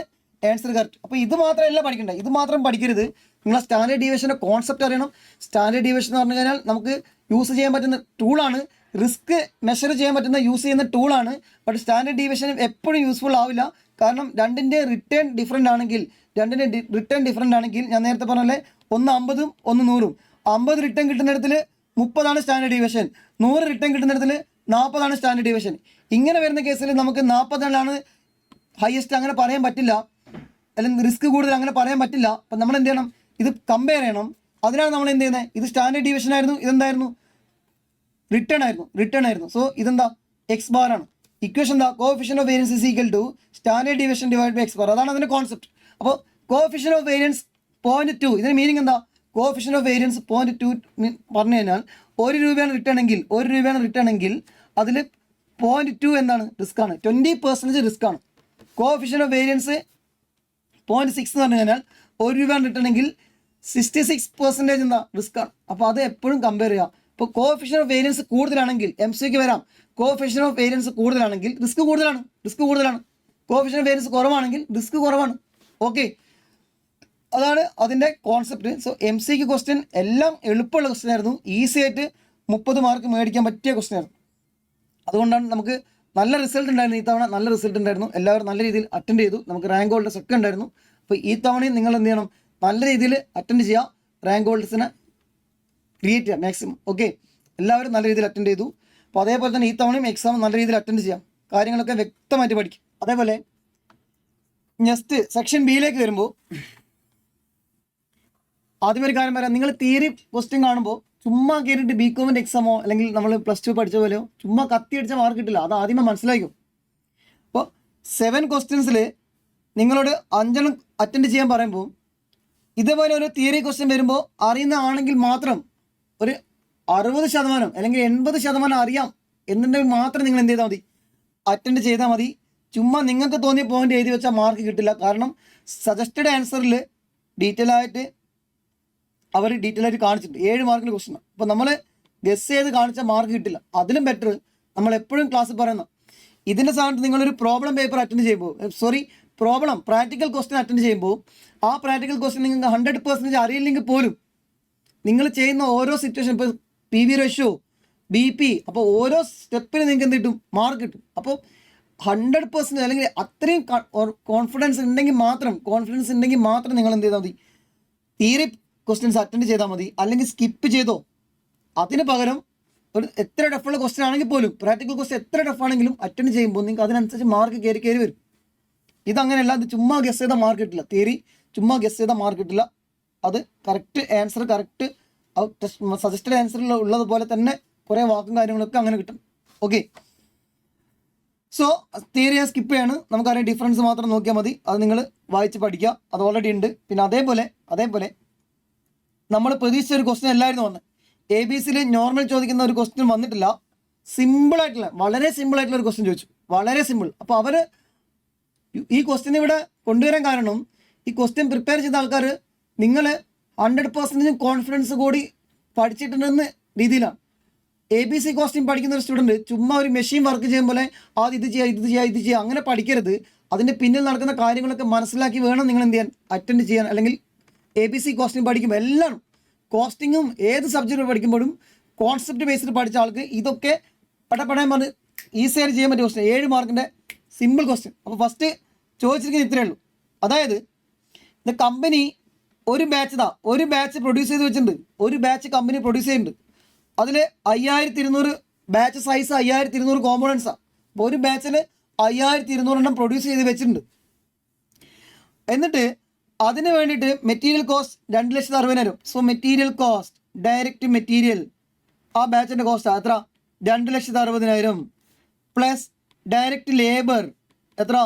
ആൻസർ കറക്റ്റ്. അപ്പോൾ ഇത് മാത്രമല്ല പഠിക്കേണ്ടത്, ഇത് മാത്രം പഠിക്കരുത്, നിങ്ങൾ സ്റ്റാൻഡേർഡ് ഡീവിയേഷൻ്റെ കോൺസെപ്റ്റ് അറിയണം. സ്റ്റാൻഡേർഡ് ഡീവിയേഷൻ എന്ന് പറഞ്ഞു കഴിഞ്ഞാൽ നമുക്ക് യൂസ് ചെയ്യാൻ പറ്റുന്ന ടൂളാണ്, റിസ്ക് മെഷർ ചെയ്യാൻ പറ്റുന്ന യൂസ് ചെയ്യുന്ന ടൂളാണ്. ബട്ട് സ്റ്റാൻഡേർഡ് ഡീവിയേഷൻ എപ്പോഴും യൂസ്ഫുൾ ആവില്ല. കാരണം രണ്ടിൻ്റെ റിട്ടേൺ ഡിഫറൻ്റ് ആണെങ്കിൽ ഞാൻ നേരത്തെ പറഞ്ഞ പോലെ ഒന്ന് 50-ഉം ഒന്ന് 100-ഉം. 50 റിട്ടേൺ കിട്ടുന്നിടത്തിൽ 30 സ്റ്റാൻഡേർഡ് ഡീവിയേഷൻ, 100 റിട്ടേൺ കിട്ടുന്നിടത്തിൽ 40 സ്റ്റാൻഡേർഡ് ഡീവിയേഷൻ. ഇങ്ങനെ വരുന്ന കേസിൽ നമുക്ക് 40 ഹയസ്റ്റ് അങ്ങനെ പറയാൻ പറ്റില്ല, അല്ലെങ്കിൽ റിസ്ക് കൂടുതൽ അങ്ങനെ പറയാൻ പറ്റില്ല. അപ്പം നമ്മൾ എന്ത് ചെയ്യണം, ഇത് കമ്പയർ ചെയ്യണം. അതിനാണ് നമ്മൾ എന്ത് ചെയ്യുന്നത്, ഇത് സ്റ്റാൻഡേർഡ് ഡീവിയേഷൻ ആയിരുന്നു, ഇതെന്തായിരുന്നു റിട്ടേൺ ആയിരുന്നു. സോ ഇതെന്താ എക്സ് ബാർ ആണ്. ഇക്വേഷൻ എന്താ, coefficient of variance is equal to standard deviation divide by X bar. അതാണ് അതിൻ്റെ കോൺസെപ്റ്റ്. അപ്പോൾ കോഎഫിഷ്യൻ്റ് ഓഫ് വേരിയൻസ് 0.2, ഇതിന് മീനിങ് എന്താ, കോഎഫിഷ്യൻ്റ് ഓഫ് വേരിയൻസ് 0.2 പറഞ്ഞു കഴിഞ്ഞാൽ 1 രൂപയാണ് റിട്ടേൺ എങ്കിൽ അതിൽ 0.2 എന്താണ് റിസ്ക് ആണ്, 20% റിസ്ക് ആണ്. കോഎഫിഷ്യൻ്റ് ഓഫ് വേരിയൻസ് 0.6 എന്ന് പറഞ്ഞു കഴിഞ്ഞാൽ 1 രൂപയാണ് റിട്ടേൺ എങ്കിൽ 66% എന്താ റിസ്ക് ആണ്. അപ്പോൾ അത് എപ്പോഴും കമ്പയർ ചെയ്യാം. ഇപ്പോൾ കോഎഫിഷ്യൻ്റ് ഓഫ് വേരിയൻസ് കൂടുതലാണെങ്കിൽ MCQ വരാം, കോഎഫിഷ്യൻ്റ് ഓഫ് വേരിയൻസ് കൂടുതലാണെങ്കിൽ റിസ്ക് കൂടുതലാണ്. കോഎഫിഷ്യൻ്റ് ഓഫ് വേരിയൻസ് കുറവാണെങ്കിൽ റിസ്ക് കുറവാണ്. ഓക്കെ, അതാണ് അതിൻ്റെ കോൺസെപ്റ്റ്. സോ MCQ ക്വസ്റ്റ്യൻ എല്ലാം എളുപ്പമുള്ള ക്വസ്റ്റ്യൻ ആയിരുന്നു, ഈസി ആയിട്ട് 30 മാർക്ക് മേടിക്കാൻ പറ്റിയ ക്വസ്റ്റ്യൻ ആയിരുന്നു. അതുകൊണ്ടാണ് നമുക്ക് നല്ല റിസൾട്ട് ഉണ്ടായിരുന്നു. ഈ തവണ നല്ല റിസൾട്ട് ഉണ്ടായിരുന്നു, എല്ലാവരും നല്ല രീതിയിൽ അറ്റൻഡ് ചെയ്തു. നമുക്ക് റാങ്ക് ഹോൾഡേഴ്സ് ഒക്കെ ഉണ്ടായിരുന്നു. അപ്പോൾ ഈ തവണയും നിങ്ങൾ എന്ത് ചെയ്യണം, നല്ല രീതിയിൽ അറ്റൻഡ് ചെയ്യുക, റാങ്ക് ഹോൾഡേഴ്സിനെ ക്രിയേറ്റ് ചെയ്യുക മാക്സിമം. ഓക്കെ, എല്ലാവരും നല്ല രീതിയിൽ അറ്റൻഡ് ചെയ്തു. അപ്പോൾ അതേപോലെ തന്നെ ഈ തവണയും എക്സാം നല്ല രീതിയിൽ അറ്റൻഡ് ചെയ്യാം, കാര്യങ്ങളൊക്കെ വ്യക്തമായിട്ട് പഠിക്കും. അതേപോലെ നെക്സ്റ്റ് സെക്ഷൻ ബിയിലേക്ക് വരുമ്പോൾ ആദ്യം ഒരു കാര്യം പറയാം, നിങ്ങൾ തിയറി ക്വസ്റ്റ്യൻ കാണുമ്പോൾ ചുമ്മാ കയറിയിട്ട് BCOMൻ്റെ എക്സാമോ അല്ലെങ്കിൽ നമ്മൾ +2 പഠിച്ച പോലെയോ ചുമ്മാ കത്തി അടിച്ച മാർക്ക് കിട്ടില്ല, അത് ആദ്യമേ മനസ്സിലാക്കും. അപ്പോൾ 7 ക്വസ്റ്റ്യൻസിൽ നിങ്ങളോട് 5 അറ്റൻഡ് ചെയ്യാൻ പറയുമ്പോൾ ഇതേപോലെ ഒരു തിയറി ക്വസ്റ്റ്യൻ വരുമ്പോൾ അറിയുന്ന ആണെങ്കിൽ മാത്രം ഒരു 60% അല്ലെങ്കിൽ 80% അറിയാം എന്നുണ്ടെങ്കിൽ മാത്രം നിങ്ങൾ എന്ത് ചെയ്താൽ മതി, അറ്റൻഡ് ചെയ്താൽ മതി. ചുമ്മാ നിങ്ങൾക്ക് തോന്നിയ പോയിന്റ് എഴുതി വെച്ചാൽ മാർക്ക് കിട്ടില്ല. കാരണം സജസ്റ്റഡ് ആൻസറിൽ ഡീറ്റെയിൽ ആയിട്ട് അവർ ഡീറ്റെയിൽ ആയിട്ട് കാണിച്ചിട്ടുണ്ട്. 7 മാർക്കിൻ്റെ ക്വസ്റ്റ്യൻ. അപ്പോൾ നമ്മൾ ഗസ് ചെയ്ത് കാണിച്ച മാർക്ക് കിട്ടില്ല. അതിലും ബെറ്റർ നമ്മൾ എപ്പോഴും ക്ലാസ്സിൽ പറയുന്ന ഇതിൻ്റെ സ്ഥാനത്ത് നിങ്ങളൊരു പ്രോബ്ലം പേപ്പർ അറ്റൻഡ് ചെയ്യുമ്പോൾ പ്രാക്ടിക്കൽ ക്വസ്റ്റ്യൻ അറ്റൻഡ് ചെയ്യുമ്പോൾ ആ പ്രാക്ടിക്കൽ ക്വസ്റ്റ്യൻ നിങ്ങൾക്ക് 100% അറിയില്ലെങ്കിൽ പോലും നിങ്ങൾ ചെയ്യുന്ന ഓരോ സിറ്റുവേഷൻ, ഇപ്പോൾ PV റേഷ്യോ, BP, അപ്പോൾ ഓരോ സ്റ്റെപ്പിന് നിങ്ങൾക്ക് എന്ത് കിട്ടും? മാർക്ക് കിട്ടും. അപ്പോൾ 100% അല്ലെങ്കിൽ അത്രയും കോൺഫിഡൻസ് ഉണ്ടെങ്കിൽ മാത്രം നിങ്ങൾ എന്ത് ചെയ്താൽ മതി? തിയറി ക്വസ്റ്റ്യൻസ് അറ്റൻഡ് ചെയ്താൽ മതി. അല്ലെങ്കിൽ സ്കിപ്പ് ചെയ്തോ. അതിന് പകരം ഒരു എത്ര ടഫുള്ള ക്വസ്റ്റ്യൻ ആണെങ്കിൽ പോലും, പ്രാക്ടിക്കൽ ക്വസ്റ്റ്യൻ എത്ര ടഫാണെങ്കിലും അറ്റൻഡ് ചെയ്യുമ്പോൾ നിങ്ങൾക്ക് അതിനനുസരിച്ച് മാർക്ക് കയറി വരും. ഇതങ്ങനെയല്ല, അത് ചുമ്മാ ഗസ് ചെയ്ത മാർക്ക് കിട്ടില്ല. തിയറി ചുമ്മാ ഗസ് ചെയ്ത മാർക്ക് കിട്ടില്ല. അത് കറക്റ്റ് ആൻസർ, കറക്റ്റ് സജസ്റ്റഡ് ആൻസറിൽ ഉള്ളതുപോലെ തന്നെ കുറേ വാക്കും കാര്യങ്ങളൊക്കെ അങ്ങനെ കിട്ടും. ഓക്കെ, സോ തിയറി ഞാൻ സ്കിപ്പ് ചെയ്യാണ്. നമുക്കറിയാം, ഡിഫറൻസ് മാത്രം നോക്കിയാൽ മതി. അത് നിങ്ങൾ വായിച്ച് പഠിക്കുക, അത് ഓൾറെഡി ഉണ്ട്. പിന്നെ അതേപോലെ നമ്മൾ പ്രതീക്ഷിച്ച ഒരു ക്വസ്റ്റ്യൻ അല്ലായിരുന്നു വന്നത്. ABCയിൽ നോർമൽ ചോദിക്കുന്ന ഒരു ക്വസ്റ്റ്യൻ വന്നിട്ടില്ല. വളരെ സിമ്പിളായിട്ടുള്ള ഒരു ക്വസ്റ്റ്യൻ ചോദിച്ചു. വളരെ സിമ്പിൾ. അപ്പോൾ അവർ ഈ ക്വസ്റ്റ്യൻ ഇവിടെ കൊണ്ടുവരാൻ കാരണം, ഈ ക്വസ്റ്റ്യൻ പ്രിപ്പയർ ചെയ്ത ആൾക്കാർ നിങ്ങൾ 100% കോൺഫിഡൻസ് കൂടി പഠിച്ചിട്ടുണ്ടെന്ന രീതിയിലാണ്. ABC ക്വസ്റ്റ്യൻ പഠിക്കുന്ന ഒരു സ്റ്റുഡൻറ്റ് ചുമ്മാ ഒരു മെഷീൻ വർക്ക് ചെയ്യും പോലെ ആദ്യം ഇത് ചെയ്യുക അങ്ങനെ പഠിക്കരുത്. അതിൻ്റെ പിന്നിൽ നടക്കുന്ന കാര്യങ്ങളൊക്കെ മനസ്സിലാക്കി വേണം നിങ്ങൾ എന്ത് ചെയ്യാൻ, അറ്റൻഡ് ചെയ്യാൻ. അല്ലെങ്കിൽ ABC ക്വസ്റ്റ്യൻ പഠിക്കുമ്പോൾ എല്ലാം കോസ്റ്റിങ്ങും ഏത് സബ്ജക്റ്റ് പഠിക്കുമ്പോഴും കോൺസെപ്റ്റ് ബേസ്ഡ് പഠിച്ച ആൾക്ക് ഇതൊക്കെ പടപടയും പറഞ്ഞ് ഈസിയായിട്ട് ചെയ്യാൻ പറ്റിയ ക്വസ്റ്റ്യൻ. 7 മാർക്കിൻ്റെ സിമ്പിൾ ക്വസ്റ്റ്യൻ. അപ്പോൾ ഫസ്റ്റ് ചോദിച്ചിരിക്കുന്നത് ഇത്രയേ ഉള്ളൂ. അതായത് ഇത് കമ്പനി ഒരു ബാച്ച് പ്രൊഡ്യൂസ് ചെയ്ത് വെച്ചിട്ടുണ്ട്. ഒരു ബാച്ച് കമ്പനി പ്രൊഡ്യൂസ് ചെയ്യുന്നുണ്ട്. അതിൽ 5200 ബാച്ച് സൈസ് 5200 കോമ്പോണൻസാണ്. അപ്പോൾ ഒരു ബാച്ചിൽ 5200 എണ്ണം പ്രൊഡ്യൂസ് ചെയ്ത് വെച്ചിട്ടുണ്ട്. എന്നിട്ട് അതിന് വേണ്ടിയിട്ട് material cost 2,60,000. So material cost, direct material ആ ബാച്ചിൻ്റെ കോസ്റ്റ് എത്ര? 2,60,000 പ്ലസ് ഡയറക്റ്റ് ലേബർ എത്ര?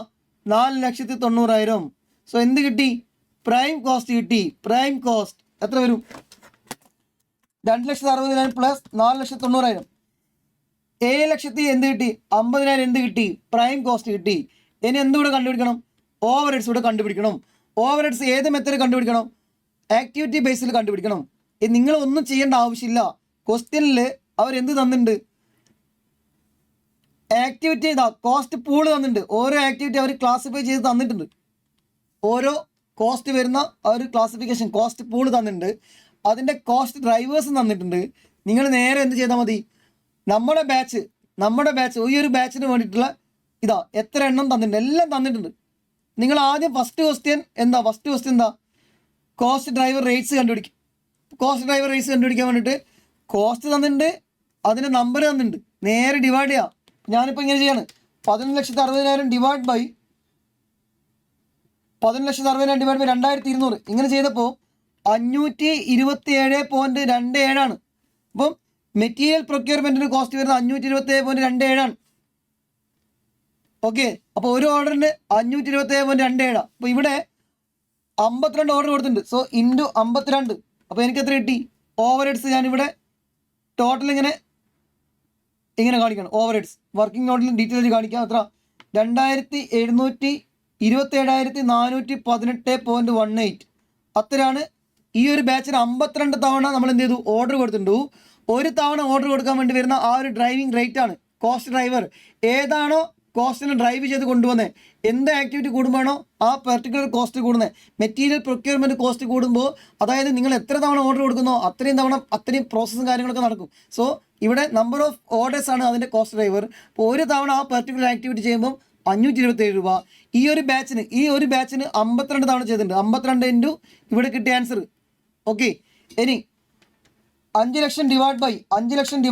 4,90,000. സോ എന്ത് കിട്ടി? പ്രൈം കോസ്റ്റ് കിട്ടി. പ്രൈം കോസ്റ്റ് എത്ര വരും? 2,60,000 പ്ലസ് 4,90,000. 7,00,000 എന്ത് കിട്ടി? 50,000 എന്ത് കിട്ടി? പ്രൈം കോസ്റ്റ് കിട്ടി. ഇനി എന്തുകൂടെ കണ്ടുപിടിക്കണം? ഓവർഹെഡ്സ് കൂടെ കണ്ടുപിടിക്കണം. ഓവർഹെഡ്സ് ഏത് മെത്തേഡ് കണ്ടുപിടിക്കണം? ആക്ടിവിറ്റി ബേസിൽ കണ്ടുപിടിക്കണം. നിങ്ങൾ ഒന്നും ചെയ്യേണ്ട ആവശ്യമില്ല. ക്വസ്റ്റ്യനിൽ അവരെന്ത് തന്നിട്ടുണ്ട്? ആക്ടിവിറ്റി കോസ്റ്റ് പൂൾ തന്നിട്ടുണ്ട്. ഓരോ ആക്ടിവിറ്റി അവർ ക്ലാസിഫൈ ചെയ്ത് തന്നിട്ടുണ്ട്. ഓരോ കോസ്റ്റ് വരുന്ന ഒരു ക്ലാസിഫിക്കേഷൻ കോസ്റ്റ് പൂൾ തന്നിട്ടുണ്ട്. അതിൻ്റെ കോസ്റ്റ് ഡ്രൈവേഴ്സ് തന്നിട്ടുണ്ട്. നിങ്ങൾ നേരെ എന്ത് ചെയ്താൽ മതി? നമ്മുടെ ബാച്ച് ഈ ഒരു ബാച്ചിന് വേണ്ടിയിട്ടുള്ള എത്ര എണ്ണം തന്നിട്ടുണ്ട്, എല്ലാം തന്നിട്ടുണ്ട്. നിങ്ങൾ ആദ്യം ഫസ്റ്റ് ക്വസ്റ്റ്യൻ എന്താ? കോസ്റ്റ് ഡ്രൈവർ റേറ്റ്സ് കണ്ടുപിടിക്കും. കോസ്റ്റ് ഡ്രൈവർ റേറ്റ്സ് കണ്ടുപിടിക്കാൻ വേണ്ടിയിട്ട് കോസ്റ്റ് തന്നിട്ടുണ്ട്, അതിൻ്റെ നമ്പർ തന്നിട്ടുണ്ട്. നേരെ ഡിവൈഡ് ചെയ്യാം. ഞാനിപ്പോൾ ഇങ്ങനെ ചെയ്യാണ്. 11,60,000 ഡിവൈഡ് ബൈ 2,200. ഇങ്ങനെ ചെയ്തപ്പോൾ 527.27 അപ്പം മെറ്റീരിയൽ പ്രൊക്യൂർമെൻറ്റിന് കോസ്റ്റ് വരുന്നത് 527.27. ഓക്കെ, അപ്പോൾ ഒരു ഓർഡറിന് 527.27. അപ്പോൾ ഇവിടെ 52 ഓർഡർ കൊടുത്തിട്ടുണ്ട്. So into 52. അപ്പോൾ എനിക്ക് എത്ര കിട്ടി? ഓവർഹെഡ്സ് ഞാനിവിടെ ടോട്ടൽ ഇങ്ങനെ കാണിക്കണം. ഓവർഹെഡ്സ് വർക്കിംഗ് നോട്ടിൽ ഡീറ്റെയിൽ കാണിക്കാം. എത്ര? 2,727,418.18. അത്രയാണ്. ഈ ഒരു ബാച്ചിന് 52 തവണ നമ്മൾ എന്ത് ചെയ്തു? ഓർഡർ കൊടുത്തിട്ടുണ്ട്. ഒരു തവണ ഓർഡർ കൊടുക്കാൻ വേണ്ടി വരുന്ന ആ ഒരു ഡ്രൈവിംഗ് റേറ്റ് ആണ് കോസ്റ്റ് ഡ്രൈവർ. ഏതാണോ കോസ്റ്റിനെ ഡ്രൈവ് ചെയ്ത് കൊണ്ടുവന്നത്, എന്ത് ആക്ടിവിറ്റി കൂടുമ്പോഴാണോ ആ പെർട്ടിക്കുലർ കോസ്റ്റ് കൂടുന്നത്. മെറ്റീരിയൽ പ്രൊക്യൂർമെൻറ്റ് കോസ്റ്റ് കൂടുമ്പോൾ, അതായത് നിങ്ങൾ എത്ര തവണ ഓർഡർ കൊടുക്കുന്നോ അത്രയും പ്രോസസ്സും കാര്യങ്ങളൊക്കെ നടക്കും. സോ ഇവിടെ നമ്പർ ഓഫ് ഓർഡേഴ്സ് ആണ് അതിൻ്റെ കോസ്റ്റ് ഡ്രൈവർ. അപ്പോൾ ഒരു തവണ ആ പെർട്ടിക്കുലർ ആക്ടിവിറ്റി ചെയ്യുമ്പോൾ 527 രൂപ. ഈ ഒരു ബാച്ചിന് 52 തവണ ചെയ്തിട്ടുണ്ട്. 52 ഇൻറ്റു ഇവിടെ കിട്ടിയ ആൻസർ. ഓക്കെ, ഇനി 5 ലക്ഷം ഡിവൈഡ് ബൈ 1360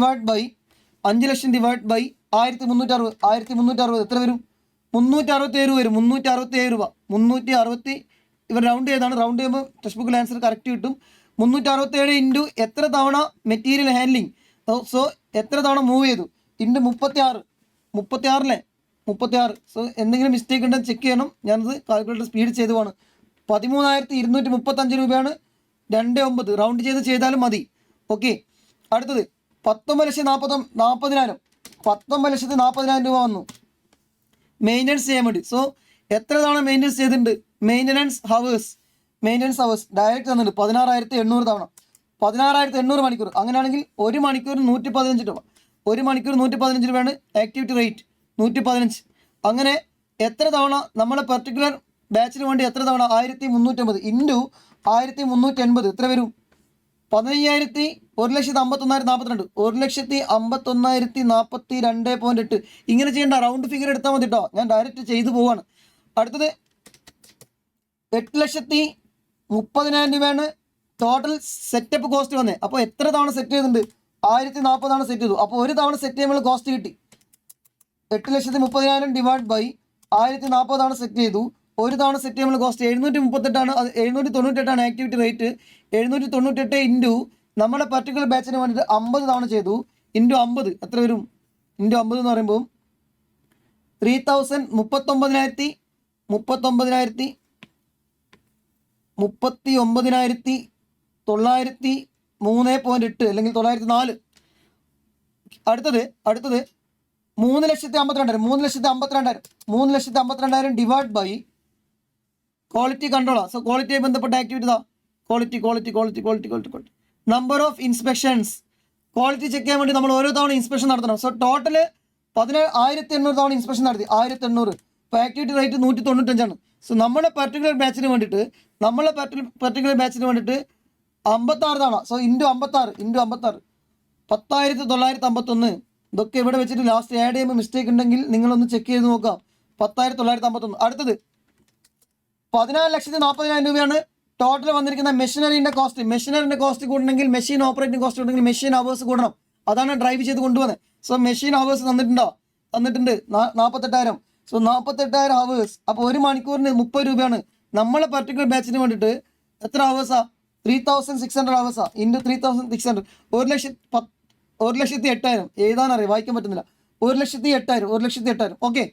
എത്ര വരും? 367 വരും. 367 രൂപ. 360 ഇവർ റൗണ്ട് ചെയ്താണ്. റൗണ്ട് ചെയ്യുമ്പോൾ ടെക്സ്റ്റ് ബുക്കിൽ ആൻസർ കറക്റ്റ് കിട്ടും. 367 ഇൻറ്റു എത്ര തവണ മെറ്റീരിയൽ ഹാൻഡ്ലിങ്, സോ എത്ര തവണ മൂവ് ചെയ്തു, ഇൻറ്റു 36. സോ എന്തെങ്കിലും മിസ്റ്റേക്ക് ഉണ്ടെന്ന് ചെക്ക് ചെയ്യണം. ഞാനത് കാൽക്കുലേറ്റർ സ്പീഡ് ചെയ്ത് പോവാണ്. 13,235 രൂപയാണ്. 29 റൗണ്ട് ചെയ്താലും മതി. ഓക്കെ, അടുത്തത് 19,40,000. 19,40,000 രൂപ വന്നു മെയിൻ്റനൻസ് ചെയ്യാൻ വേണ്ടി. സോ എത്ര തവണ മെയിൻ്റനൻസ് ചെയ്തിട്ടുണ്ട്? Maintenance hours maintenance hours direct തന്നിട്ടുണ്ട് 16,800 തവണ 16,800 മണിക്കൂർ. അങ്ങനെയാണെങ്കിൽ ഒരു മണിക്കൂർ 115 രൂപ. ഒരു മണിക്കൂർ 115 രൂപയാണ് ആക്ടിവിറ്റി റേറ്റ് 115. അങ്ങനെ എത്ര തവണ നമ്മളെ പർട്ടിക്കുലർ ബാച്ചിന് വേണ്ടി എത്ര തവണ 1350 ഇൻറ്റു 1380 എത്ര വരും? 15,000 1,51,042 1,51,042.8. ഇങ്ങനെ ചെയ്യേണ്ട, റൗണ്ട് ഫിഗർ എടുത്താൽ മതി കേട്ടോ. ഞാൻ ഡയറക്റ്റ് ചെയ്തു പോവാണ്. അടുത്തത് 8,30,000 രൂപയാണ് ടോട്ടൽ സെറ്റപ്പ് കോസ്റ്റ് വന്നത്. അപ്പോൾ എത്ര തവണ സെറ്റ് ചെയ്തിട്ടുണ്ട്? 1,040 തവണ സെറ്റ് ചെയ്തു. അപ്പോൾ ഒരു തവണ സെറ്റ് ചെയ്യുമ്പോൾ കോസ്റ്റ് കിട്ടി 8,30,000 ഡിവൈഡ് ബൈ 1,040 തവണ സെറ്റ് ചെയ്തു. ഒരു തവണ സെറ്റ് ചെയ്യുമ്പോൾ കോസ്റ്റ് 738 അത് 798 ആക്ടിവിറ്റി റേറ്റ്. 798 ഇൻറ്റു നമ്മുടെ പർട്ടിക്കുലർ ബാച്ചിന് വേണ്ടിയിട്ട് 50 തവണ ചെയ്തു ഇൻറ്റു 50 എത്ര വരും? ഇൻറ്റു 50 എന്ന് പറയുമ്പോൾ 39,933.8 അല്ലെങ്കിൽ 904. അടുത്തത് 3,52,000 ഡിവൈഡ് ബൈ ക്വാളിറ്റി കൺട്രോളാണ്. സോ ക്വാളിറ്റിയായി ബന്ധപ്പെട്ട ആക്ടിവിറ്റി ഇതാ quality number of inspections. Quality check ചെയ്യാൻ വേണ്ടി നമ്മൾ ഓരോ തവണ ഇൻസ്പെക്ഷൻ നടത്തണം. സോ ടോട്ടൽ 1,800 തവണ ഇൻസ്പെക്ഷൻ നടത്തി 1,800. ഇപ്പോൾ ആക്ടിവിറ്റി റേറ്റ് 195. സോ നമ്മുടെ പർട്ടിക്കുലർ ബാച്ചിന് വേണ്ടിയിട്ട് 56 തവണ. So into 56 10,951. ഇതൊക്കെ ഇവിടെ വെച്ചിട്ട് ലാസ്റ്റ് ആഡ് ചെയ്യുമ്പോൾ മിസ്റ്റേക്ക് ഉണ്ടെങ്കിൽ നിങ്ങളൊന്ന് ചെക്ക് ചെയ്ത് നോക്കാം. 10,951. അടുത്തത് 14,40,000 രൂപയാണ് ടോട്ടൽ വന്നിരിക്കുന്ന മെഷീനറിൻ്റെ കോസ്റ്റ്. മെഷീനറിൻ്റെ കോസ്റ്റ് കൂടണമെങ്കിൽ മെഷീൻ ഓപ്പറേറ്റിംഗ് കോസ്റ്റ് കൂടണമെങ്കിൽ മെഷീൻ അവേഴ്സ് കൂടണം. അതാണ് ഡ്രൈവ് ചെയ്ത് കൊണ്ടുവന്നത്. സോ മെഷീൻ അവേഴ്സ് തന്നിട്ടുണ്ട് 48,000. So 48,000 hours. അപ്പോൾ ഒരു മണിക്കൂറിന് 30 രൂപയാണ്. നമ്മളെ പർട്ടിക്കുലർ ബാച്ചിന് വേണ്ടിയിട്ട് എത്ര അവേഴ്സാണ്? 3,600 അവേഴ്സാണ്. ഇൻറ്റു 3,600 1,08,000. എഴുതാനറിയാം, വായിക്കാൻ പറ്റുന്നില്ല. 1,08,000. ഓക്കെ.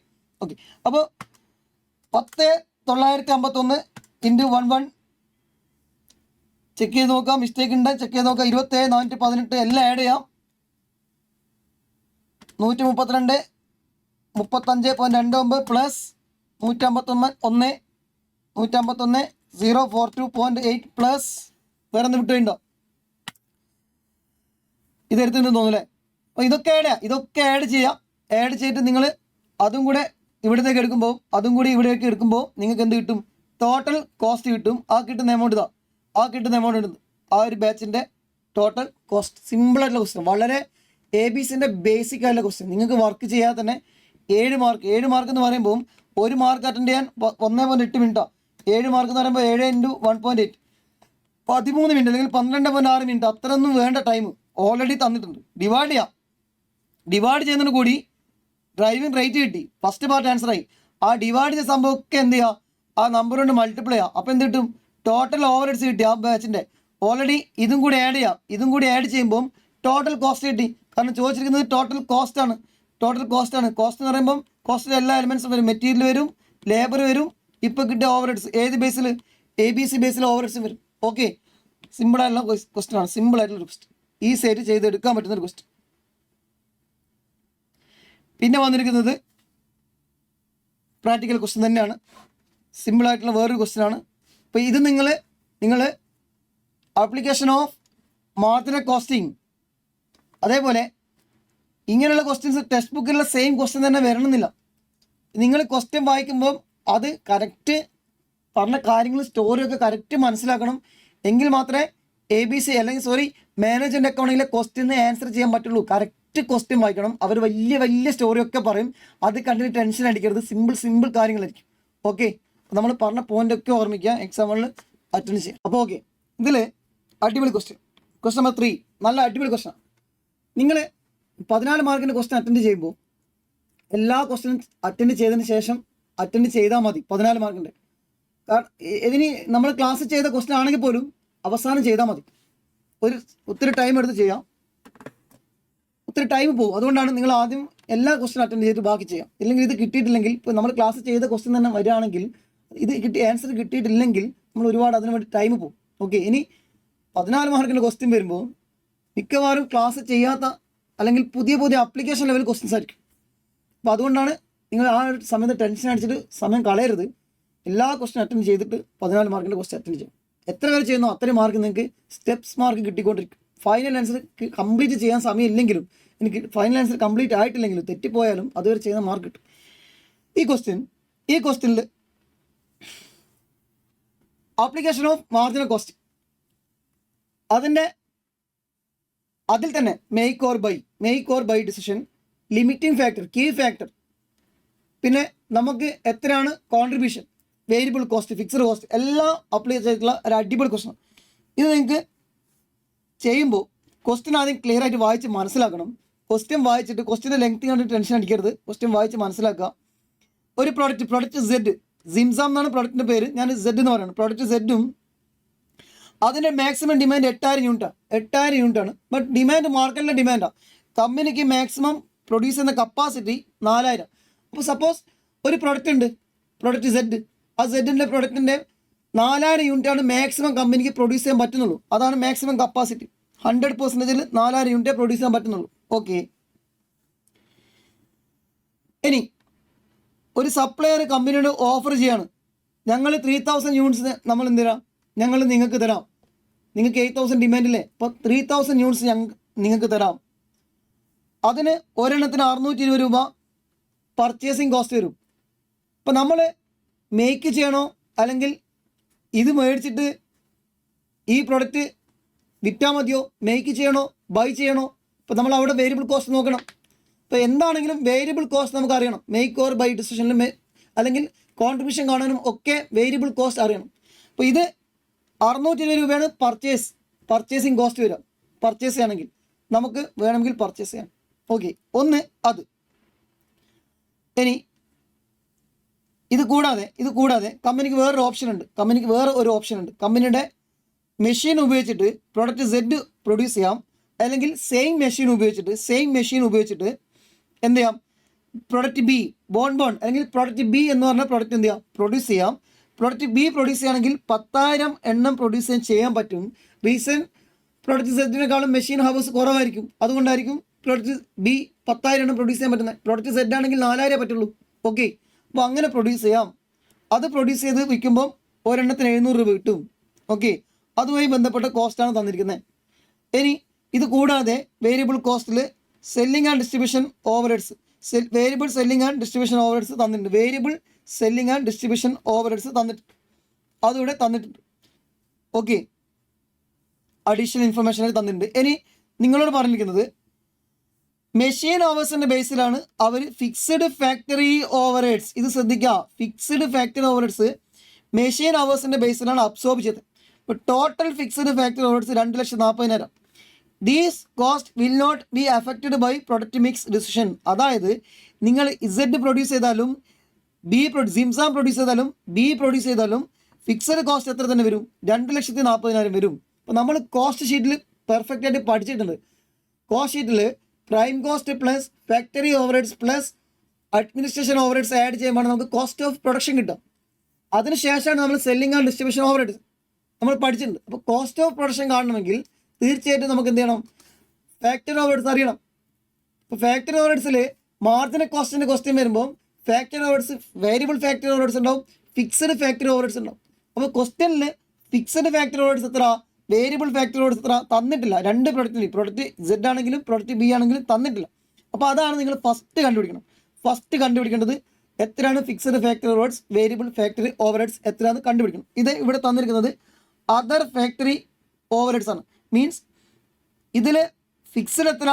അപ്പോൾ 10,951 ഇൻറ്റു 11 ചെക്ക് ചെയ്ത് നോക്കാം. മിസ്റ്റേക്ക് ഉണ്ട്, ചെക്ക് ചെയ്ത് നോക്കാം. 27,418 എല്ലാം ആഡ് ചെയ്യാം. 132 35.29 പ്ലസ് 151 042.8 പ്ലസ് വേറെ എന്ത് വിട്ടുണ്ടോ? ഇതെടുത്തിട്ട് തോന്നുന്നില്ലേ? അപ്പോൾ ഇതൊക്കെ ആഡ് ചെയ്യാം. ആഡ് ചെയ്തിട്ട് നിങ്ങൾ അതും കൂടെ ഇവിടത്തേക്ക് എടുക്കുമ്പോൾ ഇവിടേക്ക് എടുക്കുമ്പോൾ നിങ്ങൾക്ക് എന്ത് കിട്ടും? ടോട്ടൽ കോസ്റ്റ് കിട്ടും. ആ കിട്ടുന്ന എമൗണ്ട് ഇടുന്നത് ആ ഒരു ബാച്ചിൻ്റെ ടോട്ടൽ കോസ്റ്റ്. സിമ്പിളായിട്ടുള്ള ക്വസ്റ്റ്യൻ, വളരെ ABCൻ്റെ ബേസിക് ആയിട്ടുള്ള ക്വസ്റ്റ്യൻ. നിങ്ങൾക്ക് വർക്ക് ചെയ്യാതെ തന്നെ 7 മാർക്ക് എന്ന് പറയുമ്പോൾ ഒരു മാർക്ക് അറ്റൻഡ് ചെയ്യാൻ 1.8 മിനിറ്റാണ്. 7 മാർക്ക് എന്ന് പറയുമ്പോൾ 7 ഇൻറ്റു 1.8 13 മിനിറ്റ് അല്ലെങ്കിൽ 12.6 മിനിറ്റ്. അത്രയൊന്നും വേണ്ട ടൈം ഓൾറെഡി തന്നിട്ടുണ്ട്. ഡിവൈഡ് ചെയ്യുന്നതിന് കൂടി ഡ്രൈവിംഗ് റേറ്റ് കിട്ടി. ഫസ്റ്റ് പാർട്ട് ആൻസറായി. ആ ഡിവൈഡ് ചെയ്ത സംഭവമൊക്കെ എന്ത് ചെയ്യുക? ആ നമ്പർ കൊണ്ട് മൾട്ടിപ്ലൈ ചെയ്യുക. അപ്പോൾ എന്ത് കിട്ടും? ടോട്ടൽ ഓവർ ഹെഡ്സ് കിട്ടി ആ ബാച്ചിൻ്റെ. ഓൾറെഡി ഇതും കൂടി ആഡ് ചെയ്യുമ്പോൾ ടോട്ടൽ കോസ്റ്റ് കിട്ടി. കാരണം ചോദിച്ചിരിക്കുന്നത് ടോട്ടൽ കോസ്റ്റ് ആണ്. കോസ്റ്റ് എന്ന് പറയുമ്പം കോസ്റ്റിൽ എല്ലാ എലിമെൻറ്റ്സും വരും. മെറ്റീരിയൽ വരും, ലേബർ വരും, ഇപ്പോൾ കിട്ടിയ ഓവർ ഹെഡ്സ് ഏത് ബേസിൽ? ABC ബേസിൽ ഓവർ ഹെഡ്സ് വരും. ഓക്കെ, സിമ്പിളായിട്ടുള്ള ക്വസ്റ്റ്യൻ ആണ്. സിമ്പിളായിട്ടുള്ള ക്വസ്റ്റ്യൻ, ഈസി ആയിട്ട് ചെയ്തെടുക്കാൻ പറ്റുന്നൊരു ക്വസ്റ്റ്യൻ. പിന്നെ വന്നിരിക്കുന്നത് പ്രാക്ടിക്കൽ ക്വസ്റ്റ്യൻ തന്നെയാണ്. സിമ്പിളായിട്ടുള്ള വേറൊരു ക്വസ്റ്റ്യൻ ആണ്. അപ്പോൾ ഇത് നിങ്ങൾ ആപ്ലിക്കേഷൻ ഓഫ് മാർജിനൽ കോസ്റ്റിംഗ്, അതേപോലെ ഇങ്ങനെയുള്ള ക്വസ്റ്റ്യൻസ് ടെക്സ്റ്റ് ബുക്കിലുള്ള സെയിം ക്വസ്റ്റ്യൻ തന്നെ വരണമെന്നില്ല. നിങ്ങൾ ക്വസ്റ്റ്യൻ വായിക്കുമ്പോൾ അത് കറക്റ്റ് പറഞ്ഞ കാര്യങ്ങൾ സ്റ്റോറിയൊക്കെ കറക്റ്റ് മനസ്സിലാക്കണം. എങ്കിൽ മാത്രമേ ABC അല്ലെങ്കിൽ മാനേജ്മെൻറ്റ് അക്കൗണ്ടിങ്ങിലെ ക്വസ്റ്റ്യന് ആൻസർ ചെയ്യാൻ പറ്റുള്ളൂ. കറക്റ്റ് ക്വസ്റ്റ്യൻ വായിക്കണം. അവർ വലിയ സ്റ്റോറിയൊക്കെ പറയും. അത് കണ്ടിട്ട് ടെൻഷൻ അടിക്കരുത്. സിമ്പിൾ കാര്യങ്ങളായിരിക്കും. ഓക്കെ, നമ്മൾ പറഞ്ഞ പോയിൻ്റൊക്കെ ഓർമ്മിക്കുക, എക്സാമിൽ അറ്റൻഡ് ചെയ്യാം. അപ്പോൾ ഓക്കെ, ഇതിൽ അടിപൊളി ക്വസ്റ്റ്യൻ നമ്പർ 3 നല്ല അടിപൊളി ക്വസ്റ്റ്യൻ. നിങ്ങൾ 14 മാർക്കിൻ്റെ ക്വസ്റ്റ്യൻ അറ്റൻഡ് ചെയ്യുമ്പോൾ എല്ലാ ക്വസ്റ്റ്യനും അറ്റൻഡ് ചെയ്തതിന് ശേഷം അറ്റൻഡ് ചെയ്താൽ മതി 14 മാർക്കിൻ്റെ. കാരണം ഇതിന് നമ്മൾ ക്ലാസ് ചെയ്ത ക്വസ്റ്റ്യൻ ആണെങ്കിൽ പോലും അവസാനം ചെയ്താൽ മതി. ഒത്തിരി ടൈം എടുത്ത് ചെയ്യാം, ഒത്തിരി ടൈം പോകും. അതുകൊണ്ടാണ് നിങ്ങൾ ആദ്യം എല്ലാ ക്വസ്റ്റ്യൻ അറ്റൻഡ് ചെയ്തിട്ട് ബാക്കി ചെയ്യാം. ഇല്ലെങ്കിൽ ഇത് കിട്ടിയിട്ടില്ലെങ്കിൽ, ഇപ്പോൾ നമ്മൾ ക്ലാസ് ചെയ്ത ക്വസ്റ്റ്യൻ തന്നെ വരികയാണെങ്കിൽ ഇത് ആൻസർ കിട്ടിയിട്ടില്ലെങ്കിൽ നമ്മൾ ഒരുപാട് അതിന് വേണ്ടി ടൈം പോകും. ഓക്കെ, ഇനി 14 മാർക്കിൻ്റെ ക്വസ്റ്റ്യൻ വരുമ്പോൾ മിക്കവാറും ക്ലാസ് ചെയ്യാത്ത അല്ലെങ്കിൽ പുതിയ ആപ്ലിക്കേഷൻ ലെവൽ ക്വസ്റ്റ്യൻസ് ആയിരിക്കും. അപ്പോൾ അതുകൊണ്ടാണ് നിങ്ങൾ ആ ഒരു സമയത്ത് ടെൻഷൻ അടിച്ചിട്ട് സമയം കളയരുത്. എല്ലാ ക്വസ്റ്റ്യൻ അറ്റൻഡ് ചെയ്തിട്ട് 14 മാർക്കിൻ്റെ ക്വസ്റ്റ്യൻ അറ്റൻഡ് ചെയ്യും. എത്ര പേര് ചെയ്യുന്നോ അത്രയും മാർക്ക് നിങ്ങൾക്ക് സ്റ്റെപ്സ് മാർക്ക് കിട്ടിക്കൊണ്ടിരിക്കും. ഫൈനൽ ആൻസർ കംപ്ലീറ്റ് ചെയ്യാൻ സമയമില്ലെങ്കിലും, എനിക്ക് ഫൈനൽ ആൻസർ കംപ്ലീറ്റ് ആയിട്ടില്ലെങ്കിലും, തെറ്റിപ്പോയാലും അതുവരെ ചെയ്യുന്ന മാർക്ക് കിട്ടും. ഈ ക്വസ്റ്റ്യനിൽ ആപ്ലിക്കേഷൻ ഓഫ് മാർജിനൽ കോസ്റ്റ്, അതിൽ തന്നെ make or buy decision, limiting factor, key factor, പിന്നെ നമുക്ക് എത്രയാണ് contribution, variable cost, fixed cost എല്ലാം അപ്ലൈ ചെയ്തിട്ടുള്ള ഒരു അടിപൊളി ക്വസ്റ്റൻ. ഇത് നിങ്ങൾക്ക് ചെയ്യുമ്പോൾ ക്വസ്റ്റ്യൻ ആദ്യം ക്ലിയർ ആയിട്ട് വായിച്ച് മനസ്സിലാക്കണം. ക്വസ്റ്റ്യൻ വായിച്ചിട്ട് ക്വസ്റ്റ്യൻ്റെ ലെങ്ത് കണ്ട് ടെൻഷൻ അടിക്കരുത്. ക്വസ്റ്റ്യൻ വായിച്ച് മനസ്സിലാക്കുക. ഒരു പ്രൊഡക്റ്റ് സെഡ്, സിംസാം എന്നാണ് പ്രൊഡക്റ്റിൻ്റെ പേര്, ഞാൻ സെഡ് എന്ന് പറയുന്നത്. പ്രൊഡക്റ്റ് സെഡും അതിൻ്റെ മാക്സിമം ഡിമാൻഡ് 8000 യൂണിറ്റാണ്. ബട്ട് ഡിമാൻഡ് മാർക്കറ്റിലെ ഡിമാൻഡാണ്. കമ്പനിക്ക് മാക്സിമം പ്രൊഡ്യൂസ് ചെയ്യുന്ന കപ്പാസിറ്റി 4000. അപ്പോൾ സപ്പോസ് ഒരു പ്രൊഡക്റ്റ് ഉണ്ട്, പ്രൊഡക്റ്റ് സെഡ്. ആ സെഡിൻ്റെ പ്രൊഡക്റ്റിൻ്റെ 4000 യൂണിറ്റാണ് മാക്സിമം കമ്പനിക്ക് പ്രൊഡ്യൂസ് ചെയ്യാൻ പറ്റുന്നുള്ളൂ. അതാണ് മാക്സിമം കപ്പാസിറ്റി. 100% 4000 യൂണിറ്റേ പ്രൊഡ്യൂസ് ചെയ്യാൻ പറ്റുന്നുള്ളൂ. ഓക്കെ, ഇനി ഒരു സപ്ലയർ കമ്പനിയോട് ഓഫർ ചെയ്യാണ്, ഞങ്ങൾ 3000 യൂണിറ്റ്സ് നമ്മൾ എന്ത് തരാം, ഞങ്ങൾ നിങ്ങൾക്ക് തരാം. നിങ്ങൾക്ക് 8000 ഡിമാൻഡില്ലേ, അപ്പോൾ 3000 യൂണിറ്റ്സ് നിങ്ങൾക്ക് തരാം. അതിന് ഒരെണ്ണത്തിന് 620 രൂപ പർച്ചേസിങ് കോസ്റ്റ് വരും. അപ്പോൾ നമ്മൾ മേക്ക് ചെയ്യണോ അല്ലെങ്കിൽ ഇത് മേടിച്ചിട്ട് ഈ പ്രൊഡക്റ്റ് വിറ്റാൽ മതിയോ, മേക്ക് ചെയ്യണോ ബൈ ചെയ്യണോ? ഇപ്പോൾ നമ്മൾ അവിടെ വേരിയബിൾ കോസ്റ്റ് നോക്കണം. ഇപ്പോൾ എന്താണെങ്കിലും വേരിയബിൾ കോസ്റ്റ് നമുക്ക് അറിയണം. മേക്ക് ഓർ ബൈ ഡിസിഷനിലും അല്ലെങ്കിൽ കോൺട്രിബ്യൂഷൻ കാണാനും ഒക്കെ വേരിയബിൾ കോസ്റ്റ് അറിയണം. അപ്പോൾ ഇത് 620 രൂപയാണ് പർച്ചേസിങ് കോസ്റ്റ് വരിക. പർച്ചേസ് ചെയ്യണമെങ്കിൽ നമുക്ക് വേണമെങ്കിൽ പർച്ചേസ് ചെയ്യാം. ഓക്കെ, ഒന്ന് അത്. ഇനി ഇത് കൂടാതെ കമ്പനിക്ക് വേറൊരു ഓപ്ഷൻ ഉണ്ട്. കമ്പനിയുടെ മെഷീൻ ഉപയോഗിച്ചിട്ട് പ്രൊഡക്റ്റ് സെഡ് പ്രൊഡ്യൂസ് ചെയ്യാം, അല്ലെങ്കിൽ സെയിം മെഷീൻ ഉപയോഗിച്ചിട്ട് എന്ത് ചെയ്യാം, പ്രൊഡക്റ്റ് ബി അല്ലെങ്കിൽ പ്രൊഡക്റ്റ് ബി എന്ന് പറഞ്ഞ പ്രൊഡക്റ്റ് എന്ത് ചെയ്യാം, പ്രൊഡ്യൂസ് ചെയ്യാം. പ്രൊഡക്റ്റ് ബി പ്രൊഡ്യൂസ് ചെയ്യുകയാണെങ്കിൽ 10,000 എണ്ണം പ്രൊഡ്യൂസ് ചെയ്യാൻ പറ്റും. റീസൺ പ്രൊഡക്റ്റ് സെഡിനേക്കാളും മെഷീൻ ഹവേഴ്സ് കുറവായിരിക്കും. അതുകൊണ്ടായിരിക്കും പ്രൊഡക്റ്റ് ബി 10,000 എണ്ണം പ്രൊഡ്യൂസ് ചെയ്യാൻ പറ്റുന്നത്. പ്രൊഡക്റ്റ് സെഡ് ആണെങ്കിൽ 4000 പറ്റുള്ളൂ. ഓക്കെ, അപ്പോൾ അങ്ങനെ പ്രൊഡ്യൂസ് ചെയ്യാം. അത് പ്രൊഡ്യൂസ് ചെയ്ത് വിൽക്കുമ്പോൾ ഒരെണ്ണത്തിന് 700 രൂപ കിട്ടും. ഓക്കെ, അതുമായി ബന്ധപ്പെട്ട കോസ്റ്റാണ് തന്നിരിക്കുന്നത്. ഇനി ഇത് കൂടാതെ വേരിയബിൾ കോസ്റ്റിൽ selling and distribution overheads, variable selling and distribution overheads തന്നിട്ടുണ്ട്. അതിവിടെ തന്നിട്ടുണ്ട്. ഓക്കെ, അഡീഷണൽ ഇൻഫർമേഷൻ തന്നിട്ടുണ്ട്. ഇനി നിങ്ങളോട് പറഞ്ഞിരിക്കുന്നത് മെഷീൻ ഓവേഴ്സിൻ്റെ ബേസിലാണ് അവർ ഫിക്സഡ് ഫാക്ടറി ഓവർഹെഡ്സ്, ഇത് ശ്രദ്ധിക്കുക, ഫിക്സഡ് ഫാക്ടറി ഓവർഹെഡ്സ് മെഷീൻ ഓവേഴ്സിൻ്റെ ബേസിലാണ് അബ്സോർബ് ചെയ്തത്. ഇപ്പോൾ total fixed factory overheads 2,40,000. These cost will not be affected by product mix decision. അതായത് നിങ്ങൾ ഇസഡ് പ്രൊഡ്യൂസ് ചെയ്താലും സിംസാം പ്രൊഡ്യൂസ് ചെയ്താലും ബി പ്രൊഡ്യൂസ് ചെയ്താലും ഫിക്സഡ് കോസ്റ്റ് എത്ര തന്നെ വരും, 2,40,000 വരും. അപ്പോൾ നമ്മൾ കോസ്റ്റ് ഷീറ്റിൽ പെർഫെക്റ്റ് ആയിട്ട് പഠിച്ചിട്ടുണ്ട്. കോസ്റ്റ് ഷീറ്റിൽ prime cost plus factory overheads plus administration overheads add ചെയ്യുമ്പോൾ നമുക്ക് കോസ്റ്റ് ഓഫ് പ്രൊഡക്ഷൻ കിട്ടും. അതിനുശേഷമാണ് നമ്മൾ സെല്ലിംഗ് ആൻഡ് ഡിസ്ട്രിബ്യൂഷൻ ഓവർഹെഡ്സ് നമ്മൾ പഠിച്ചിട്ടുണ്ട്. അപ്പോൾ കോസ്റ്റ് ഓഫ് പ്രൊഡക്ഷൻ കാണണമെങ്കിൽ തീർച്ചയായിട്ടും നമുക്ക് എന്ത് ചെയ്യണം, ഫാക്ടറി ഓവർഹെഡ്സ് അറിയണം. ഇപ്പോൾ ഫാക്ടറി ഓവർഹെഡ്സിൽ മാർജിനൽ കോസ്റ്റിൻ്റെ ക്വസ്റ്റ്യൻ വരുമ്പോൾ factory overheads, variable factory overheads ഉണ്ടാവും, ഫിക്സഡ് ഫാക്ടറി ഓവർഹെഡ്സ് ഉണ്ടാവും. അപ്പോൾ ക്വസ്റ്റ്യനിൽ ഫിക്സഡ് ഫാക്ടറി ഓവർഹെഡ്സ് എത്ര, വേരിയബിൾ ഫാക്ടറി ഓവർഹെഡ്സ് എത്ര തന്നിട്ടില്ല. രണ്ട് പ്രൊഡക്റ്റ് സെഡ് ആണെങ്കിലും പ്രൊഡക്റ്റ് ബി ആണെങ്കിലും തന്നിട്ടില്ല. അപ്പോൾ അതാണ് നിങ്ങൾ ഫസ്റ്റ് കണ്ടുപിടിക്കേണ്ടത്. എത്രയാണ് fixed factory overheads, variable factory overheads എത്രയാണ് കണ്ടുപിടിക്കണം. ഇത് ഇവിടെ തന്നിരിക്കുന്നത് അതർ ഫാക്ടറി ഓവർഹെഡ്സ് ആണ്. മീൻസ് ഇതിൽ ഫിക്സഡ് എത്ര,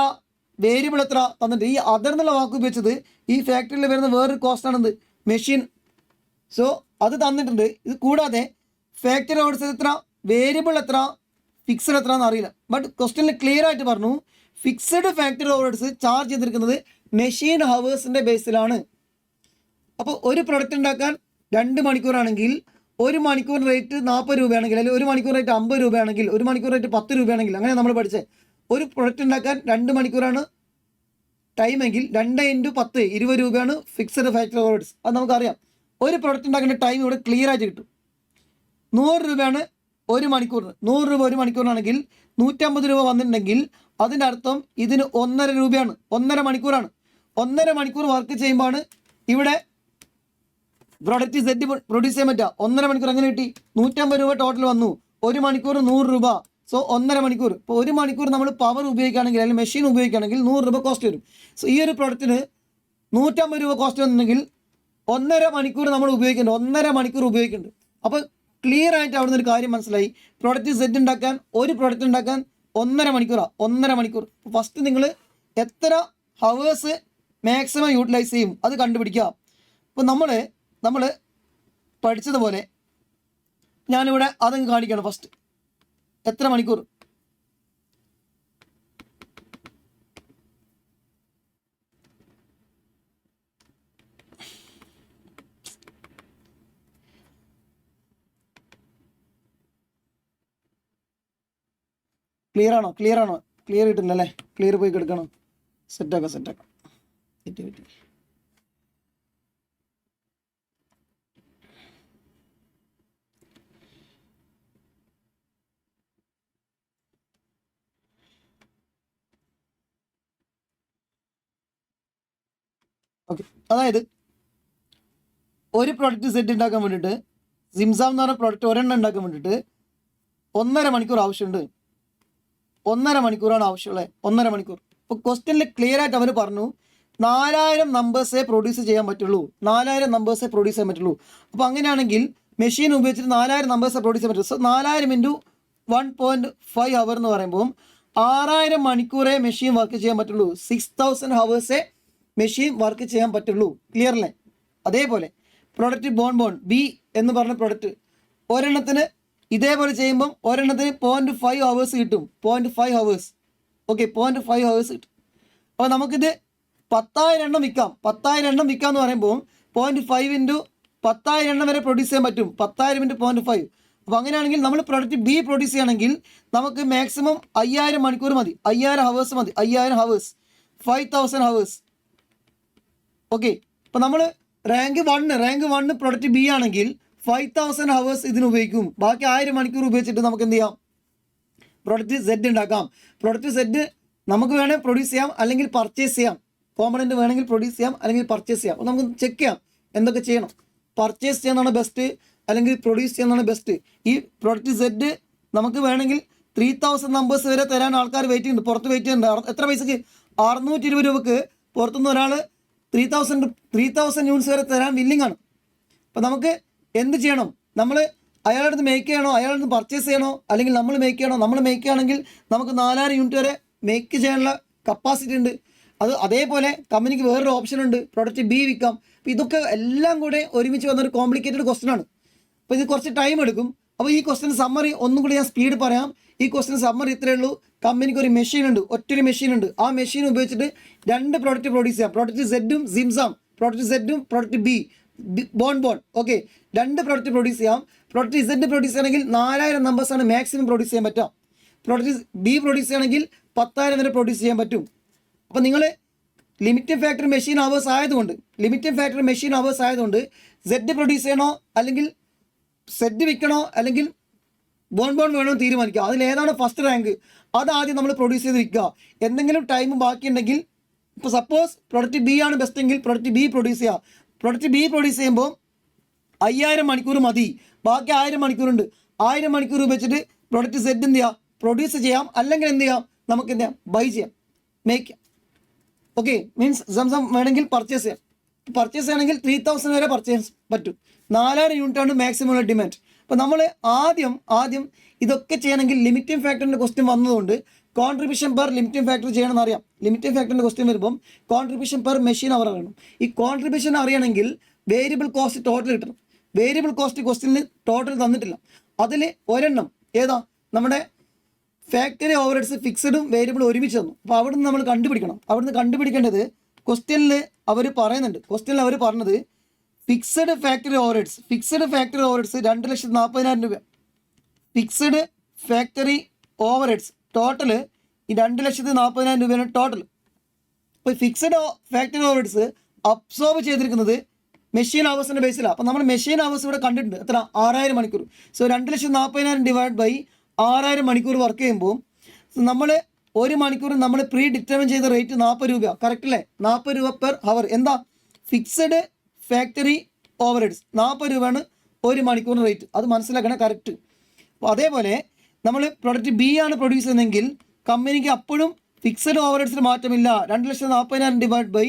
വേരിയബിൾ എത്ര തന്നിട്ട്, ഈ അതർ എന്നുള്ള വാക്ക് ഉപയോഗിച്ചത് ഈ ഫാക്ടറിയിൽ വരുന്ന വേറൊരു കോസ്റ്റാണെന്ത്, മെഷീൻ. സോ അത് തന്നിട്ടുണ്ട്. ഇത് കൂടാതെ ഫാക്ടറി ഓവർഹെഡ്സ് എത്ര, വേരിയബിൾ എത്ര, ഫിക്സഡ് എത്ര എന്ന് അറിയില്ല. ബട്ട് ക്വസ്റ്റ്യനിൽ ക്ലിയർ ആയിട്ട് പറഞ്ഞു ഫിക്സഡ് ഫാക്ടറി ഓവർഹെഡ്സ് ചാർജ് ചെയ്തിരിക്കുന്നത് മെഷീൻ ഹവേഴ്സിൻ്റെ ബേസിലാണ്. അപ്പോൾ ഒരു പ്രൊഡക്റ്റ് ഉണ്ടാക്കാൻ 2 മണിക്കൂറാണെങ്കിൽ 1 മണിക്കൂർ റേറ്റ് 40 രൂപയാണെങ്കിൽ, അല്ലെങ്കിൽ 1 മണിക്കൂർ റേറ്റ് 50 രൂപയാണെങ്കിൽ, 1 മണിക്കൂർ റേറ്റ് 10 രൂപയാണെങ്കിൽ, അങ്ങനെ നമ്മൾ പഠിച്ചത്. ഒരു പ്രൊഡക്റ്റ് ഉണ്ടാക്കാൻ 2 മണിക്കൂറാണ് ടൈമെങ്കിൽ 2 × 10 20 രൂപയാണ് ഫിക്സഡ് ഫാക്ടറി ഓവർഹെഡ്സ്. അത് നമുക്കറിയാം. ഒരു പ്രൊഡക്റ്റ് ഉണ്ടാക്കേണ്ട ടൈം ഇവിടെ ക്ലിയർ ആയിട്ട് കിട്ടും. 100 രൂപയാണ് 1 മണിക്കൂറിന്. 100 രൂപ 1 മണിക്കൂറിനാണെങ്കിൽ 150 രൂപ വന്നിട്ടുണ്ടെങ്കിൽ അതിൻ്റെ അർത്ഥം ഇതിന് 1.5 രൂപയാണ്, 1.5 മണിക്കൂറാണ്. 1.5 മണിക്കൂർ വർക്ക് ചെയ്യുമ്പോഴാണ് ഇവിടെ പ്രൊഡക്റ്റ് സെറ്റ് പ്രൊഡ്യൂസ് ചെയ്യാൻ പറ്റുക. 1.5 മണിക്കൂർ അങ്ങനെ കിട്ടി, 150 രൂപ ടോട്ടൽ വന്നു. 1 മണിക്കൂർ 100 രൂപ. സോ 1.5 മണിക്കൂർ. ഇപ്പോൾ 1 മണിക്കൂർ നമ്മൾ പവർ ഉപയോഗിക്കുകയാണെങ്കിൽ അല്ലെങ്കിൽ മെഷീൻ ഉപയോഗിക്കുകയാണെങ്കിൽ 100 രൂപ കോസ്റ്റ് വരും. സോ ഈ ഒരു പ്രൊഡക്റ്റിന് 150 രൂപ കോസ്റ്റ് വന്നിട്ടുണ്ടെങ്കിൽ 1.5 മണിക്കൂർ നമ്മൾ ഉപയോഗിക്കുന്നുണ്ട്. 1.5 മണിക്കൂർ ഉപയോഗിക്കുന്നുണ്ട്. അപ്പോൾ ക്ലിയർ ആയിട്ട് അവിടെ നിന്ന് ഒരു കാര്യം മനസ്സിലായി. പ്രൊഡക്റ്റ് സെറ്റ് ഉണ്ടാക്കാൻ ഒരു പ്രൊഡക്റ്റ് ഉണ്ടാക്കാൻ 1.5 മണിക്കൂറാണ്. 1.5 മണിക്കൂർ. ഫസ്റ്റ് നിങ്ങൾ എത്ര ഹവേഴ്സ് മാക്സിമം യൂട്ടിലൈസ് ചെയ്യും അത് കണ്ടുപിടിക്കുക. അപ്പോൾ നമ്മൾ പഠിച്ചതുപോലെ ഞാനിവിടെ അതങ്ങ് കാണിക്കുകയാണ്. ഫസ്റ്റ് എത്ര മണിക്കൂർ ക്ലിയർ ആണോ? ക്ലിയർ കിട്ടുന്നില്ല അല്ലേ? ക്ലിയർ പോയി കിടക്കണം. സെറ്റാക്കാം. ഓക്കെ, അതായത് ഒരു പ്രൊഡക്റ്റ് സെറ്റ് ഉണ്ടാക്കാൻ വേണ്ടിയിട്ട് സിംസാം എന്ന് പറഞ്ഞ പ്രൊഡക്റ്റ് ഒരെണ്ണം ഉണ്ടാക്കാൻ വേണ്ടിയിട്ട് 1.5 മണിക്കൂർ ആവശ്യമുണ്ട്. 1.5 മണിക്കൂറാണ് ആവശ്യമുള്ളത്. 1.5 മണിക്കൂർ. ഇപ്പോൾ ക്വസ്റ്റ്യനിൽ ക്ലിയർ ആയിട്ട് അവർ പറഞ്ഞു 4000 നമ്പേഴ്സേ പ്രൊഡ്യൂസ് ചെയ്യാൻ പറ്റുള്ളൂ. 4000 നമ്പേഴ്സേ പ്രൊഡ്യൂസ് ചെയ്യാൻ പറ്റുള്ളൂ. അപ്പോൾ അങ്ങനെയാണെങ്കിൽ മെഷീൻ ഉപയോഗിച്ചിട്ട് 4000 നമ്പേഴ്സേ പ്രൊഡ്യൂസ് ചെയ്യാൻ പറ്റുള്ളൂ. സോ 4000 ഇൻറ്റു 1.5 അവർ എന്ന് പറയുമ്പോൾ 6000 മണിക്കൂറേ മെഷീൻ വർക്ക് ചെയ്യാൻ പറ്റുള്ളൂ. 6000 ഹവേഴ്സേ മെഷീൻ വർക്ക് ചെയ്യാൻ പറ്റുള്ളൂ. ക്ലിയർ അല്ലേ? അതേപോലെ പ്രൊഡക്റ്റ് ബോൺ ബി എന്ന് പറഞ്ഞ പ്രൊഡക്റ്റ് ഒരെണ്ണത്തിന് ഇതേപോലെ ചെയ്യുമ്പം ഒരെണ്ണത്തിന് 0.5 ഹവേഴ്സ് കിട്ടും. 0.5 ഹവേഴ്സ്. ഓക്കെ, 0.5 ഹവേഴ്സ് കിട്ടും. അപ്പോൾ നമുക്കിത് 10,000 എണ്ണം വിൽക്കാം. 10,000 എണ്ണം വിൽക്കാം എന്ന് പറയുമ്പോൾ 0.5 ഇൻറ്റു 10,000 എണ്ണം വരെ പ്രൊഡ്യൂസ് ചെയ്യാൻ പറ്റും. 10,000 ഇൻറ്റു 0.5. അപ്പോൾ അങ്ങനെയാണെങ്കിൽ നമ്മൾ പ്രൊഡക്റ്റ് ബി പ്രൊഡ്യൂസ് ചെയ്യണമെങ്കിൽ നമുക്ക് മാക്സിമം 5000 മണിക്കൂർ മതി. 5000 ഹവേഴ്സ് മതി. 5000 ഹവേഴ്സ് 5000 ഹവേഴ്സ്. ഓക്കെ, ഇപ്പോൾ നമ്മൾ റാങ്ക് 1 പ്രൊഡക്റ്റ് ബി ആണെങ്കിൽ 5000 ഹവേഴ്സ് ഇതിന് ഉപയോഗിക്കും. ബാക്കി 1000 മണിക്കൂർ ഉപയോഗിച്ചിട്ട് നമുക്ക് എന്ത് ചെയ്യാം? പ്രൊഡക്റ്റ് സെറ്റ് ഉണ്ടാക്കാം. പ്രൊഡക്റ്റ് സെറ്റ് നമുക്ക് വേണമെങ്കിൽ പ്രൊഡ്യൂസ് ചെയ്യാം, അല്ലെങ്കിൽ പർച്ചേസ് ചെയ്യാം. കോമ്പണൻറ്റ് വേണമെങ്കിൽ പ്രൊഡ്യൂസ് ചെയ്യാം, അല്ലെങ്കിൽ പർച്ചേസ് ചെയ്യാം. അപ്പോൾ നമുക്ക് ചെക്ക് ചെയ്യാം എന്തൊക്കെ ചെയ്യണം. പർച്ചേസ് ചെയ്യുന്നതാണ് ബെസ്റ്റ്, അല്ലെങ്കിൽ പ്രൊഡ്യൂസ് ചെയ്യുന്നതാണ് ബെസ്റ്റ്. ഈ പ്രൊഡക്റ്റ് സെറ്റ് നമുക്ക് വേണമെങ്കിൽ 3000 നമ്പേഴ്സ് വരെ തരാൻ ആൾക്കാർ വെയിറ്റ് ചെയ്യുന്നുണ്ട്. പുറത്ത് വെയിറ്റ് ചെയ്യുന്നുണ്ട്. എത്ര പൈസക്ക്? 620 രൂപക്ക് പുറത്തുനിന്ന് ഒരാൾ 3000 യൂണിറ്റ്സ് വരെ തരാൻ വില്ലിംഗ് ആണ്. അപ്പോൾ നമുക്ക് എന്ത് ചെയ്യണം? നമ്മൾ അയാളുടെ അടുത്ത് മേക്ക് ചെയ്യണോ, അയാളുടെ അടുത്ത് പർച്ചേസ് ചെയ്യണോ, അല്ലെങ്കിൽ നമ്മൾ മേക്ക് ചെയ്യണോ? നമ്മൾ മേക്ക് ചെയ്യുകയാണെങ്കിൽ നമുക്ക് 4000 യൂണിറ്റ് വരെ മേക്ക് ചെയ്യാനുള്ള കപ്പാസിറ്റി ഉണ്ട്. അതേപോലെ കമ്പനിക്ക് വേറൊരു ഓപ്ഷൻ ഉണ്ട്, പ്രൊഡക്റ്റ് ബി വിൽക്കാം. അപ്പോൾ ഇതൊക്കെ എല്ലാം കൂടെ ഒരുമിച്ച് വന്നൊരു കോംപ്ലിക്കേറ്റഡ് ക്വസ്റ്റൻ ആണ്. അപ്പോൾ ഇത് കുറച്ച് ടൈം എടുക്കും. അപ്പോൾ ഈ ക്വസ്റ്റൻ സമ്മറി ഒന്നും കൂടി ഞാൻ സ്പീഡ് പറയാം. ഈ ക്വസ്റ്റൻ സമ്മറി ഇത്രയേ ഉള്ളൂ. കമ്പനിക്ക് ഒരു മെഷീൻ ഉണ്ട്, ഒറ്റൊരു മെഷീൻ ഉണ്ട്. ആ മെഷീൻ ഉപയോഗിച്ചിട്ട് 2 പ്രൊഡക്റ്റ് പ്രൊഡ്യൂസ് ചെയ്യാം. പ്രൊഡക്റ്റ് സെറ്റും സിംസാം, പ്രൊഡക്റ്റ് സെറ്റും പ്രൊഡക്റ്റ് ബി ബോൺ. ഓക്കെ, 2 പ്രൊഡക്റ്റ് പ്രൊഡ്യൂസ് ചെയ്യാം. പ്രൊഡക്റ്റ് സെറ്റ് പ്രൊഡ്യൂസ് ചെയ്യണമെങ്കിൽ 4000 നമ്പേഴ്സാണ് മാക്സിമം പ്രൊഡ്യൂസ് ചെയ്യാൻ പറ്റുക. പ്രൊഡക്റ്റ് ബി പ്രൊഡ്യൂസ് ചെയ്യണമെങ്കിൽ 10,000 വരെ പ്രൊഡ്യൂസ് ചെയ്യാൻ പറ്റും. അപ്പോൾ നിങ്ങൾ ലിമിറ്റഡ് ഫാക്ടറി മെഷീൻ അവേഴ്സ് ആയതുകൊണ്ട് സെറ്റ് പ്രൊഡ്യൂസ് ചെയ്യണോ, അല്ലെങ്കിൽ സെറ്റ് വിൽക്കണോ, അല്ലെങ്കിൽ ബോൺ വേണോ തീരുമാനിക്കുക. അതിലേതാണ് ഫസ്റ്റ് റാങ്ക് അതാദ്യം നമ്മൾ പ്രൊഡ്യൂസ് ചെയ്ത് വിൽക്കുക. എന്തെങ്കിലും ടൈം ബാക്കിയുണ്ടെങ്കിൽ, ഇപ്പോൾ സപ്പോസ് പ്രൊഡക്റ്റ് ബി ആണ് ബെസ്റ്റ് എങ്കിൽ പ്രൊഡക്റ്റ് ബി പ്രൊഡ്യൂസ് ചെയ്യുക. പ്രൊഡക്റ്റ് ബി പ്രൊഡ്യൂസ് ചെയ്യുമ്പോൾ 5000 മണിക്കൂർ മതി. ബാക്കി 1000 മണിക്കൂറുണ്ട്. 1000 മണിക്കൂർ വെച്ചിട്ട് പ്രൊഡക്റ്റ് സെറ്റ് എന്ത് ചെയ്യാം? പ്രൊഡ്യൂസ് ചെയ്യാം. അല്ലെങ്കിൽ എന്ത് ചെയ്യാം? നമുക്ക് എന്ത് ചെയ്യാം? ബൈ ചെയ്യാം, മേക്ക് ചെയ്യാം. ഓക്കെ, മീൻസ് സംസം വേണമെങ്കിൽ പർച്ചേസ് ചെയ്യാം. പർച്ചേസ് ചെയ്യണമെങ്കിൽ 3000 വരെ പർച്ചേസ് പറ്റും. 4000 യൂണിറ്റാണ് മാക്സിമം ഡിമാൻഡ്. അപ്പോൾ നമ്മൾ ആദ്യം ഇതൊക്കെ ചെയ്യണമെങ്കിൽ ലിമിറ്റിംഗ് ഫാക്ടറിൻ്റെ ക്വസ്റ്റ്യൻ വന്നതുകൊണ്ട് കോൺട്രിബ്യൂഷൻ പെർ ലിമിറ്റിംഗ് ഫാക്ടർ ചെയ്യണമെന്ന് അറിയാം. ലിമിറ്റിംഗ് ഫാക്ടറിൻ്റെ ക്വസ്റ്റ്യൻ വരുമ്പം കോൺട്രിബ്യൂഷൻ പെർ മെഷീൻ അവർ അറിയണം. ഈ കോൺട്രിബ്യൂഷൻ അറിയണമെങ്കിൽ വേരിയബിൾ കോസ്റ്റ് ടോട്ടൽ കിട്ടണം. വേരിയബിൾ കോസ്റ്റ് ക്വസ്റ്റ്യനിൽ ടോട്ടൽ തന്നിട്ടില്ല. അതിൽ ഒരെണ്ണം ഏതാ? നമ്മുടെ ഫാക്ടറി ഓവർഹെഡ്സ് ഫിക്സഡും വേരിയബിൾ ഒരുമിച്ച് തന്നു. അപ്പോൾ അവിടുന്ന് നമ്മൾ കണ്ടുപിടിക്കണം. അവിടുന്ന് കണ്ടുപിടിക്കേണ്ടത് ക്വസ്റ്റ്യനിൽ അവർ പറയുന്നുണ്ട്. ക്വസ്റ്റ്യനിൽ അവർ പറഞ്ഞത് ഫിക്സഡ് ഫാക്ടറി ഓവർഹെഡ്സ് 2,40,000 രൂപ. ഫിക്സഡ് ഫാക്ടറി ഓവർഹെഡ്സ് ടോട്ടൽ ഈ 2,40,000 രൂപയാണ് ടോട്ടൽ. അപ്പോൾ ഫിക്സഡ് ഫാക്ടറി ഓവർഹെഡ്സ് അബ്സോർബ് ചെയ്തിരിക്കുന്നത് മെഷീൻ അവേഴ്സിൻ്റെ ബേസിലാണ്. അപ്പോൾ നമ്മൾ മെഷീൻ അവേഴ്സ് ഇവിടെ കണ്ടിട്ടുണ്ട്. എത്ര? 6000 മണിക്കൂർ. സോ 2,40,000 ഡിവൈഡ് ബൈ 6000 മണിക്കൂർ വർക്ക് ചെയ്യുമ്പോൾ നമ്മൾ 1 മണിക്കൂർ നമ്മൾ പ്രീ ഡിറ്റർമിൻ ചെയ്ത റേറ്റ് 40 രൂപ. കറക്റ്റ് അല്ലേ? 40 രൂപ പെർ ഹവർ. എന്താ? ഫിക്സഡ് ഫാക്ടറി ഓവർഹെഡ്സ് 40 രൂപയാണ് 1 മണിക്കൂറിന് റേറ്റ്. അത് മനസ്സിലാക്കണം കറക്റ്റ്. അപ്പോൾ അതേപോലെ നമ്മൾ പ്രൊഡക്റ്റ് ബി ആണ് പ്രൊഡ്യൂസ് ചെയ്യുന്നതെങ്കിൽ കമ്പനിക്ക് അപ്പോഴും ഫിക്സഡ് ഓവർഹെഡ്സിന് മാറ്റമില്ല. 2,40,000 ഡിവൈഡ് ബൈ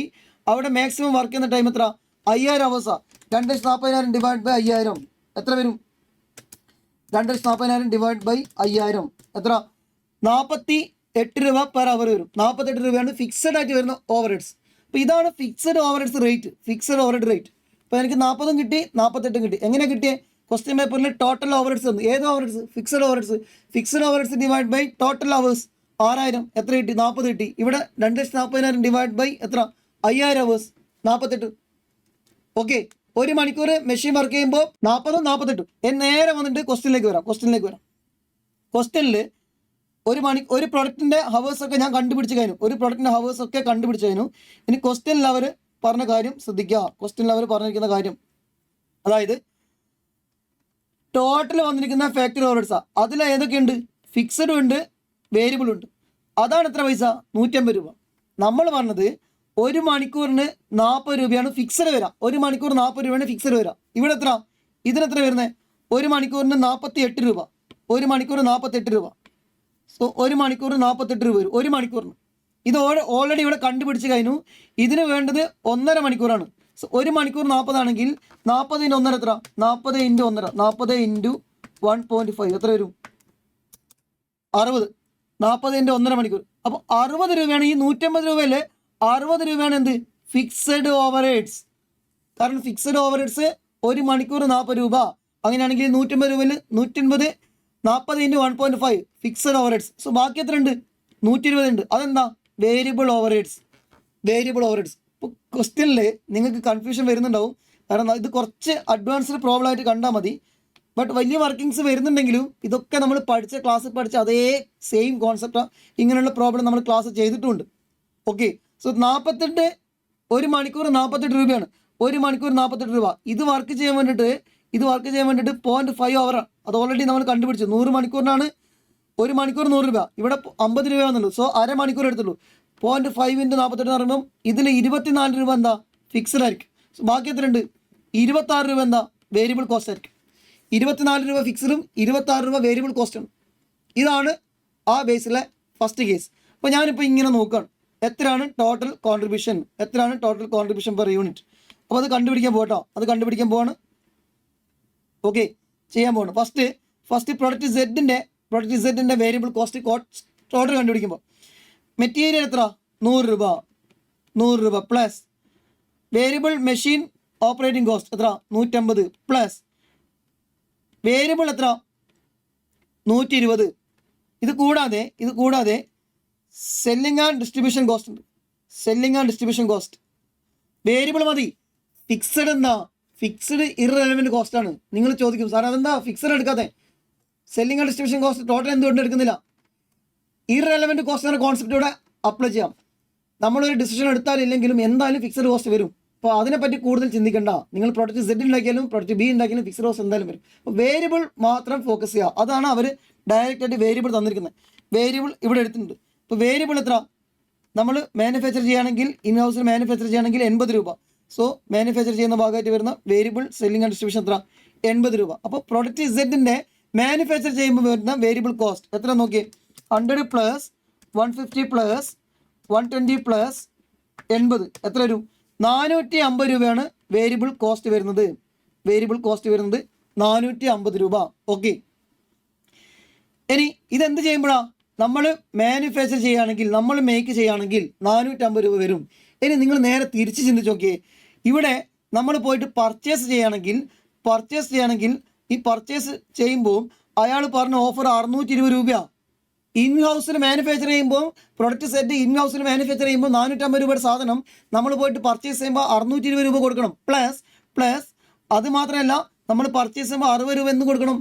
അവിടെ മാക്സിമം വർക്ക് ചെയ്യുന്ന ടൈം എത്ര? 5000 അവേഴ്സാണ്. 2,40,000 ഡിവൈഡ് ബൈ 5000 എത്ര വരും? 2,40,000 ഡിവൈഡ് ബൈ 5000 എത്ര? 48 രൂപ പെർ അവർ വരും. 48 രൂപയാണ് ഫിക്സഡ് ആയിട്ട് വരുന്ന ഓവർഹെഡ്സ്. അപ്പോൾ ഇതാണ് fixed overheads rate, fixed overhead rate. അപ്പോൾ എനിക്ക് 40 കിട്ടി, 48 കിട്ടി. എങ്ങനെ കിട്ടിയേ? ക്വസ്റ്റ്യൻ പേപ്പറിൽ ടോട്ടൽ ഓവർഹെഡ്സ് തന്നു. ഏത് overheads? Fixed overheads. Fixed overheads divide by total hours 6000 എത്ര കിട്ടി? 40 കിട്ടി. ഇവിടെ 2,40,000 ഡിവൈഡ് ബൈ എത്ര? 5000 അവേഴ്സ് 48. ഓക്കെ, ഒരു മണിക്കൂർ മെഷീൻ വർക്ക് ചെയ്യുമ്പോൾ 40 48. നേരെ വന്നിട്ട് ക്വസ്റ്റ്യനിലേക്ക് വരാം. ക്വസ്റ്റ്യനിൽ ഒരു പ്രൊഡക്റ്റിൻ്റെ ഹവേഴ്സൊക്കെ ഞാൻ കണ്ടുപിടിച്ച് കഴിഞ്ഞു. ഒരു പ്രൊഡക്റ്റിൻ്റെ ഹവേഴ്സൊക്കെ കണ്ടുപിടിച്ച് കഴിഞ്ഞു. ഇനി ക്വസ്റ്റ്യനിൽ അവർ പറഞ്ഞ കാര്യം ശ്രദ്ധിക്കുക. ക്വസ്റ്റ്യനിൽ അവർ പറഞ്ഞിരിക്കുന്ന കാര്യം, അതായത് ടോട്ടൽ വന്നിരിക്കുന്ന ഫാക്ടറി ഓവർഹെഡ്സാണ്. അതിൽ ഏതൊക്കെയുണ്ട്? ഫിക്സഡും ഉണ്ട്, വേരിയബിളും ഉണ്ട്. അതാണ് എത്ര പൈസ? 150 രൂപ. നമ്മൾ പറഞ്ഞത് ഒരു മണിക്കൂറിന് 40 രൂപയാണ് ഫിക്സഡ് വരിക. ഒരു മണിക്കൂർ 40 രൂപയാണ് ഫിക്സഡ് വരിക. ഇവിടെ എത്ര? ഇതിനെത്ര വരുന്നത്? ഒരു മണിക്കൂറിന് 48 രൂപ. ഒരു മണിക്കൂർ 48 രൂപ. സോ ഒരു മണിക്കൂർ 48 രൂപ വരും ഒരു മണിക്കൂറിന്. ഇത് ഓൾറെഡി ഇവിടെ കണ്ടുപിടിച്ച് കഴിഞ്ഞു. ഇതിന് വേണ്ടത് 1.5 മണിക്കൂറാണ്. സോ ഒരു മണിക്കൂർ 40 ആണെങ്കിൽ 40 × 1.5 എത്ര? 40 × 1.5 40 × 1.5 എത്ര വരും? 60. 40 × 1.5 മണിക്കൂർ. അപ്പോൾ 60 രൂപയാണ്. ഈ 150 രൂപയിൽ 60 രൂപയാണ് എന്ത്? Fixed overheads. കാരണം ഫിക്സഡ് ഓവർഹെഡ്സ് ഒരു മണിക്കൂർ 40 രൂപ. അങ്ങനെയാണെങ്കിൽ 150 രൂപയിൽ 150 40 × 1.5 ഫിക്സഡ് ഓവർഹെഡ്സ്. സോ ബാക്കി എത്ര ഉണ്ട്? 120 ഉണ്ട്. അതെന്താ? Variable overheads. ഇപ്പോൾ ക്വസ്റ്റ്യനിൽ നിങ്ങൾക്ക് കൺഫ്യൂഷൻ വരുന്നുണ്ടാവും. കാരണം ഇത് കുറച്ച് അഡ്വാൻസ്ഡ് പ്രോബ്ലം ആയിട്ട് കണ്ടാൽ മതി. ബട്ട് വലിയ വർക്കിങ്സ് വരുന്നുണ്ടെങ്കിലും ഇതൊക്കെ നമ്മൾ ക്ലാസ്സിൽ പഠിച്ച അതേ സെയിം കോൺസെപ്റ്റാണ്. ഇങ്ങനെയുള്ള പ്രോബ്ലം നമ്മൾ ക്ലാസ് ചെയ്തിട്ടുമുണ്ട്. ഓക്കെ, സോ 48 ഒരു മണിക്കൂർ 48 രൂപയാണ്. ഒരു മണിക്കൂർ 48 രൂപ. ഇത് വർക്ക് ചെയ്യാൻ വേണ്ടിയിട്ട് 0.5 അവറാണ്. അത് ഓൾറെഡി നമ്മൾ കണ്ടുപിടിച്ചു. 100 മണിക്കൂറിനാണ് ഒരു മണിക്കൂർ 100 രൂപ. ഇവിടെ 50 രൂപ വന്നുള്ളൂ. സോ അരമണിക്കൂർ എടുത്തുള്ളൂ. 0.5 × 48 എന്ന് പറയുമ്പം ഇതിൽ 24 രൂപ എന്താ? ഫിക്സഡ് ആയിരിക്കും. സോ ബാക്കി എത്ര ഉണ്ട്? 26 രൂപ എന്താ? വേരിയബിൾ കോസ്റ്റ് ആയിരിക്കും. 24 രൂപ ഫിക്സഡും 26 രൂപ വേരിയബിൾ കോസ്റ്റും. ഇതാണ് ആ ബേസിലെ ഫസ്റ്റ് കേസ്. അപ്പോൾ ഞാനിപ്പോൾ ഇങ്ങനെ നോക്കുകയാണ്, എത്രയാണ് ടോട്ടൽ കോൺട്രിബ്യൂഷൻ പെർ യൂണിറ്റ്. അപ്പോൾ അത് കണ്ടുപിടിക്കാൻ പോവാണ്. ഓക്കെ, ചെയ്യാൻ പോകണം. ഫസ്റ്റ് പ്രൊഡക്റ്റ് സെഡിൻ്റെ വേരിയബിൾ കോസ്റ്റ് ടോട്ടൽ കണ്ടുപിടിക്കുമ്പോൾ മെറ്റീരിയൽ എത്ര? 100 രൂപ plus variable machine operating cost എത്ര? 150 പ്ലസ് വേരിയബിൾ എത്ര? 120. ഇത് കൂടാതെ selling and distribution cost variable മതി. ഫിക്സഡ് എന്താ? ഫിക്സഡ് ഇറെലവൻറ്റ് കോസ്റ്റാണ്. നിങ്ങൾ ചോദിക്കും, സാർ അതെന്താ ഫിക്സഡ് എടുക്കാതെ? Selling and distribution cost total എന്തുകൊണ്ട് എടുക്കുന്നില്ല? ഇറെലവൻറ്റ് കോസ്റ്റ് എന്ന കോൺസെപ്റ്റ് ഇവിടെ അപ്ലൈ ചെയ്യാം. നമ്മളൊരു ഡിസിഷൻ എടുത്താലില്ലെങ്കിലും എന്തായാലും ഫിക്സഡ് കോസ്റ്റ് വരും. അപ്പോൾ അതിനെപ്പറ്റി കൂടുതൽ ചിന്തിക്കേണ്ട. നിങ്ങൾ പ്രൊഡക്റ്റ് സെഡ് ഉണ്ടാക്കിയാലും പ്രൊഡക്റ്റ് ബി ഉണ്ടാക്കിയാലും ഫിക്സഡ് കോസ്റ്റ് എന്തായാലും വരും. അപ്പോൾ വേരിയബിൾ മാത്രം ഫോക്കസ് ചെയ്യുക. അതാണ് അവർ ഡയറക്റ്റായിട്ട് വേരിയബിൾ തന്നിരിക്കുന്നത്. വേരിയബിൾ ഇവിടെ എടുത്തിട്ടുണ്ട്. ഇപ്പോൾ വേരിയബിൾ എത്ര? നമ്മൾ മാനുഫാക്ചർ ചെയ്യുകയാണെങ്കിൽ ഇൻ ഹൗസിൽ മാനുഫാക്ചർ ചെയ്യുകയാണെങ്കിൽ 80 രൂപ. സോ മാനുഫാക്ചർ ചെയ്യുന്ന ഭാഗമായിട്ട് വരുന്ന വേരിയബിൾ സെല്ലിംഗ് ആൻഡ് ഡിസ്ട്രിബ്യൂഷൻ എത്ര? 80 രൂപ. അപ്പോൾ പ്രൊഡക്റ്റ് സെഡിൻ്റെ മാനുഫാക്ചർ ചെയ്യുമ്പോൾ വരുന്ന വേരിയബിൾ കോസ്റ്റ് എത്ര നോക്കിയേ? 100 പ്ലസ് 150 പ്ലസ് 120 പ്ലസ് 80 എത്ര വരും? 450 രൂപയാണ് വേരിയബിൾ കോസ്റ്റ് വരുന്നത്. 450 രൂപ. ഓക്കെ, ഇനി ഇതെന്ത് ചെയ്യുമ്പോഴാണ്? നമ്മൾ മാനുഫാക്ചർ ചെയ്യുകയാണെങ്കിൽ, നമ്മൾ മേക്ക് ചെയ്യുകയാണെങ്കിൽ 450 രൂപ വരും. ഇനി നിങ്ങൾ നേരെ തിരിച്ച് ചിന്തിച്ച് നോക്കിയേ. ഇവിടെ നമ്മൾ പോയിട്ട് പർച്ചേസ് ചെയ്യുകയാണെങ്കിൽ ഈ പർച്ചേസ് ചെയ്യുമ്പോൾ അയാൾ പറഞ്ഞ ഓഫർ 620 രൂപയാണ്. ഇൻ ഹൗസിൽ മാനുഫാക്ചർ ചെയ്യുമ്പോൾ പ്രൊഡക്റ്റ് സെറ്റ് ഇൻ ഹൗസിൽ മാനുഫാക്ചർ ചെയ്യുമ്പോൾ 450 രൂപയുടെ സാധനം നമ്മൾ പോയിട്ട് പർച്ചേസ് ചെയ്യുമ്പോൾ 620 രൂപ കൊടുക്കണം. പ്ലസ് അത് മാത്രമല്ല, നമ്മൾ പർച്ചേസ് ചെയ്യുമ്പോൾ 60 രൂപ എന്ന് കൊടുക്കണം.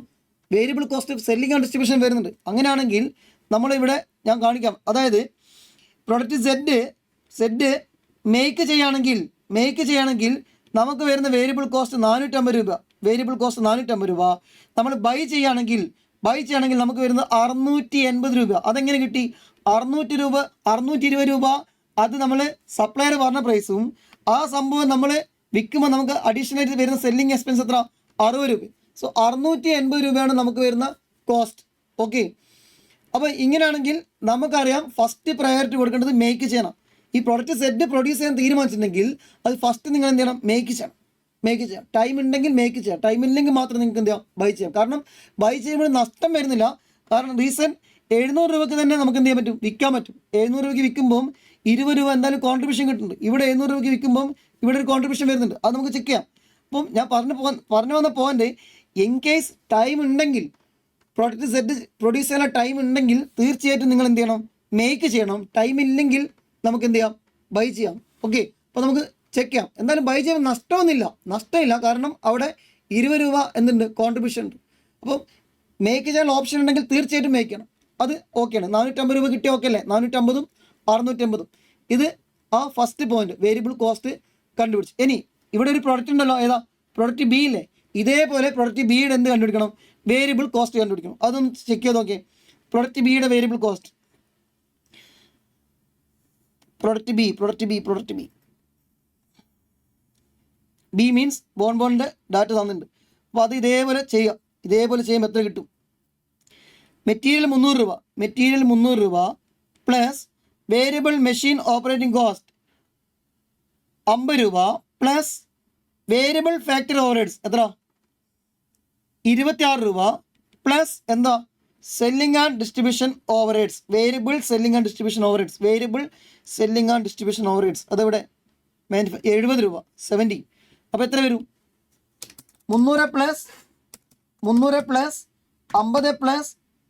Variable cost selling and distribution വരുന്നുണ്ട്. അങ്ങനെയാണെങ്കിൽ നമ്മളിവിടെ ഞാൻ കാണിക്കാം. അതായത് പ്രൊഡക്റ്റ് സെഡ് മേക്ക് ചെയ്യുകയാണെങ്കിൽ നമുക്ക് വരുന്ന വേരിയബിൾ കോസ്റ്റ് 450 രൂപ. നമ്മൾ ബൈ ചെയ്യുകയാണെങ്കിൽ നമുക്ക് വരുന്നത് 680 രൂപ. അതെങ്ങനെ കിട്ടി? 620 രൂപ അത് നമ്മൾ സപ്ലയർ പറഞ്ഞ പ്രൈസും ആ സംഭവം നമ്മൾ വിൽക്കുമ്പോൾ നമുക്ക് അഡീഷണൽ ആയിട്ട് വരുന്ന സെല്ലിംഗ് എക്സ്പെൻസ് എത്ര? 60 രൂപ. സോ 680 രൂപയാണ് നമുക്ക് വരുന്ന കോസ്റ്റ്. ഓക്കെ, അപ്പോൾ ഇങ്ങനെയാണെങ്കിൽ നമുക്കറിയാം ഫസ്റ്റ് പ്രയോറിറ്റി കൊടുക്കേണ്ടത് മേക്ക് ചെയ്യണം. ഈ പ്രൊഡക്റ്റ് സെറ്റ് പ്രൊഡ്യൂസ് ചെയ്യാൻ തീരുമാനിച്ചിട്ടുണ്ടെങ്കിൽ അത് ഫസ്റ്റ് നിങ്ങൾ എന്ത് ചെയ്യണം? മേക്ക് ചെയ്യാം. ടൈം ഉണ്ടെങ്കിൽ മേക്ക് ചെയ്യാം, ടൈം ഇല്ലെങ്കിൽ മാത്രം നിങ്ങൾക്ക് എന്ത് ചെയ്യാം? ബൈ ചെയ്യാം. കാരണം ബൈ ചെയ്യുമ്പോൾ നഷ്ടം വരുന്നില്ല. കാരണം റീസൺ 700 രൂപയ്ക്ക് തന്നെ നമുക്ക് എന്ത് ചെയ്യാൻ പറ്റും? വിൽക്കാൻ പറ്റും. 700 രൂപയ്ക്ക് വിൽക്കുമ്പോൾ 20 രൂപ എന്തായാലും കോൺട്രിബ്യൂഷൻ കിട്ടുന്നുണ്ട്. ഇവിടെ 700 രൂപയ്ക്ക് വിൽക്കുമ്പോൾ ഇവിടെ ഒരു കോൺട്രിബ്യൂഷൻ വരുന്നുണ്ട്. അത് നമുക്ക് ചെക്ക് ചെയ്യാം. അപ്പം ഞാൻ പറഞ്ഞു വന്ന പോയിന്റ്, ഇൻ കേസ് ടൈം ഉണ്ടെങ്കിൽ, പ്രൊഡക്റ്റ് സെറ്റ് പ്രൊഡ്യൂസ് ചെയ്യാനുള്ള ടൈം ഉണ്ടെങ്കിൽ തീർച്ചയായിട്ടും നിങ്ങൾ എന്ത് ചെയ്യണം? മേക്ക് ചെയ്യണം. ടൈം ഇല്ലെങ്കിൽ നമുക്ക് എന്ത് ചെയ്യാം? ബൈ ചെയ്യാം. ഓക്കെ, അപ്പോൾ നമുക്ക് ചെക്ക് ചെയ്യാം. എന്തായാലും ബൈ ചെയ്യാൻ നഷ്ടമില്ല. കാരണം അവിടെ 20 രൂപ എന്തുണ്ട്? കോൺട്രിബ്യൂഷൻ ഉണ്ട്. അപ്പോൾ മേക്ക് ചെയ്യാനുള്ള ഓപ്ഷൻ ഉണ്ടെങ്കിൽ തീർച്ചയായിട്ടും മേക്ക് ചെയ്യണം. അത് ഓക്കെയാണ്. 450 രൂപ കിട്ടിയ ഓക്കെ അല്ലേ? 450ഉം 650ഉം. ഇത് ആ ഫസ്റ്റ് പോയിന്റ്, വേരിയബിൾ കോസ്റ്റ് കണ്ടുപിടിച്ചു. ഇനി ഇവിടെ ഒരു പ്രൊഡക്റ്റ് ഉണ്ടല്ലോ, ഏതാ? പ്രൊഡക്റ്റ് ബി ഇല്ലേ? ഇതേപോലെ പ്രൊഡക്റ്റ് ബിയുടെ എന്ത് കണ്ടുപിടിക്കണം? വേരിയബിൾ കോസ്റ്റ് കണ്ടുപിടിക്കണം. അതൊന്ന് ചെക്ക് ചെയ്ത് നോക്കിയേ. പ്രൊഡക്റ്റ് ബിയുടെ variable cost, product B means ബോണിൻ്റെ ഡാറ്റ തന്നിട്ടുണ്ട്. അപ്പോൾ അത് ഇതേപോലെ ചെയ്യുമ്പോൾ എത്ര കിട്ടും? മെറ്റീരിയൽ 300 രൂപ plus variable machine operating cost 50 രൂപ പ്ലസ് വേരിയബിൾ ഫാക്ടറി ഓവർഹെഡ്സ് എത്ര? 26 രൂപ പ്ലസ് എന്താ? Selling and distribution overheads, variable selling and distribution overheads അതെവിടെ? 70 രൂപ, 70. അപ്പോൾ എത്ര വരും? 300 പ്ലസ് 50 പ്ലസ്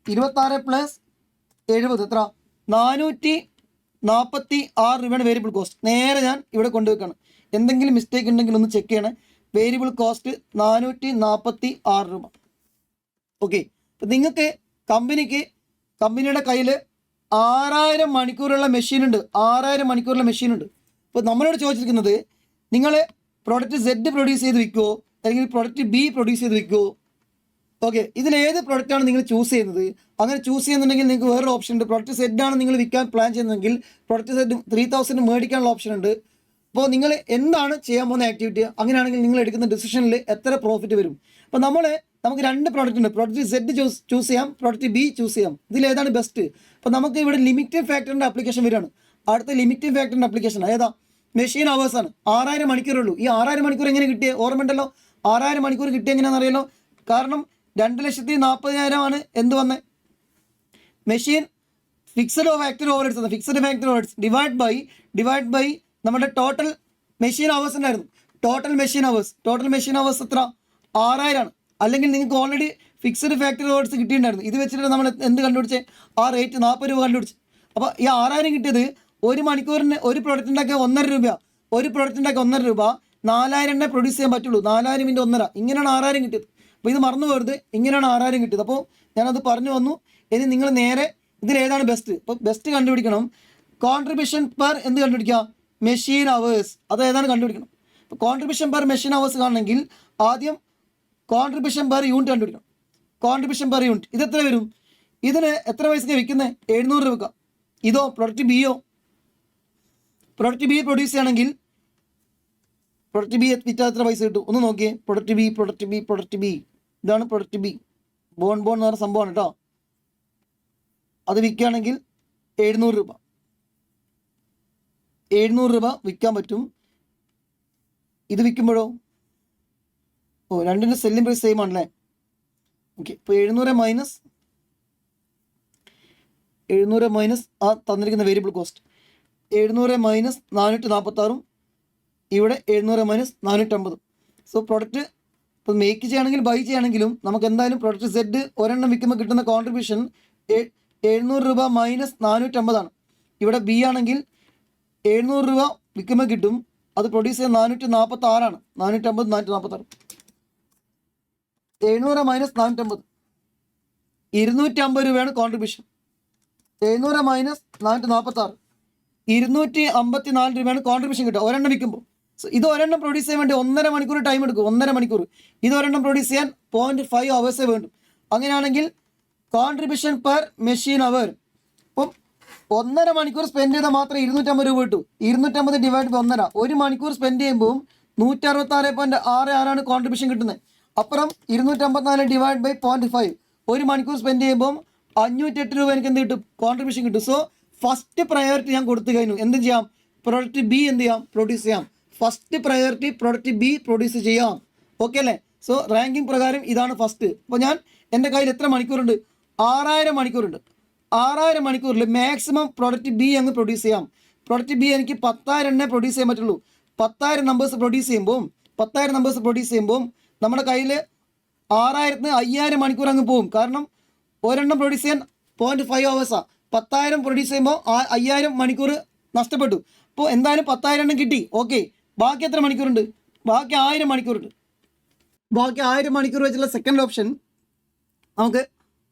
26 പ്ലസ് 70 എത്ര? 446 രൂപയാണ് വേരിയബിൾ കോസ്റ്റ്. നേരെ ഞാൻ ഇവിടെ കൊണ്ടുവയ്ക്കുകയാണ്. എന്തെങ്കിലും മിസ്റ്റേക്ക് ഉണ്ടെങ്കിൽ ഒന്ന് ചെക്ക് ചെയ്യണേ. വേരിയബിൾ കോസ്റ്റ് 446 രൂപ. ഓക്കെ, അപ്പം നിങ്ങൾക്ക് കമ്പനിയുടെ കയ്യിൽ 6000 മണിക്കൂറുള്ള മെഷീനുണ്ട്. അപ്പോൾ നമ്മളോട് ചോദിച്ചിരിക്കുന്നത്, നിങ്ങൾ പ്രൊഡക്റ്റ് സെഡ് പ്രൊഡ്യൂസ് ചെയ്ത് വിൽക്കുമോ അല്ലെങ്കിൽ പ്രൊഡക്റ്റ് ബി പ്രൊഡ്യൂസ് ചെയ്ത് വിൽക്കുമോ? ഓക്കെ, ഇതിലേത് പ്രൊഡക്റ്റാണ് നിങ്ങൾ ചൂസ് ചെയ്യുന്നത്? അങ്ങനെ ചൂസ് ചെയ്യുന്നുണ്ടെങ്കിൽ നിങ്ങൾക്ക് വേറൊരു ഓപ്ഷൻ ഉണ്ട്. പ്രൊഡക്റ്റ് സെഡാണ് നിങ്ങൾ വിൽക്കാൻ പ്ലാൻ ചെയ്യുന്നതെങ്കിൽ പ്രൊഡക്റ്റ് സെഡ് 3000 മേടിക്കാനുള്ള ഓപ്ഷൻ ഉണ്ട്. അപ്പോൾ നിങ്ങൾ എന്താണ് ചെയ്യാൻ പോകുന്ന ആക്ടിവിറ്റി, അങ്ങനെയാണെങ്കിൽ നിങ്ങൾ എടുക്കുന്ന ഡിസിഷനിൽ എത്ര പ്രോഫിറ്റ് വരും? അപ്പോൾ നമുക്ക് 2 പ്രോഡക്റ്റ് ഉണ്ട്. പ്രൊഡക്റ്റ് സെഡ് ചൂസ് ചെയ്യാം, പ്രൊഡക്റ്റ് ബി ചൂസ് ചെയ്യാം. ഇതിലേതാണ് ബെസ്റ്റ്? അപ്പോൾ നമുക്ക് ഇവിടെ ലിമിറ്റഡ് ഫാക്ടറിൻ്റെ ആപ്ലിക്കേഷൻ വരികയാണ്. അടുത്ത ലിമിറ്റഡ് ഫാക്ടറിൻ്റെ ആപ്ലിക്കേഷൻ ഏതാ? മെഷീൻ അവേഴ്സാണ്. 6000 മണിക്കൂറുള്ളൂ. ഈ 6000 മണിക്കൂർ എങ്ങനെ കിട്ടിയേ? ഓർമ്മയുണ്ടല്ലോ, 6000 മണിക്കൂർ കിട്ടിയ എങ്ങനെയാണെന്ന് അറിയാലോ. കാരണം 2,40,000 ആണ് എന്ത് വന്നത്? Machine fixed factory overheads divide by നമ്മുടെ ടോട്ടൽ മെഷീൻ അവേഴ്സ് ഉണ്ടായിരുന്നു. ടോട്ടൽ മെഷീൻ അവേഴ്സ് എത്ര? 6000 ആണ്. അല്ലെങ്കിൽ നിങ്ങൾക്ക് ഓൾറെഡി ഫിക്സഡ് ഫാക്ടറി ഓവർഹെഡ്സ് കിട്ടിയിട്ടുണ്ടായിരുന്നു. ഇത് വെച്ചിട്ട് നമ്മൾ എന്ത് കണ്ടുപിടിച്ചേ? ആ റേറ്റ് 40 രൂപ കണ്ടുപിടിച്ച്. അപ്പോൾ ഈ 6000 കിട്ടിയത് ഒരു മണിക്കൂറിന് ഒരു പ്രൊഡക്റ്റ് ഉണ്ടാക്കിയ 1.5 രൂപ. ഒരു പ്രൊഡക്റ്റ് ഉണ്ടാക്കിയ 1.5 രൂപ. 4000 പ്രൊഡ്യൂസ് ചെയ്യാൻ പറ്റുള്ളൂ. 4000 × 1.5. ഇങ്ങനെയാണ് 6000 കിട്ടിയത്. അപ്പോൾ ഇത് മറന്നു പോകരുത്. ഇങ്ങനെയാണ് 6000 കിട്ടിയത്. അപ്പോൾ ഞാനത് പറഞ്ഞു വന്നു. ഇനി നിങ്ങൾ നേരെ ഇതിലേതാണ് ബെസ്റ്റ്? അപ്പോൾ ബെസ്റ്റ് കണ്ടുപിടിക്കണം. കോൺട്രിബ്യൂഷൻ പെർ എന്ത് കണ്ടുപിടിക്കുക? Machine hours. അത് ഏതാണ് കണ്ടുപിടിക്കണം. അപ്പോൾ കോൺട്രിബ്യൂഷൻ പെർ മെഷീൻ അവേഴ്സ് കാണണമെങ്കിൽ ആദ്യം കോൺട്രിബ്യൂഷൻ പെർ യൂണിറ്റ് കണ്ടുപിടിക്കണം. ഇത് എത്ര വരും? ഇതിന് എത്ര പൈസയ്ക്ക് വിൽക്കുന്നത്? 700 രൂപ. ഇതോ പ്രൊഡക്റ്റ് ബി പ്രൊഡ്യൂസ് ചെയ്യണമെങ്കിൽ പ്രൊഡക്റ്റ് ബി വിറ്റാൽ എത്ര പൈസ കിട്ടും? ഒന്ന് നോക്കിയേ. പ്രൊഡക്റ്റ് ബി ഇതാണ് പ്രൊഡക്റ്റ് ബി. ബോൺ എന്ന് പറഞ്ഞ സംഭവമാണ് കേട്ടോ. അത് വിൽക്കുകയാണെങ്കിൽ 700 രൂപ വിൽക്കാൻ പറ്റും. ഇത് വിൽക്കുമ്പോഴോ? രണ്ടിൻ്റെ സെല്ലിംഗ് പ്രൈസ് സെയിം ആണല്ലേ. ഓക്കെ, ഇപ്പോൾ 700 മൈനസ് ആ തന്നിരിക്കുന്ന വേരിയബിൾ കോസ്റ്റ് 700 മൈനസ് 446 ഇവിടെ 700 മൈനസ് 450. സോ പ്രൊഡക്റ്റ് ഇപ്പോൾ മേക്ക് ചെയ്യുകയാണെങ്കിൽ ബൈ ചെയ്യുകയാണെങ്കിലും നമുക്ക് എന്തായാലും പ്രൊഡക്റ്റ് സെഡ് ഒരെണ്ണം വിൽക്കുമ്പോൾ കിട്ടുന്ന കോൺട്രിബ്യൂഷൻ 700 രൂപ മൈനസ് 450 ആണ്. ഇവിടെ ബി ആണെങ്കിൽ 700 രൂപ വിൽക്കുമ്പോൾ കിട്ടും. അത് പ്രൊഡ്യൂസ് ചെയ്യാൻ 446 ആണ്. 450 446 700 മൈനസ് 450 250 രൂപയാണ് കോൺട്രിബ്യൂഷൻ. 700 മൈനസ് 446 254 രൂപയാണ് കോൺട്രിബ്യൂഷൻ കിട്ടുക ഒരെണ്ണം വിൽക്കുമ്പോൾ. സോ ഇത് ഒരെണ്ണം പ്രൊഡ്യൂസ് ചെയ്യാൻ വേണ്ടി 1.5 മണിക്കൂർ ടൈം എടുക്കും. 1.5 മണിക്കൂർ. ഇത് ഒരെണ്ണം പ്രൊഡ്യൂസ് ചെയ്യാൻ 0.5 അവേഴ്സേ വേണ്ടും. അങ്ങനെയാണെങ്കിൽ കോൺട്രിബ്യൂഷൻ പെർ മെഷീൻ അവർ ഇപ്പം 1.5 മണിക്കൂർ സ്പെൻഡ് ചെയ്താൽ മാത്രമേ 250 രൂപ കിട്ടൂ. 250 ഡിവൈഡ് ബൈ 1.5. 1 മണിക്കൂർ സ്പെൻഡ് ചെയ്യുമ്പോൾ 166.66 കോൺട്രിബ്യൂഷൻ കിട്ടുന്നത്. അപ്പുറം 254 ഡിവൈഡ് ബൈ 0.5 1 മണിക്കൂർ സ്പെൻഡ് ചെയ്യുമ്പോൾ 508 രൂപ എനിക്ക് എന്ത് കിട്ടും? കോൺട്രിബ്യൂഷൻ കിട്ടും. സോ ഫസ്റ്റ് പ്രയോറിറ്റി ഞാൻ കൊടുത്തു കഴിഞ്ഞു. എന്ത് ചെയ്യാം? പ്രൊഡക്റ്റ് ബി എന്ത് ചെയ്യാം? പ്രൊഡ്യൂസ് ചെയ്യാം. First priority product B produce ചെയ്യാം. ഓക്കെ അല്ലേ? സോ റാങ്കിങ് പ്രകാരം ഇതാണ് ഫസ്റ്റ്. അപ്പോൾ ഞാൻ എൻ്റെ കയ്യിൽ എത്ര മണിക്കൂറുണ്ട്? 6000 മണിക്കൂറുണ്ട്. 6000 മണിക്കൂറിൽ മാക്സിമം പ്രൊഡക്റ്റ് ബി അങ്ങ് പ്രൊഡ്യൂസ് ചെയ്യാം. പ്രൊഡക്റ്റ് ബി എനിക്ക് 10,000 എണ്ണേ പ്രൊഡ്യൂസ് ചെയ്യാൻ പറ്റുള്ളൂ. 10,000 നമ്പേഴ്സ് പ്രൊഡ്യൂസ് ചെയ്യുമ്പോൾ നമ്മുടെ കയ്യിൽ 6000ത്തിന് 5000 മണിക്കൂർ അങ്ങ് പോകും. കാരണം ഒരെണ്ണം പ്രൊഡ്യൂസ് ചെയ്യാൻ 0.5 ഹവേഴ്സാണ്. 10,000 പ്രൊഡ്യൂസ് ചെയ്യുമ്പോൾ 5000 മണിക്കൂർ നഷ്ടപ്പെട്ടു. അപ്പോൾ എന്തായാലും 10,000 എണ്ണം കിട്ടി. ഓക്കെ, ബാക്കി എത്ര മണിക്കൂറുണ്ട്? ബാക്കി 1000 മണിക്കൂറുണ്ട്. ബാക്കി 1000 മണിക്കൂർ വെച്ചുള്ള സെക്കൻഡ് ഓപ്ഷൻ നമുക്ക്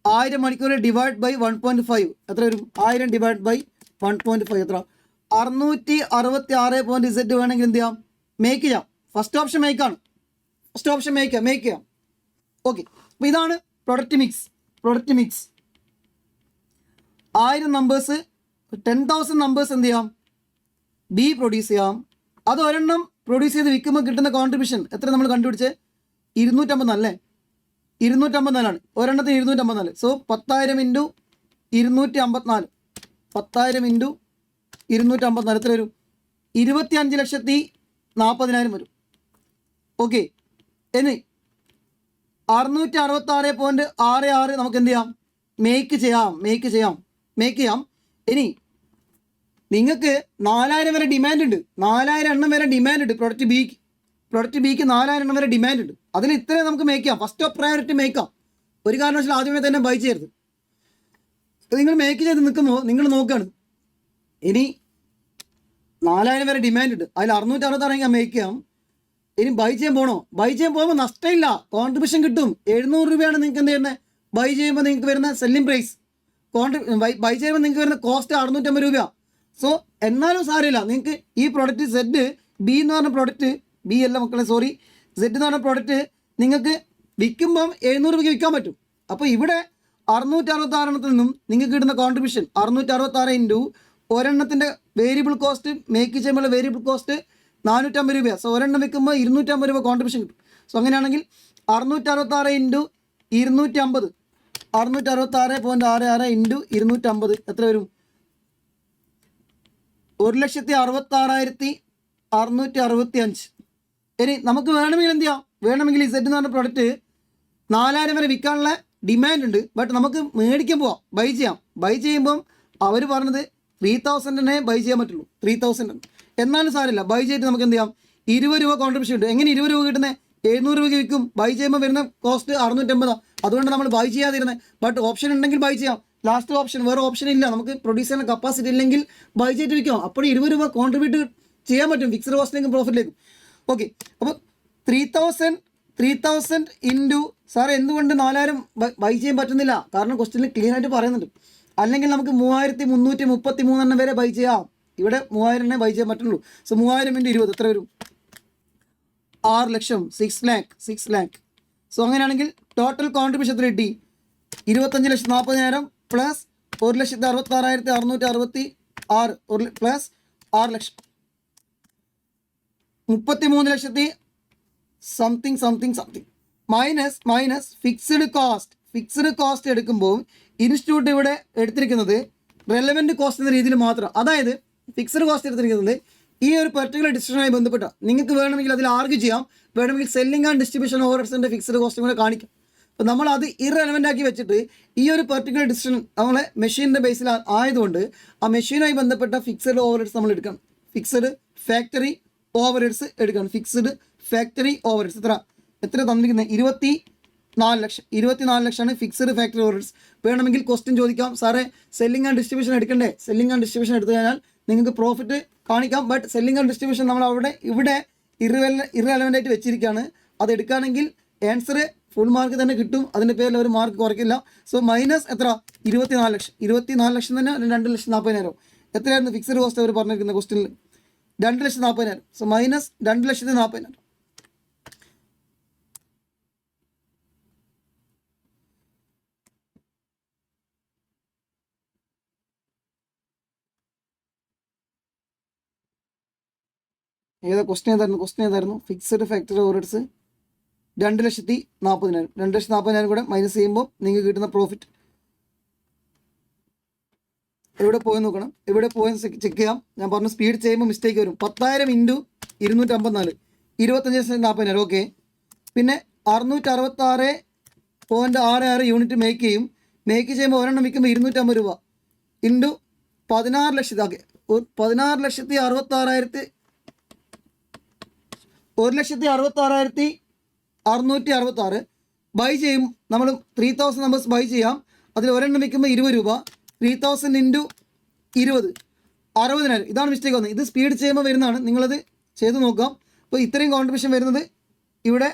1000 മണിക്കൂർ ഡിവൈഡ് ബൈ 1.5 എത്ര വരും? 1000 ഡിവൈഡ് ബൈ 1.5 എത്ര? 666. വേണമെങ്കിൽ എന്ത് ചെയ്യാം? മേക്ക് ചെയ്യാം. ഫസ്റ്റ് ഓപ്ഷൻ മേക്കാണ്. മേക്ക് ചെയ്യാം. ഓക്കെ, അപ്പോൾ ഇതാണ് പ്രൊഡക്റ്റ് മിക്സ്. 1000 നമ്പേഴ്സ് 10,000 നമ്പേഴ്സ് എന്ത് ചെയ്യാം? ബി പ്രൊഡ്യൂസ് ചെയ്യാം. അത് ഒരെണ്ണം പ്രൊഡ്യൂസ് ചെയ്ത് വിൽക്കുമ്പോൾ കിട്ടുന്ന കോൺട്രിബ്യൂഷൻ എത്ര നമ്മൾ കണ്ടുപിടിച്ചേ? 254 അല്ലേ? 254 ഒരെണ്ണത്തിന് 254. So 10,000 into 254. 10,000 ഇൻറ്റു 254 എത്ര വരും? 25,40,000 വരും. ഓക്കെ, ഇനി 666.66 നമുക്ക് എന്ത് ചെയ്യാം? മേക്ക് ചെയ്യാം. ഇനി നിങ്ങൾക്ക് 4000 വരെ ഡിമാൻഡ് ഉണ്ട്. 4000 എണ്ണം വരെ ഡിമാൻഡ് ഉണ്ട്. പ്രൊഡക്റ്റ് ബിക്ക് 4000 എണ്ണം വരെ ഡിമാൻഡ് ഉണ്ട്. അതിൽ ഇത്രയും നമുക്ക് മേക്ക് ചെയ്യാം. ഫസ്റ്റ് ഓഫ് പ്രയോറിറ്റി മേക്കാം. ഒരു കാരണവശാലും ആദ്യമേ തന്നെ ബൈ ചെയ്യരുത്. നിങ്ങൾ മേക്ക് ചെയ്ത് നിൽക്കുമ്പോൾ നിങ്ങൾ നോക്കുകയാണ്, ഇനി 4000 വരെ ഡിമാൻഡ് ഉണ്ട്. അതിൽ 666 ഞാൻ മേക്ക് ചെയ്യാം. ഇനി ബൈ ചെയ്യാൻ പോകുമ്പോൾ നഷ്ടമില്ല, കോൺട്രിബ്യൂഷൻ കിട്ടും. 700 രൂപയാണ് നിങ്ങൾക്ക് എന്ത് ചെയ്യുന്നത്? ബൈ ചെയ്യുമ്പോൾ നിങ്ങൾക്ക് വരുന്ന സെല്ലിംഗ് പ്രൈസ്. ബൈ ചെയ്യുമ്പോൾ നിങ്ങൾക്ക് വരുന്ന കോസ്റ്റ് 650 രൂപ. സോ എന്നാലും സാരമില്ല, നിങ്ങൾക്ക് ഈ പ്രോഡക്റ്റ് സെഡ് ബി എന്ന് പറഞ്ഞ പ്രോഡക്റ്റ്, ബി അല്ല മക്കളെ സോറി, സെഡ് എന്ന് പറഞ്ഞ പ്രോഡക്റ്റ് നിങ്ങൾക്ക് വിൽക്കുമ്പം 700 രൂപയ്ക്ക് വിൽക്കാൻ പറ്റും. അപ്പോൾ ഇവിടെ 666 നിന്നും നിങ്ങൾക്ക് കിട്ടുന്ന കോൺട്രിബ്യൂഷൻ 666 ഇൻറ്റു ഒരെണ്ണത്തിൻ്റെ വേരിയബിൾ കോസ്റ്റ്, മേക്ക് ചെയ്യുമ്പോൾ വേരിയബിൾ കോസ്റ്റ് 450 രൂപയാണ്. സോ ഒരെണ്ണം വിൽക്കുമ്പോൾ 250 രൂപ കോൺട്രിബ്യൂഷൻ കിട്ടും. സോ അങ്ങനെയാണെങ്കിൽ 666 ഇൻറ്റു 250, 666.66 ഇൻറ്റു 250 എത്ര വരും? 1,66,665. ഇനി നമുക്ക് വേണമെങ്കിൽ എന്ത് ചെയ്യാം? വേണമെങ്കിൽ ഈ സെറ്റ് എന്ന് പറഞ്ഞ പ്രോഡക്റ്റ് 4000 വരെ വിൽക്കാനുള്ള ഡിമാൻഡ് ഉണ്ട്. ബട്ട് നമുക്ക് മേടിക്കാൻ പോവാം, ബൈ ചെയ്യാം. ബൈ ചെയ്യുമ്പം അവർ പറഞ്ഞത് 3,000 ബൈ ചെയ്യാൻ പറ്റുള്ളൂ. 3,000 എന്നാലും സാരമില്ല, ബൈ ചെയ്തിട്ട് നമുക്ക് എന്ത് ചെയ്യാം? 20 രൂപ കോൺട്രിബ്യൂഷൻ കിട്ടും. എങ്ങനെ 20 രൂപ കിട്ടുന്നത്? 700 രൂപയ്ക്ക് വിൽക്കും. ബൈ ചെയ്യുമ്പോൾ വരുന്ന കോസ്റ്റ് 650. അതുകൊണ്ട് നമ്മൾ ബൈ ചെയ്യാതിരുന്നത്. ബട്ട് ഓപ്ഷൻ ഉണ്ടെങ്കിൽ ബൈ ചെയ്യാം. ലാസ്റ്റ് ഓപ്ഷൻ, വേറെ ഓപ്ഷൻ ഇല്ല. നമുക്ക് പ്രൊഡ്യൂസ് ചെയ്യുന്ന കപ്പാസിറ്റി ഇല്ലെങ്കിൽ ബൈ ചെയ്തിട്ട് വിൽക്കാം. അപ്പോൾ 20 രൂപ കോൺട്രിബ്യൂട്ട് ചെയ്യാൻ പറ്റും ഫിക്സഡ് കോസ്റ്റിലേക്കും പ്രോഫിറ്റിലേക്കും. ഓക്കെ, അപ്പോൾ 3,000 ഇൻറ്റു സാർ എന്തുകൊണ്ട് 4000 ബൈ ചെയ്യാൻ പറ്റുന്നില്ല? കാരണം ക്വസ്റ്റ്യനിൽ ക്ലിയർ ആയിട്ട് പറയുന്നുണ്ട്. അല്ലെങ്കിൽ നമുക്ക് 3,333 വരെ ബൈ ചെയ്യാം. ഇവിടെ 3000 ബൈ ചെയ്യാൻ പറ്റുള്ളൂ. സോ 3000 ഇൻറ്റു 20 എത്ര വരും? 6 ലക്ഷം, 6 ലാക്ക്. സോ അങ്ങനെയാണെങ്കിൽ ടോട്ടൽ കോൺട്രിബ്യൂഷൻ എത്ര കിട്ടി? 25,40,000 പ്ലസ് 1,66,666 പ്ലസ് 6 ലക്ഷം, 33,00,000 സംതിങ് മൈനസ് ഫിക്സ്ഡ് കോസ്റ്റ് എടുക്കുമ്പോൾ ഇൻസ്റ്റിറ്റ്യൂട്ട് ഇവിടെ എടുത്തിരിക്കുന്നത് റെലവൻറ്റ് കോസ്റ്റ് എന്ന രീതിയിൽ മാത്രം. അതായത് ഫിക്സ്ഡ് കോസ്റ്റ് എടുത്തിരിക്കുന്നത് ഈ ഒരു പെർട്ടിക്കുലർ ഡിസിഷനുമായി ബന്ധപ്പെട്ട. നിങ്ങൾക്ക് വേണമെങ്കിൽ അതിൽ ആർഗ്യൂ ചെയ്യാം, വേണമെങ്കിൽ സെല്ലിംഗ് ആൻഡ് ഡിസ്ട്രിബ്യൂഷൻ ഓവർഹെഡ്സിൻ്റെ ഫിക്സ്ഡ് കോസ്റ്റും കൂടെ കാണിക്കാം. അപ്പോൾ നമ്മൾ അത് ഇറെലവൻ്റ് ആക്കി വെച്ചിട്ട് ഈ ഒരു പെർട്ടിക്കുലർ ഡിസിഷൻ നമ്മളെ മെഷീൻ്റെ ബേസിൽ ആയതുകൊണ്ട് ആ മെഷീനുമായി ബന്ധപ്പെട്ട ഫിക്സ്ഡ് ഓവർഹെഡ്സ് നമ്മൾ എടുക്കണം. ഫിക്സ്ഡ് ഫാക്ടറി ഓവർഹെഡ്സ് എടുക്കണം. ഫിക്സ്ഡ് ഫാക്ടറി ഓവർഹെഡ്സ് എത്ര തന്നിരിക്കുന്നത്? 24 ലക്ഷമാണ് ഫിക്സ്ഡ് ഫാക്ടറി ഓവർഹെഡ്സ്. വേണമെങ്കിൽ ക്വസ്റ്റ്യൻ ചോദിക്കാം, സാറേ സെല്ലിംഗ് ആൻഡ് ഡിസ്ട്രിബ്യൂഷൻ എടുക്കണ്ടേ? സെല്ലിംഗ് ആൻഡ് ഡിസ്ട്രിബ്യൂഷൻ എടുത്തു കഴിഞ്ഞാൽ നിങ്ങൾക്ക് പ്രോഫിറ്റ് കാണിക്കാം. ബട്ട് സെല്ലിംഗ് ആൻഡ് ഡിസ്ട്രിബ്യൂഷൻ നമ്മൾ ഇവിടെ ഇറെലവൻ്റ് ആയിട്ട് വെച്ചിരിക്കുകയാണ്. അത് എടുക്കുകയാണെങ്കിൽ ആൻസർ ഫുൾ മാർക്ക് തന്നെ കിട്ടും. അതിൻ്റെ പേരിൽ ഒരു മാർക്ക് കുറയ്ക്കില്ല. സോ മൈനസ് എത്ര? 24 ലക്ഷം തന്നെ 2,40,000. എത്രയായിരുന്നു ഫിക്സ്ഡ് കോസ്റ്റ് അവർ പറഞ്ഞിരിക്കുന്ന ക്വസ്റ്റ്യനിൽ? 2,40,000. So minus 2,40,000. ക്വസ്റ്റ്യൻ ഏതായിരുന്നു? Fixed factory overheads 2,40,000. 2,40,000 കൂടെ മൈനസ് ചെയ്യുമ്പോൾ നിങ്ങൾക്ക് കിട്ടുന്ന പ്രോഫിറ്റ് എവിടെ പോയെന്ന് നോക്കണം. എവിടെ പോയെന്ന് ചെക്ക് ചെയ്യാം. ഞാൻ പറഞ്ഞു സ്പീഡ് ചെയ്യുമ്പോൾ മിസ്റ്റേക്ക് വരും. 10,000 ഇൻറ്റു 254, 25,40,000. ഓക്കെ. പിന്നെ 666.66 യൂണിറ്റ് മേക്ക് ചെയ്യും. മേക്ക് ചെയ്യുമ്പോൾ ഒരെണ്ണം വിൽക്കുമ്പോൾ 250 രൂപ ഇൻറ്റു 16 ലക്ഷത്തി 1,66,666 ബൈ ചെയ്യും. നമ്മൾ 3,000 നമ്പേഴ്സ് ബൈ ചെയ്യാം. അതിൽ ഒരെണ്ണം വിൽക്കുമ്പോൾ 20 രൂപ. 3,000 ഇൻറ്റു 20, 60,000. ഇതാണ് മിസ്റ്റേക്ക് വന്നത്. ഇത് സ്പീഡ് ചെയ്യുമ്പോൾ വരുന്നതാണ്. നിങ്ങളത് ചെയ്ത് നോക്കാം. അപ്പോൾ ഇത്രയും കോൺട്രിബ്യൂഷൻ വരുന്നത് ഇവിടെ.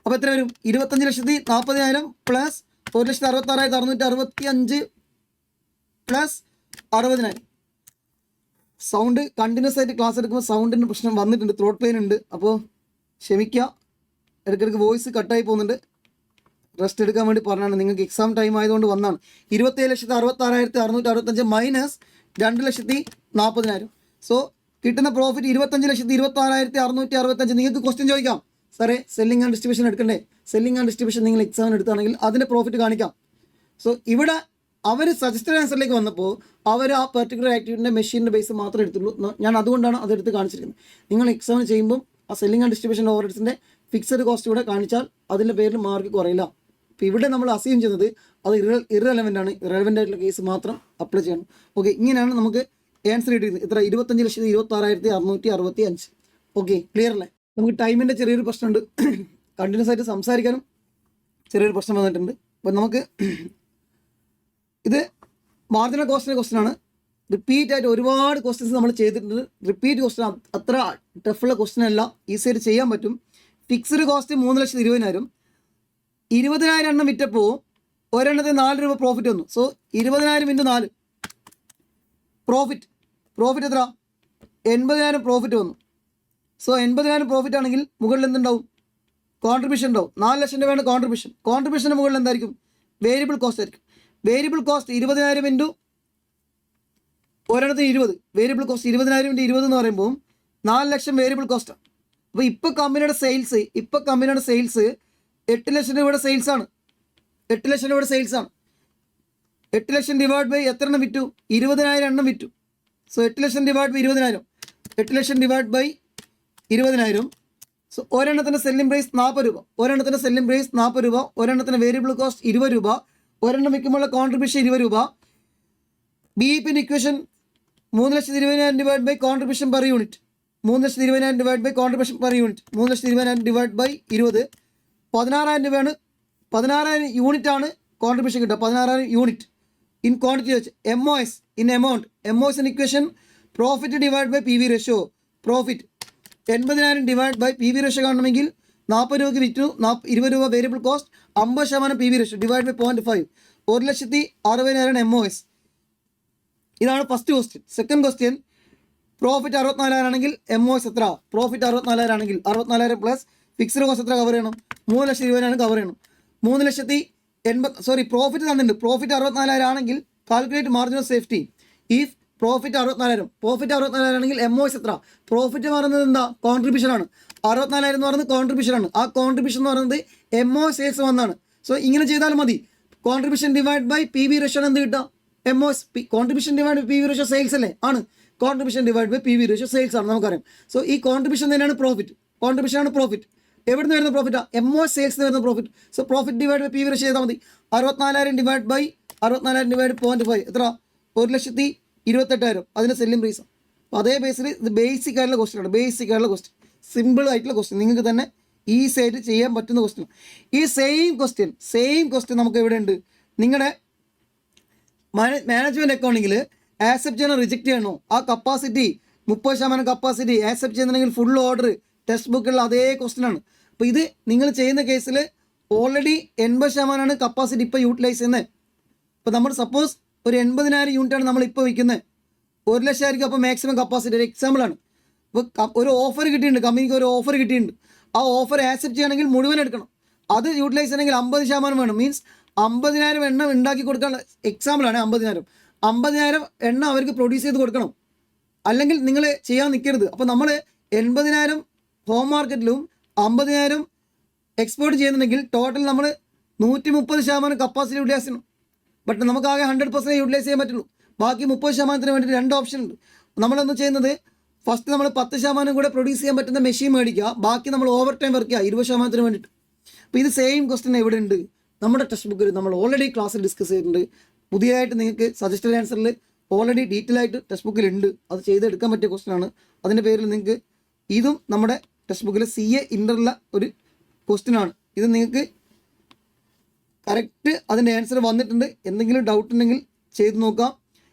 അപ്പോൾ എത്ര വരും? 25,40,000 പ്ലസ് 1,66,665 പ്ലസ് 60,000. സൗണ്ട് കണ്ടിന്യൂസ് ആയിട്ട് ക്ലാസ് എടുക്കുമ്പോൾ സൗണ്ടിൻ്റെ പ്രശ്നം വന്നിട്ടുണ്ട്. ത്രോട്ട് പെയിൻ ഉണ്ട്. അപ്പോൾ ക്ഷമിക്കുക. ഇടയ്ക്കിടയ്ക്ക് വോയിസ് കട്ടായി പോകുന്നുണ്ട്. റെസ്റ്റ് എടുക്കാൻ വേണ്ടി പറഞ്ഞാണ്. നിങ്ങൾക്ക് എക്സാം ടൈം ആയതുകൊണ്ട് വന്നാണ്. 27,66,665 മൈനസ് 2,40,000. സോ കിട്ടുന്ന പ്രോഫിറ്റ് 25,26,665. നിങ്ങൾക്ക് ക്വസ്റ്റ്യൻ ചോദിക്കാം, സാറേ സെല്ലിംഗ് ആൻഡ് ഡിസ്ട്രിബ്യൂഷൻ എടുക്കണ്ടേ? സെല്ലിംഗ് ആൻഡ് ഡിസ്ട്രിബ്യൂഷൻ നിങ്ങൾ എക്സാമിന് എടുത്താണെങ്കിൽ അതിൻ്റെ പ്രോഫിറ്റ് കാണിക്കാം. സോ ഇവിടെ അവർ സജസ്റ്റഡ് ആൻസറിലേക്ക് വന്നപ്പോൾ അവർ ആ പെർട്ടിക്കുലർ ആക്ടിവിറ്റിൻ്റെ മെഷീൻ്റെ ബേസ് മാത്രമേ എടുത്തുള്ളൂ. ഞാൻ അതുകൊണ്ടാണ് അതെടുത്ത് കാണിച്ചിരിക്കുന്നത്. നിങ്ങൾ എക്സാമിന് ചെയ്യുമ്പോൾ ആ സെല്ലിംഗ് ആൻഡ് ഡിസ്ട്രിബ്യൂഷൻ ഓവർഹെഡ്സിൻ്റെ ഫിക്സഡ് കോസ്റ്റ് കൂടെ കാണിച്ചാൽ അതിൻ്റെ പേരിൽ മാർക്ക് കുറയില്ല. അപ്പോൾ ഇവിടെ നമ്മൾ അസ്യൂം ചെയ്യുന്നത് അത് ഇറലവൻ്റ് ആണ്. ഇറലവൻ്റ് ആയിട്ടുള്ള കേസ് മാത്രം അപ്ലൈ ചെയ്യണം. ഓക്കെ. ഇങ്ങനെയാണ് നമുക്ക് ആൻസർ കിട്ടിയിരുന്നത്. ഇത്ര 25,26,665. ഓക്കെ, ക്ലിയർ അല്ലേ? നമുക്ക് ടൈമിൻ്റെ ചെറിയൊരു പ്രശ്നമുണ്ട്. കണ്ടിന്യൂസ് ആയിട്ട് സംസാരിക്കാനും ചെറിയൊരു പ്രശ്നം വന്നിട്ടുണ്ട്. അപ്പോൾ നമുക്ക് ഇത് മാർജിനൽ കോസ്റ്റിൻ്റെ ക്വസ്റ്റൻ ആണ്. റിപ്പീറ്റ് ആയിട്ട് ഒരുപാട് ക്വസ്റ്റ്യൻസ് നമ്മൾ ചെയ്തിട്ടുണ്ട്. റിപ്പീറ്റ് ക്വസ്റ്റൻ അത്ര ടഫുള്ള ക്വസ്റ്റൻ അല്ല, ഈസി ആയിട്ട് ചെയ്യാൻ പറ്റും. Fixed cost 3,20,000. 20,000 എണ്ണം വിറ്റപ്പോൾ ഒരെണ്ണത്തിന് 4 രൂപ പ്രോഫിറ്റ് വന്നു. സോ 20,000 ഇൻറ്റു 4 പ്രോഫിറ്റ് എത്ര? 80,000 പ്രോഫിറ്റ് വന്നു. സോ 80,000 പ്രോഫിറ്റ് ആണെങ്കിൽ മുകളിൽ എന്തുണ്ടാവും? കോൺട്രിബ്യൂഷൻ ഉണ്ടാവും. 4 ലക്ഷം രൂപയാണ് കോൺട്രിബ്യൂഷൻ. കോൺട്രിബ്യൂഷന് മുകളിൽ എന്തായിരിക്കും? വേരിയബിൾ കോസ്റ്റ് ആയിരിക്കും. വേരിയബിൾ കോസ്റ്റ് 20,000 ഇൻറ്റു ഒരെണ്ണത്തിന് 20. വേരിയബിൾ കോസ്റ്റ് 20,000 ഇൻറ്റു 20 എന്ന് പറയുമ്പോൾ 4 ലക്ഷം വേരിയബിൾ കോസ്റ്റാണ്. അപ്പോൾ ഇപ്പോൾ കമ്പനിയുടെ സെയിൽസ് 8 ലക്ഷം രൂപയുടെ സെയിൽസാണ്. 8 ലക്ഷം രൂപയുടെ സെയിൽസാണ്. 8 ലക്ഷം ഡിവൈഡ് ബൈ എത്ര എണ്ണം വിറ്റു? 20,000 എണ്ണം വിറ്റു. So 8 lakh divide by 20,000. 8 lakh divide by 20,000. So ഒരെണ്ണത്തിൻ്റെ സെല്ലിംഗ് പ്രൈസ് 40 രൂപ. ഒരെണ്ണത്തിൻ്റെ സെല്ലിംഗ് പ്രൈസ് 40 രൂപ. ഒരെണ്ണത്തിന് വേരിയബിൾ കോസ്റ്റ് 20 രൂപ. ഒരെണ്ണം വിൽക്കുമ്പോഴുള്ള കോൺട്രിബ്യൂഷൻ 20 രൂപ. BEPൻ്റെ equation 3,20,000 divide by contribution per unit. 3,20,000 divide by contribution per unit. 3,20,000 divide by 20. 16,000 രൂപയാണ്. 16,000 യൂണിറ്റ് ആണ് കോൺട്രിബ്യൂഷൻ കിട്ടുക. 16,000 യൂണിറ്റ് ഇൻ ക്വാണ്ടിറ്റി വെച്ച്. MOS in amount. MOSൻ്റെ equation profit divide by PV ratio. Profit 80,000 divide by PV ratio കാണണമെങ്കിൽ 40 രൂപയ്ക്ക് വിറ്റു. 20 രൂപ variable cost. 50% PV ratio divide by 0.5. 1,60,000 MOS. ഇതാണ് first question. Second question, profit 64,000 ആണെങ്കിൽ MOS എത്ര? പ്രോഫിറ്റ് 64,000 ആണെങ്കിൽ 64,000 പ്ലസ് ഫിക്സ്ഡ് കോസ്റ്റ് എത്ര കവർ ചെയ്യണം? 3,20,000 കവർ ചെയ്യണം. 3,80,000 പ്രോഫിറ്റ് തന്നിട്ടുണ്ട്. പ്രോഫിറ്റ് 64,000 ആണെങ്കിൽ calculate margin of safety. If profit 64,000 ആണെങ്കിൽ MOS എത്ര? പ്രോഫിറ്റ് പറയുന്നത് എന്താ? കോൺട്രിബ്യൂഷൻ ആണ്. 64,000 എന്ന് പറയുന്നത് കോൺട്രിബ്യൂഷൻ ആണ്. ആ കോൺട്രിബ്യൂഷൻ എന്ന് പറയുന്നത് MOS സെയിൽസ് വന്നാണ്. സോ ഇങ്ങനെ ചെയ്താൽ മതി. Contribution divide by PV ratio എന്ത് കിട്ടുക? MOS. Contribution divide by PV ratio sales അല്ലേ? ആണ്. Contribution divide by PV ratio sales ആണ്, നമുക്കറിയാം. സോ ഈ കോൺട്രിബ്യൂഷൻ തന്നെയാണ് പ്രോഫിറ്റ്. കോൺട്രിബ്യൂഷൻ ആണ് പ്രോഫിറ്റ്. എവിടെ നിന്ന് വരുന്ന പ്രോഫിറ്റാണ്? MOS സെയിൽസ് വരുന്ന profit. So profit divide by PV ratio ചെയ്താൽ മതി. 64,000 ഡിവൈഡ് ബൈ 0.5 എത്ര? 1,28,000. അതിൻ്റെ സെല്ലിംഗ് പ്രൈസ്. അപ്പോൾ അതേ ബേസിൽ ഇത് ബേസിക് ആയിട്ടുള്ള ക്വസ്റ്റ്യൻ ആണ്. ബേസിക് ആയിട്ടുള്ള ക്വസ്റ്റ്യൻ, സിമ്പിൾ ആയിട്ടുള്ള ക്വസ്റ്റ്യൻ, നിങ്ങൾക്ക് തന്നെ ഈസി ആയിട്ട് ചെയ്യാൻ പറ്റുന്ന ക്വസ്റ്റ്യൻ. ഈ സെയിം ക്വസ്റ്റ്യൻ നമുക്ക് എവിടെ ഉണ്ട്? നിങ്ങളുടെ മാനേജ്മെൻറ്റ് അക്കൗണ്ടിങ്ങിൽ ആക്സെപ്റ്റ് ചെയ്യണോ റിജക്റ്റ് ചെയ്യണോ? ആ കപ്പാസിറ്റി 30% കപ്പാസിറ്റി ആക്സെപ്റ്റ് ചെയ്യുന്നുണ്ടെങ്കിൽ ഫുൾ ഓർഡർ ടെക്സ്റ്റ് ബുക്കുള്ള അതേ ക്വസ്റ്റ്യൻ ആണ്. അപ്പോൾ ഇത് നിങ്ങൾ ചെയ്യുന്ന കേസിൽ ഓൾറെഡി 80% കപ്പാസിറ്റി ഇപ്പോൾ യൂട്ടിലൈസ് ചെയ്യുന്നത്. അപ്പോൾ നമ്മൾ സപ്പോസ് ഒരു 80,000 യൂണിറ്റാണ് നമ്മളിപ്പോൾ വിൽക്കുന്നത്. 1 ലക്ഷം ആയിരിക്കും അപ്പോൾ മാക്സിമം കപ്പാസിറ്റി. ഒരു എക്സാമ്പിളാണ്. അപ്പോൾ ഒരു ഓഫർ കിട്ടിയിട്ടുണ്ട്, കമ്പനിക്ക് ഒരു ഓഫർ കിട്ടിയിട്ടുണ്ട്. ആ ഓഫർ ആക്സെപ്റ്റ് ചെയ്യണമെങ്കിൽ മുഴുവൻ എടുക്കണം. അത് യൂട്ടിലൈസ് ചെയ്യണമെങ്കിൽ 50% വേണം. മീൻസ് 50,000 എണ്ണ ഉണ്ടാക്കി കൊടുക്കാനുള്ള എക്സാമ്പിളാണ്. 50,000 എണ്ണ അവർക്ക് പ്രൊഡ്യൂസ് ചെയ്ത് കൊടുക്കണം. അല്ലെങ്കിൽ നിങ്ങൾ ചെയ്യാൻ നിൽക്കരുത്. അപ്പോൾ നമ്മൾ 80,000 ഹോം മാർക്കറ്റിലും 50,000 എക്സ്പോർട്ട് ചെയ്യുന്നുണ്ടെങ്കിൽ ടോട്ടൽ നമ്മൾ 130% കപ്പാസിറ്റി യൂട്ടിലൈസ് ചെയ്യണം. ബട്ട് നമുക്കാകെ 100% യൂട്ടിലൈസ് ചെയ്യാൻ പറ്റുള്ളൂ. ബാക്കി 30% വേണ്ടിയിട്ട് 2 ഓപ്ഷൻ ഉണ്ട്. നമ്മളൊന്ന് ചെയ്യുന്നത് ഫസ്റ്റ് നമ്മൾ 10% കൂടെ പ്രൊഡ്യൂസ് ചെയ്യാൻ പറ്റുന്ന മെഷീൻ മേടിക്കുക, ബാക്കി നമ്മൾ ഓവർ ടൈം വർക്ക് ചെയ്യുക 20% വേണ്ടിയിട്ട്. അപ്പോൾ ഇത് സെയിം ക്വസ്റ്റ്യൻ എവിടെ ഉണ്ട്? നമ്മുടെ ടെക്സ്റ്റ് ബുക്കിൽ നമ്മൾ ഓൾറെഡി ക്ലാസ്സിൽ ഡിസ്കസ് ചെയ്തിട്ടുണ്ട്. പുതിയതായിട്ട് നിങ്ങൾക്ക് സജസ്റ്റഡ് ആൻസറിൽ ഓൾറെഡി ഡീറ്റെയിൽ ആയിട്ട് ടെക്സ്റ്റ് ബുക്കിലുണ്ട്. അത് ചെയ്തെടുക്കാൻ പറ്റിയ ക്വസ്റ്റ്യൻ ആണ്. അതിൻ്റെ പേരിൽ നിങ്ങൾക്ക് ഇതും നമ്മുടെ ടെക്സ്റ്റ് ബുക്കിൽ CA ഇൻ്ററിലെ ഒരു ക്വസ്റ്റ്യൻ ആണ്. ഇത് നിങ്ങൾക്ക് കറക്റ്റ് അതിൻ്റെ ആൻസർ വന്നിട്ടുണ്ട്. എന്തെങ്കിലും ഡൗട്ട് ഉണ്ടെങ്കിൽ ചെയ്ത് നോക്കാം.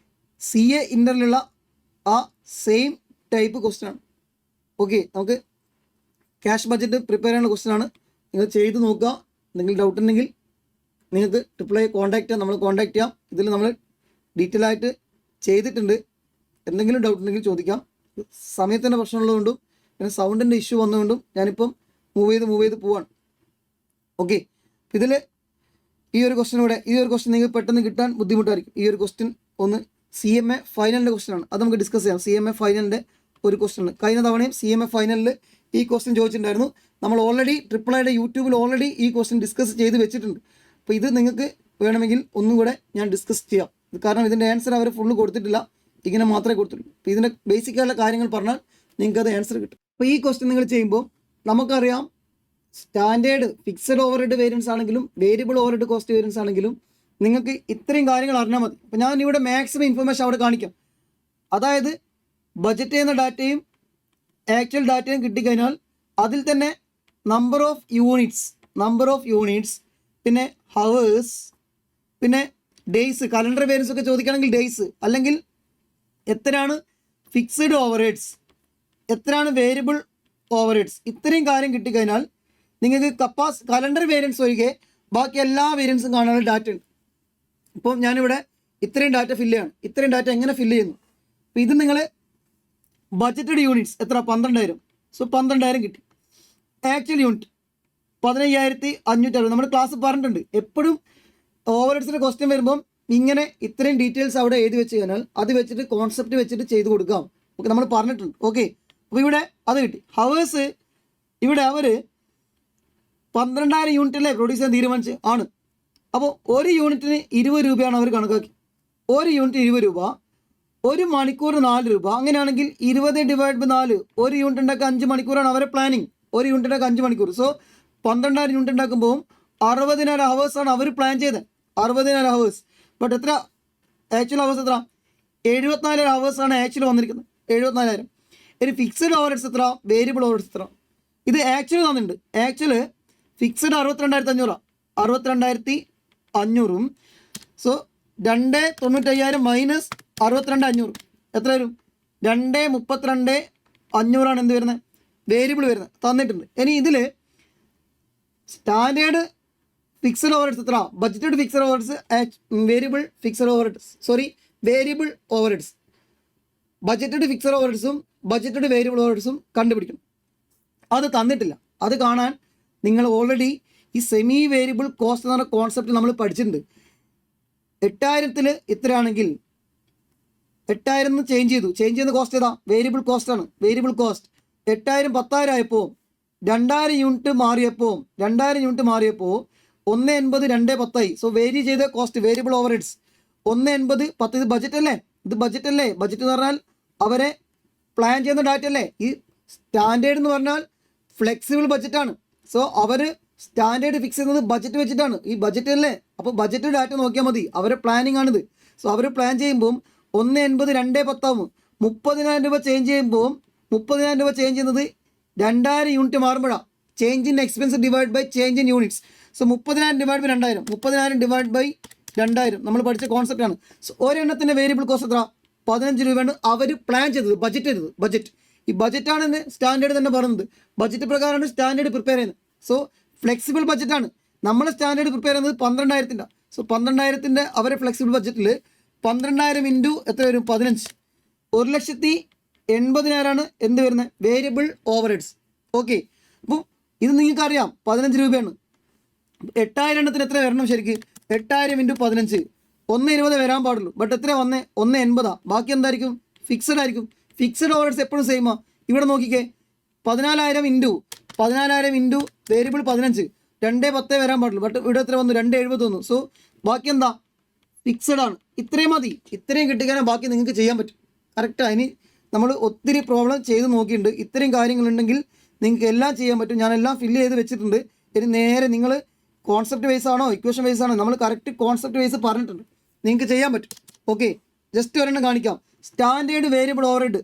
CA ഇൻ്ററിലുള്ള ആ സെയിം ടൈപ്പ് ക്വസ്റ്റ്യൻ ആണ്. ഓക്കെ, നമുക്ക് ക്യാഷ് ബഡ്ജറ്റ് പ്രിപ്പയർ ചെയ്യാനുള്ള ക്വസ്റ്റ്യൻ ആണ്. നിങ്ങൾ ചെയ്ത് നോക്കുക. എന്തെങ്കിലും ഡൗട്ട് ഉണ്ടെങ്കിൽ നിങ്ങൾക്ക് ട്രിപ്പിൾ ഐ കോൺടാക്ട് ചെയ്യാം, നമ്മൾ കോൺടാക്ട് ചെയ്യാം. ഇതിൽ നമ്മൾ ഡീറ്റെയിൽ ആയിട്ട് ചെയ്തിട്ടുണ്ട്. എന്തെങ്കിലും ഡൗട്ട് ഉണ്ടെങ്കിൽ ചോദിക്കാം. സമയത്തിൻ്റെ പ്രശ്നമുള്ളതുകൊണ്ടും പിന്നെ സൗണ്ടിൻ്റെ ഇഷ്യൂ വന്നതുകൊണ്ടും ഞാനിപ്പം മൂവ് ചെയ്ത് പോവാണ്. ഓക്കെ, ഇതിൽ ഈ ഒരു ക്വസ്റ്റ്യൻ നിങ്ങൾക്ക് പെട്ടെന്ന് കിട്ടാൻ ബുദ്ധിമുട്ടായിരിക്കും. ഈ ഒരു ക്വസ്റ്റ്യൻ ഒന്ന് CMA ഫൈനലിൻ്റെ ക്വസ്റ്റ്യൻ ആണ്. അത് നമുക്ക് ഡിസ്കസ് ചെയ്യാം. CMA ഫൈനലിൻ്റെ ഒരു ക്വസ്റ്റ്യൻ ആണ്. കഴിഞ്ഞ തവണയും CMA ഫൈനലിൽ ഈ ക്വസ്റ്റ്യൻ ചോദിച്ചിട്ടുണ്ടായിരുന്നു. നമ്മൾ ഓൾറെഡി ട്രിപ്പിൾ ഐയുടെ യൂട്യൂബിൽ ഓൾറെഡി ഈ ക്വസ്റ്റ്യൻ ഡിസ്കസ് ചെയ്ത് വെച്ചിട്ടുണ്ട്. അപ്പോൾ ഇത് നിങ്ങൾക്ക് വേണമെങ്കിൽ ഒന്നും കൂടെ ഞാൻ ഡിസ്കസ് ചെയ്യാം. കാരണം ഇതിൻ്റെ ആൻസർ അവർ ഫുള്ള് കൊടുത്തിട്ടില്ല, ഇങ്ങനെ മാത്രമേ കൊടുത്തിട്ടുള്ളൂ. അപ്പോൾ ഇതിൻ്റെ ബേസിക്കായുള്ള കാര്യങ്ങൾ പറഞ്ഞാൽ നിങ്ങൾക്ക് അത് ആൻസർ കിട്ടും. അപ്പോൾ ഈ ക്വസ്റ്റ്യൻ നിങ്ങൾ ചെയ്യുമ്പോൾ നമുക്കറിയാം സ്റ്റാൻഡേർഡ് ഫിക്സഡ് ഓവർഹെഡ് വേരിയൻസ് ആണെങ്കിലും വേരിയബിൾ ഓവർഹെഡ് കോസ്റ്റ് വേരിയൻസ് ആണെങ്കിലും നിങ്ങൾക്ക് ഇത്രയും കാര്യങ്ങൾ അറിഞ്ഞാൽ മതി. അപ്പോൾ ഞാൻ ഇവിടെ മാക്സിമം ഇൻഫർമേഷൻ അവിടെ കാണിക്കാം. അതായത് ബഡ്ജറ്റ് ചെയ്യുന്ന ഡാറ്റയും ആക്ച്വൽ ഡാറ്റയും കിട്ടിക്കഴിഞ്ഞാൽ അതിൽ തന്നെ നമ്പർ ഓഫ് യൂണിറ്റ്സ് പിന്നെ ഹവേഴ്സ് പിന്നെ ഡേയ്സ്, കലണ്ടർ വേരിയൻസ് ഒക്കെ ചോദിക്കുകയാണെങ്കിൽ ഡേയ്സ്, അല്ലെങ്കിൽ എത്രയാണ് ഫിക്സഡ് ഓവർഹെഡ്സ്, എത്രയാണ് വേരിയബിൾ ഓവർഹെഡ്സ്, ഇത്രയും കാര്യം കിട്ടിക്കഴിഞ്ഞാൽ നിങ്ങൾക്ക് കലണ്ടർ വേരിയൻസ് ഒഴികെ ബാക്കി എല്ലാ വേരിയൻസും കാണാനുള്ള ഡാറ്റ ഉണ്ട്. ഇപ്പം ഞാനിവിടെ ഇത്രയും ഡാറ്റ ഫില്ല് ചെയ്യണം. ഇത്രയും ഡാറ്റ എങ്ങനെ ഫില്ല് ചെയ്യുന്നു? അപ്പോൾ ഇത് നിങ്ങൾ ബഡ്ജറ്റഡ് യൂണിറ്റ്സ് എത്ര? 12,000. സോ 12,000 കിട്ടി. Actual unit 15,560. നമ്മുടെ ക്ലാസ് പറഞ്ഞിട്ടുണ്ട്, എപ്പോഴും ഓവർഹെഡ്സിൻ്റെ ക്വസ്റ്റ്യൻ വരുമ്പം ഇങ്ങനെ ഇത്രയും ഡീറ്റെയിൽസ് അവിടെ എഴുതി വെച്ച് കഴിഞ്ഞാൽ അത് വെച്ചിട്ട് കോൺസെപ്റ്റ് വെച്ചിട്ട് ചെയ്ത് കൊടുക്കാം. ഓക്കെ, നമ്മൾ പറഞ്ഞിട്ടുണ്ട്. ഓക്കെ, അപ്പോൾ ഇവിടെ അത് കിട്ടി. ഹവേഴ്സ് ഇവിടെ അവർ 12,000 യൂണിറ്റല്ലേ പ്രൊഡ്യൂസ് ചെയ്യാൻ തീരുമാനിച്ച് ആണ്. അപ്പോൾ ഒരു യൂണിറ്റിന് 20 രൂപയാണ് അവർ കണക്കാക്കി. ഒരു യൂണിറ്റ് 20 രൂപ, ഒരു മണിക്കൂർ 4 രൂപ. അങ്ങനെയാണെങ്കിൽ 20/4, ഒരു യൂണിറ്റ് ഉണ്ടാക്കാൻ 5 മണിക്കൂറാണ് അവരെ പ്ലാനിങ്. ഒരു യൂണിറ്റ് ഉണ്ടാക്കാൻ 5 മണിക്കൂർ. സോ 12,000 യൂണിറ്റ് ഉണ്ടാക്കുമ്പോൾ 60,000 ഹവേഴ്സാണ് അവർ പ്ലാൻ ചെയ്തത്. 60,000 ഹവേഴ്സ്. ബട്ട് എത്ര ആക്ച്വൽ ഹവേഴ്സ്? എത്ര? 74,000 ഹവേഴ്സാണ് ആക്ച്വൽ വന്നിരിക്കുന്നത്. 74,000. ഒരു ഫിക്സഡ് ഓവർഹെഡ്സ് എത്ര? വേരിയബിൾ ഓവർഹെഡ്സ് എത്ര? ഇത് ആക്ച്വൽ തന്നിട്ടുണ്ട്. Actual fixed 62,500, 62,500. സോ 2,95,000 മൈനസ് 62,500 എത്ര വരും? 2,32,500 എന്ത് വരുന്നത്? വേരിയബിൾ വരുന്നത് തന്നിട്ടുണ്ട്. ഇനി ഇതിൽ സ്റ്റാൻഡേർഡ് ഫിക്സഡ് ഓവർഹെഡ്സ് എത്ര? Budgeted fixed overheads, variable overheads, budgeted fixed ഓവർഹെഡ്സും ബഡ്ജറ്റഡ് വേരിയബിൾ ഓവർഹെഡ്സും കണ്ടുപിടിക്കണം. അത് തന്നിട്ടില്ല. അത് കാണാൻ നിങ്ങൾ ഓൾറെഡി ഈ സെമി വേരിയബിൾ കോസ്റ്റ് എന്ന് പറഞ്ഞ കോൺസെപ്റ്റ് നമ്മൾ പഠിച്ചിട്ടുണ്ട്. 8,000 ഇത്രയാണെങ്കിൽ 8,000 ചേഞ്ച് ചെയ്യുന്ന കോസ്റ്റ് ഏതാ? വേരിയബിൾ കോസ്റ്റാണ്. വേരിയബിൾ കോസ്റ്റ് 8,000 10,000 ആയപ്പോൾ 2,000 യൂണിറ്റ് മാറിയപ്പോൾ 1,80 2,10. സോ വേരി ചെയ്ത കോസ്റ്റ് വേരിയബിൾ ഓവർഹെഡ്സ് 1,80 10. ഇത് ബഡ്ജറ്റ് അല്ലേ? ബഡ്ജറ്റ് എന്ന് പറഞ്ഞാൽ അവരെ പ്ലാൻ ചെയ്യുന്ന ഡാറ്റ അല്ലേ? ഈ സ്റ്റാൻഡേർഡ് എന്ന് പറഞ്ഞാൽ ഫ്ലെക്സിബിൾ ബഡ്ജറ്റാണ്. സോ അവർ സ്റ്റാൻഡേർഡ് ഫിക്സ് ചെയ്യുന്നത് ബഡ്ജറ്റ് വെച്ചിട്ടാണ്. ഈ ബഡ്ജറ്റ് അല്ലേ? അപ്പോൾ ബഡ്ജറ്റ് ഡാറ്റ നോക്കിയാൽ മതി. അവരെ പ്ലാനിങ് ആണിത്. സോ അവർ പ്ലാൻ ചെയ്യുമ്പോൾ 1,80 2,10 ആവും. 30,000 രൂപ ചേഞ്ച് ചെയ്യുമ്പോൾ 30,000 രൂപ ചേഞ്ച് ചെയ്യുന്നത് 2,000 യൂണിറ്റ് മാറുമ്പോഴാണ്. Change in expense divide by change in units. So 30,000 divide by 2,000, 30,000 divide by 2,000 നമ്മൾ പഠിച്ച കോൺസെപ്റ്റാണ്. സോ ഒരെണ്ണത്തിൻ്റെ വേരിയബിൾ കോസ്റ്റ് എത്ര? 15 രൂപയാണ് അവർ പ്ലാൻ ചെയ്തത്, ബഡ്ജറ്റ്. ഈ ബഡ്ജറ്റാണ് സ്റ്റാൻഡേർഡ് തന്നെ പറയുന്നത്. ബഡ്ജറ്റ് പ്രകാരമാണ് സ്റ്റാൻഡേർഡ് പ്രിപ്പയർ ചെയ്യുന്നത്. സോ ഫ്ലെക്സിബിൾ ബഡ്ജറ്റാണ്. നമ്മൾ സ്റ്റാൻഡേർഡ് പ്രിപ്പയർ ചെയ്യുന്നത് 12,000. സോ 12,000 അവരെ ഫ്ലെക്സിബിൾ ബഡ്ജറ്റിൽ 12,000 ഇൻറ്റു എത്ര വരും? 15. 1,80,000 എന്ത് വരുന്നത്? Variable overheads. ഓക്കെ, അപ്പോൾ ഇത് നിങ്ങൾക്കറിയാം 15 രൂപയാണ്. 8,000 എത്ര വരണം ശരിക്ക്? 8,000 ഇൻറ്റു 15 1,20 വരാൻ പാടുള്ളൂ. ബട്ട് എത്ര വന്നേ? 1,80. ബാക്കി എന്തായിരിക്കും? ഫിക്സഡ് ആയിരിക്കും. ഫിക്സഡ് ഓവർഹെഡ്സ് എപ്പോഴും സെയിമാ. ഇവിടെ നോക്കിക്കേ, 14,000 ഇൻറ്റു 14,000 ഇൻറ്റു വേരിയബിൾ 15, 2.10 വരാൻ പാടുള്ളൂ. ബട്ട് ഇവിടെ എത്ര വന്നു? 2.70 വന്നു. സോ ബാക്കി എന്താ? ഫിക്സഡ് ആണ്. ഇത്രയും മതി. ഇത്രയും കിട്ടിക്കാനും ബാക്കി നിങ്ങൾക്ക് ചെയ്യാൻ പറ്റും. കറക്റ്റാണ്. ഇനി നമ്മൾ ഒത്തിരി പ്രോബ്ലം ചെയ്ത് നോക്കിയിട്ടുണ്ട്. ഇത്രയും കാര്യങ്ങളുണ്ടെങ്കിൽ നിങ്ങൾക്ക് എല്ലാം ചെയ്യാൻ പറ്റും. ഞാനെല്ലാം ഫില്ല് ചെയ്ത് വെച്ചിട്ടുണ്ട്. ഇനി നേരെ നിങ്ങൾ കോൺസെപ്റ്റ് വൈസ് ആണോ ഇക്വേഷൻ വൈസ് ആണോ, നമ്മൾ കറക്റ്റ് കോൺസെപ്റ്റ് വൈസ് പറഞ്ഞിട്ടുണ്ട്, നിങ്ങൾക്ക് ചെയ്യാൻ പറ്റും. ഓക്കെ, ജസ്റ്റ് ഒരെണ്ണം കാണിക്കാം. സ്റ്റാൻഡേർഡ് വേരിയബിൾ ഓവർഹെഡ്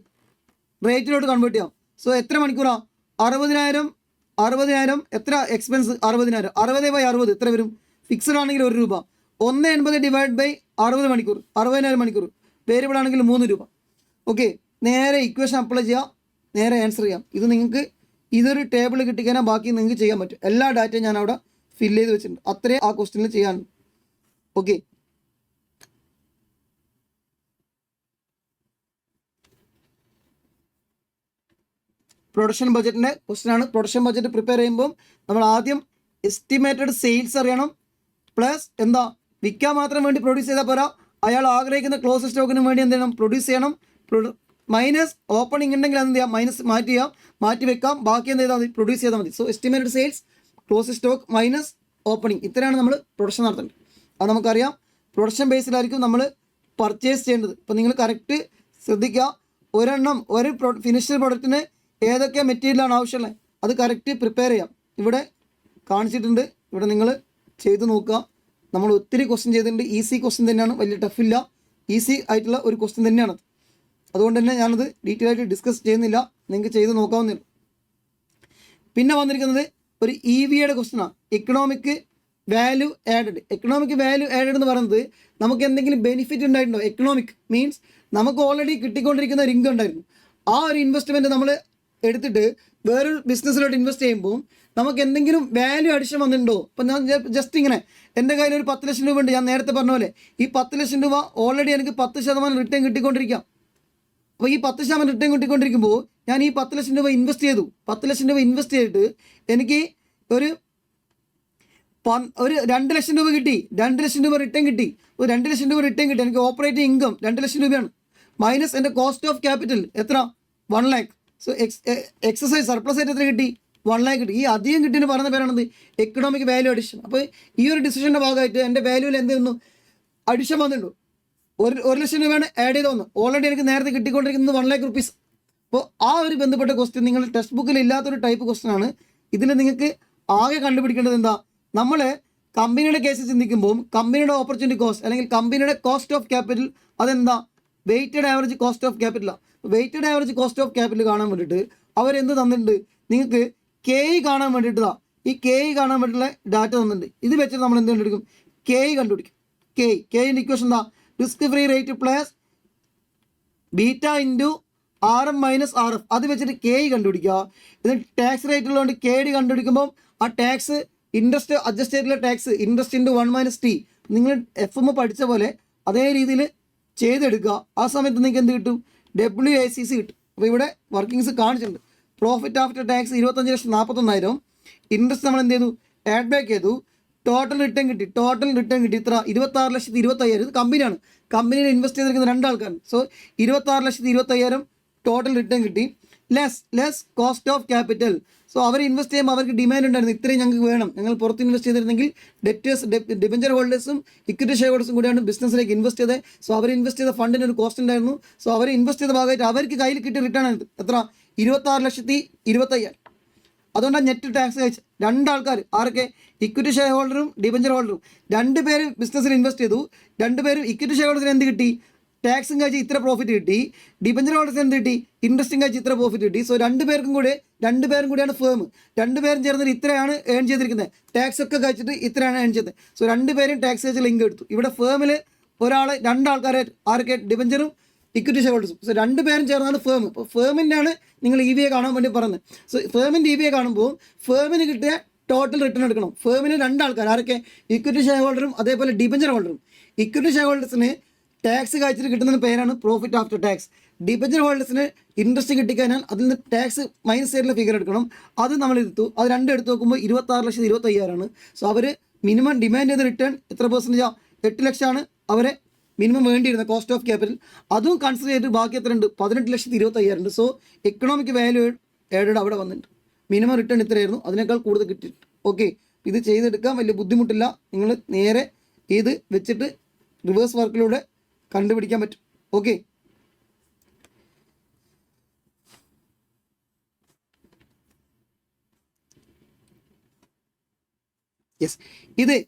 റേറ്റിലോട്ട് കൺവേർട്ട് ചെയ്യാം. സോ എത്ര മണിക്കൂറാണ്? 60,000 എത്ര എക്സ്പെൻസ്? 60,000. 60/60 എത്ര വരും? ഫിക്സഡ് ആണെങ്കിൽ 1 രൂപ. 1.80 ഡിവൈഡ് ബൈ 60 മണിക്കൂർ, 60,000 മണിക്കൂർ. വേരിയബിൾ ആണെങ്കിൽ 3 രൂപ. ഓക്കെ, നേരെ ഇക്വേഷൻ അപ്ലൈ ചെയ്യാം, നേരെ ആൻസർ ചെയ്യാം. ഇത് നിങ്ങൾക്ക് ഇതൊരു ടേബിൾ കിട്ടിക്കഴിഞ്ഞാൽ ബാക്കി നിങ്ങൾക്ക് ചെയ്യാൻ പറ്റും. എല്ലാ ഡാറ്റയും ഞാൻ അവിടെ ഫില്ല് ചെയ്ത് വെച്ചിട്ടുണ്ട്. അത്രേ ആ ക്വസ്റ്റ്യനിൽ ചെയ്യാനുണ്ട്. ഓക്കെ, പ്രൊഡക്ഷൻ ബഡ്ജറ്റിൻ്റെ ക്വസ്റ്റ്യൻ ആണ്. പ്രൊഡക്ഷൻ ബഡ്ജറ്റ് പ്രിപ്പയർ ചെയ്യുമ്പോൾ നമ്മൾ ആദ്യം എസ്റ്റിമേറ്റഡ് സെയിൽസ് അറിയണം. പ്ലസ് എന്താ, വിൽക്കാൻ മാത്രം വേണ്ടി പ്രൊഡ്യൂസ് ചെയ്താൽ പോരാ, അയാൾ ആഗ്രഹിക്കുന്ന ക്ലോസ് സ്റ്റോക്കിന് വേണ്ടി എന്ത് ചെയ്യണം? പ്രൊഡ്യൂസ് ചെയ്യണം. മൈനസ് ഓപ്പണിംഗ് ഉണ്ടെങ്കിൽ അത് എന്ത് ചെയ്യാം? മൈനസ് മാറ്റി വെക്കാം. ബാക്കി എന്ത് ചെയ്താൽ മതി? പ്രൊഡ്യൂസ് ചെയ്താൽ മതി. So estimated sales, close stock minus opening, ഇത്രയാണ് നമ്മൾ പ്രൊഡക്ഷൻ നടത്തേണ്ടത്. അത് നമുക്കറിയാം. പ്രൊഡക്ഷൻ ബേസിലായിരിക്കും നമ്മൾ പർച്ചേസ് ചെയ്യേണ്ടത്. ഇപ്പോൾ നിങ്ങൾ കറക്റ്റ് ശ്രദ്ധിക്കുക. ഒരു ഫിനിഷ്ഡ് പ്രൊഡക്റ്റിന് ഏതൊക്കെ മെറ്റീരിയലാണ് ആവശ്യമുള്ളത് അത് കറക്റ്റ് പ്രിപ്പയർ ചെയ്യാം. ഇവിടെ കാണിച്ചിട്ടുണ്ട്. ഇവിടെ നിങ്ങൾ ചെയ്ത് നോക്കുക. നമ്മൾ ഒത്തിരി ക്വസ്റ്റ്യൻ ചെയ്തിട്ടുണ്ട്. ഈസി ക്വസ്റ്റ്യൻ തന്നെയാണ്, വലിയ ടഫില്ല, ഈസി ആയിട്ടുള്ള ഒരു ക്വസ്റ്റ്യൻ തന്നെയാണ്. അതുകൊണ്ട് തന്നെ ഞാനത് ഡീറ്റെയിൽ ആയിട്ട് ഡിസ്കസ് ചെയ്യുന്നില്ല, നിങ്ങൾക്ക് ചെയ്ത് നോക്കാവുന്നതാണ്. പിന്നെ വന്നിരിക്കുന്നത് ഒരു EVAയുടെ ക്വസ്റ്റ്യനാണ്. Economic value added. Economic value added എന്ന് പറയുന്നത് നമുക്ക് എന്തെങ്കിലും ബെനിഫിറ്റ് ഉണ്ടായിട്ടുണ്ടോ? എക്കണോമിക് മീൻസ് നമുക്ക് ഓൾറെഡി കിട്ടിക്കൊണ്ടിരിക്കുന്ന ഒരു ഇൻകം ഉണ്ടായിരുന്നു. ആ ഒരു ഇൻവെസ്റ്റ്മെൻറ്റ് നമ്മൾ എടുത്തിട്ട് വേറൊരു ബിസിനസ്സിലോട്ട് ഇൻവെസ്റ്റ് ചെയ്യുമ്പോൾ നമുക്ക് എന്തെങ്കിലും വാല്യൂ അഡിഷൻ വന്നിട്ടുണ്ടോ? ഇപ്പം ഞാൻ ജസ്റ്റ് ഇങ്ങനെ എൻ്റെ കയ്യിൽ ഒരു 10 ലക്ഷം രൂപ ഉണ്ട്. ഞാൻ നേരത്തെ പറഞ്ഞ പോലെ ഈ 10 ലക്ഷം രൂപ ഓൾറെഡി എനിക്ക് 10% റിട്ടേൺ കിട്ടിക്കൊണ്ടിരിക്കാം. അപ്പോൾ ഈ 10% റിട്ടേൺ കിട്ടിക്കൊണ്ടിരിക്കുമ്പോൾ ഞാൻ ഈ 10 ലക്ഷം രൂപ ഇൻവെസ്റ്റ് ചെയ്തു. 10 ലക്ഷം രൂപ ഇൻവെസ്റ്റ് ചെയ്തിട്ട് എനിക്ക് ഒരു 2 ലക്ഷം രൂപ കിട്ടി. 2 ലക്ഷം രൂപ റിട്ടേൺ കിട്ടി. ഒരു 2 ലക്ഷം രൂപ റിട്ടേൺ കിട്ടി. എനിക്ക് ഓപ്പറേറ്റിംഗ് ഇൻകം 2 ലക്ഷം രൂപയാണ്. മൈനസ് എൻ്റെ കോസ്റ്റ് ഓഫ് ക്യാപിറ്റൽ എത്ര? 1 lakh. സോ എക്സസൈസ് സർപ്ലസ് ആയിട്ട് എത്ര കിട്ടി? 1 lakh കിട്ടി. ഈ അധികം കിട്ടിയെന്ന് പറയുന്ന പേരാണത് എക്കണോമിക് വാല്യൂ അഡിഷൻ. അപ്പോൾ ഈ ഒരു ഡിസിഷൻ്റെ ഭാഗമായിട്ട് എൻ്റെ വാല്യൂവിൽ എന്ത് ചെയ്യുന്നു? അഡിഷൻ വന്നിട്ടുണ്ടോ? 1 ലക്ഷം രൂപയാണ് ആഡ് ചെയ്ത് വന്നു. ഓൾറെഡി എനിക്ക് നേരത്തെ കിട്ടിക്കൊണ്ടിരിക്കുന്നത് 1 lakh rupees. അപ്പോൾ ആ ഒരു ബന്ധപ്പെട്ട ക്വസ്റ്റ്യൻ നിങ്ങൾ ടെക്സ്റ്റ് ബുക്കിൽ ഇല്ലാത്തൊരു ടൈപ്പ് ക്വസ്റ്റ്യൻ ആണ്. ഇതിൽ നിങ്ങൾക്ക് ആകെ കണ്ടുപിടിക്കേണ്ടത് എന്താ? നമ്മൾ കമ്പനിയുടെ കേസ് ചിന്തിക്കുമ്പോൾ കമ്പനിയുടെ ഓപ്പർച്യൂണിറ്റി കോസ്റ്റ് അല്ലെങ്കിൽ കമ്പനിയുടെ കോസ്റ്റ് ഓഫ് ക്യാപിറ്റൽ അതെന്താ? വെയ്റ്റഡ് ആവറേജ് കോസ്റ്റ് ഓഫ് ക്യാപിറ്റലാണ്. Weighted average cost of capital കാണാൻ വേണ്ടിയിട്ട് അവരെന്ത് തന്നിട്ടുണ്ട്? നിങ്ങൾക്ക് KE കാണാൻ വേണ്ടിയിട്ടാണ്. ഈ KE കാണാൻ വേണ്ടിയിട്ടുള്ള ഡാറ്റ തന്നിട്ടുണ്ട്. ഇത് വെച്ചിട്ട് നമ്മൾ എന്ത് കണ്ടുപിടിക്കും? KE കണ്ടുപിടിക്കും. KEൻ്റെ ഇക്വേഷൻ എന്താ? Risk free rate plus beta into RM minus RF. അത് വെച്ചിട്ട് KE കണ്ടുപിടിക്കുക. ഇത് ടാക്സ് റേറ്റ് ഉള്ളതുകൊണ്ട് KD കണ്ടുപിടിക്കുമ്പോൾ ആ ടാക്സ് ഇൻട്രസ്റ്റ് അഡ്ജസ്റ്റ് ചെയ്തിട്ടുള്ള ടാക്സ് ഇൻട്രസ്റ്റ് ഇൻറ്റു 1 - T നിങ്ങൾ FM പഠിച്ച പോലെ അതേ രീതിയിൽ ചെയ്തെടുക്കുക. ആ സമയത്ത് നിങ്ങൾക്ക് എന്ത് കിട്ടും? WACC കിട്ടും. അപ്പോൾ ഇവിടെ വർക്കിങ്സ് കാണിച്ചിട്ടുണ്ട്. Profit after tax 25,41,000. ഇൻട്രസ്റ്റ് നമ്മൾ എന്ത് ചെയ്തു? ആഡ് ബാക്ക് ചെയ്തു. ടോട്ടൽ റിട്ടേൺ കിട്ടി ഇത്ര 26,25,000. ഇത് കമ്പനിയാണ്. കമ്പനിയിൽ ഇൻവെസ്റ്റ് ചെയ്തിരിക്കുന്ന 2 ആൾക്കാരാണ്. സോ 26,25,000 ടോട്ടൽ റിട്ടേൺ കിട്ടി. Less cost of capital. So അവർ ഇൻവെസ്റ്റ് ചെയ്യുമ്പോൾ അവർക്ക് ഡിമാൻഡ് ഉണ്ടായിരുന്നു, ഇത്രയും ഞങ്ങൾക്ക് വേണം, ഞങ്ങൾ പുറത്ത് ഇൻവെസ്റ്റ് ചെയ്തിരുന്നെങ്കിൽ ഡിബഞ്ചർ ഹോൾഡേഴ്സും ഇക്വിറ്റി ഷെയർ ഹോൾഡേഴ്സും കൂടിയാണ് ബിസിനസ്സിലേക്ക് ഇൻവെസ്റ്റ് ചെയ്തത്. സോ അവർ ഇൻവെസ്റ്റ് ചെയ്ത ഫണ്ടിന് ഒരു കോസ്റ്റ് ഉണ്ടായിരുന്നു. സോ അവർ ഇൻവെസ്റ്റ് ചെയ്ത ഭാഗമായിട്ട് അവർക്ക് കയ്യിൽ കിട്ടിയ റിട്ടേൺ ആണ് എത്ര? 26,25,000. അതുകൊണ്ടാണ് നെറ്റ് ടാക്സ് കഴിച്ച് 2 ആൾക്കാർ. ആരൊക്കെ? ഇക്വിറ്റി ഷെയർ ഹോൾഡറും ഡിബഞ്ചർ ഹോൾഡറും. 2 പേര് ബിസിനസ്സിൽ ഇൻവെസ്റ്റ് ചെയ്തു. 2 പേരും ഇക്വിറ്റി ഷെയർ ഹോൾഡേഴ്സിന് എന്ത് കിട്ടി? ടാക്സും കഴിച്ച് ഇത്ര പ്രോഫിറ്റ് കിട്ടി. ഡിബഞ്ചർ ഹോൾഡേഴ്സിന് എന്ത് കിട്ടി? ഇൻട്രസ്റ്റും കഴിച്ച് ഇത്ര പ്രോഫിറ്റ് കിട്ടി. സോ 2 പേരും കൂടിയാണ് ഫേം. 2 പേരും ചേർന്നിട്ട് ഇത്രയാണ് ഏൺ ചെയ്തിരിക്കുന്നത്. ടാക്സ് ഒക്കെ കഴിച്ചിട്ട് ഇത്രയാണ് ഏൺ ചെയ്തത്. സോ 2 പേരും ടാക്സ് കഴിച്ച് ലിങ്ക് എടുത്തു. ഇവിടെ ഫേമിൽ 2 ആൾക്കാരെ ആരൊക്കെ? ഡിബഞ്ചറും ഇക്വിറ്റി ഷെയർ ഹോൾഡേഴ്സും. സോ 2 പേരും ചേർന്നാണ് ഫേം. അപ്പോൾ ഫേമിൻ്റെയാണ് നിങ്ങൾ EVA കാണാൻ വേണ്ടി പറയുന്നത്. സോ ഫേമിൻ്റെ EVA കാണുമ്പോൾ ഫേമിന് കിട്ടിയ ടോട്ടൽ റിട്ടേൺ എടുക്കണം. ഫേമിന് 2 ആൾക്കാർ ആരൊക്കെ? ഇക്വിറ്റി ഷെയർ ഹോൾഡറും അതേപോലെ ഡിബഞ്ചർ ഹോൾഡറും. ഇക്വിറ്റി ഷെയർ ഹോൾഡേഴ്സിന് ടാക്സ് കഴിച്ചിട്ട് കിട്ടുന്ന പേരാണ് പ്രോഫിറ്റ് ആഫ്റ്റർ ടാക്സ്. ഡിബഞ്ചർ ഹോൾഡേഴ്സിന് ഇൻട്രസ്റ്റ് കിട്ടിക്കഴിഞ്ഞാൽ അതിൽ നിന്ന് ടാക്സ് മൈനസ് ചെയ്തിട്ടുള്ള ഫിഗർ എടുക്കണം. അത് നമ്മൾ എടുത്തു. അത് 2 എടുത്ത് നോക്കുമ്പോൾ 26,25,000 ആണ്. സോ അവർ മിനിമം ഡിമാൻഡ് ചെയ്ത റിട്ടേൺ എത്ര %? 8 ലക്ഷമാണ് അവരെ മിനിമം വേണ്ടിയിരുന്ന കോസ്റ്റ് ഓഫ് ക്യാപിറ്റൽ. അതും കൺസിഡർ ചെയ്തിട്ട് ബാക്കി എത്ര ഉണ്ട്? 18,25,000 ഉണ്ട്. സോ എക്കണോമിക് വാല്യൂ ആഡഡ് അവിടെ വന്നിട്ടുണ്ട്. മിനിമം റിട്ടേൺ ഇത്രയായിരുന്നു, അതിനേക്കാൾ കൂടുതൽ കിട്ടിയിട്ടുണ്ട്. ഓക്കെ, ഇത് ചെയ്തെടുക്കാൻ വലിയ ബുദ്ധിമുട്ടില്ല. നിങ്ങൾ നേരെ ഇത് വെച്ചിട്ട് റിവേഴ്സ് വർക്കിലൂടെ കണ്ടുപിടിക്കാൻ പറ്റും. ഓക്കെ, യെസ്,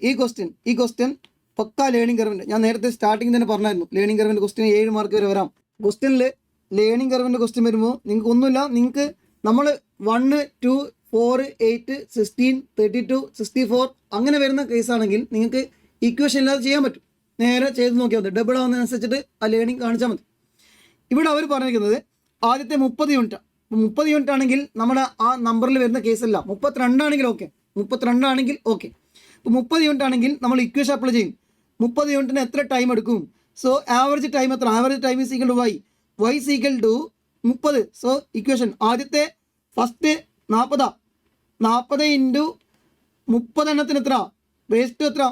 ഈ ക്വസ്റ്റ്യൻ പക്ക ലേണിംഗ് കർവിൻ്റെ, ഞാൻ നേരത്തെ സ്റ്റാർട്ടിങ് തന്നെ പറഞ്ഞായിരുന്നു ലേണിംഗ് കർവിൻ്റെ ക്വസ്റ്റ്യൻ 7 മാർക്ക് വരെ വരാം. ക്വസ്റ്റ്യനിൽ ലേണിംഗ് കർവിൻ്റെ ക്വസ്റ്റ്യൻ വരുമ്പോൾ നിങ്ങൾക്ക് ഒന്നുമില്ല, നിങ്ങൾക്ക് നമ്മൾ 1, 2, 4, 8, 16, 32, 64 അങ്ങനെ വരുന്ന കേസാണെങ്കിൽ നിങ്ങൾക്ക് ഇക്വേഷൻ ഇല്ലാതെ ചെയ്യാൻ പറ്റും. നേരെ ചെയ്ത് നോക്കിയാൽ മതി, ഡബിൾ ആവുന്നതനുസരിച്ചിട്ട് ആ ലേണിംഗ് കാണിച്ചാൽ മതി. ഇവിടെ അവർ പറഞ്ഞിരിക്കുന്നത് ആദ്യത്തെ 30 യൂണിറ്റാണ്. 30 യൂണിറ്റ് ആണെങ്കിൽ നമ്മുടെ ആ നമ്പറിൽ വരുന്ന കേസല്ല. 32 ആണെങ്കിൽ ഓക്കെ, 32 ആണെങ്കിൽ ഓക്കെ. ഇപ്പോൾ 30 യൂണിറ്റ് ആണെങ്കിൽ നമ്മൾ ഇക്വേഷൻ അപ്ലൈ ചെയ്യും. 30 യൂണിറ്റിന് എത്ര ടൈം എടുക്കും? സോ ആവറേജ് ടൈം എത്ര? Average time is equal to y is equal to 30. So equation ആദ്യത്തെ ഫസ്റ്റ് 40 ഇൻറ്റു 30 എണ്ണത്തിന് എത്ര? റേസ് ടു എത്ര?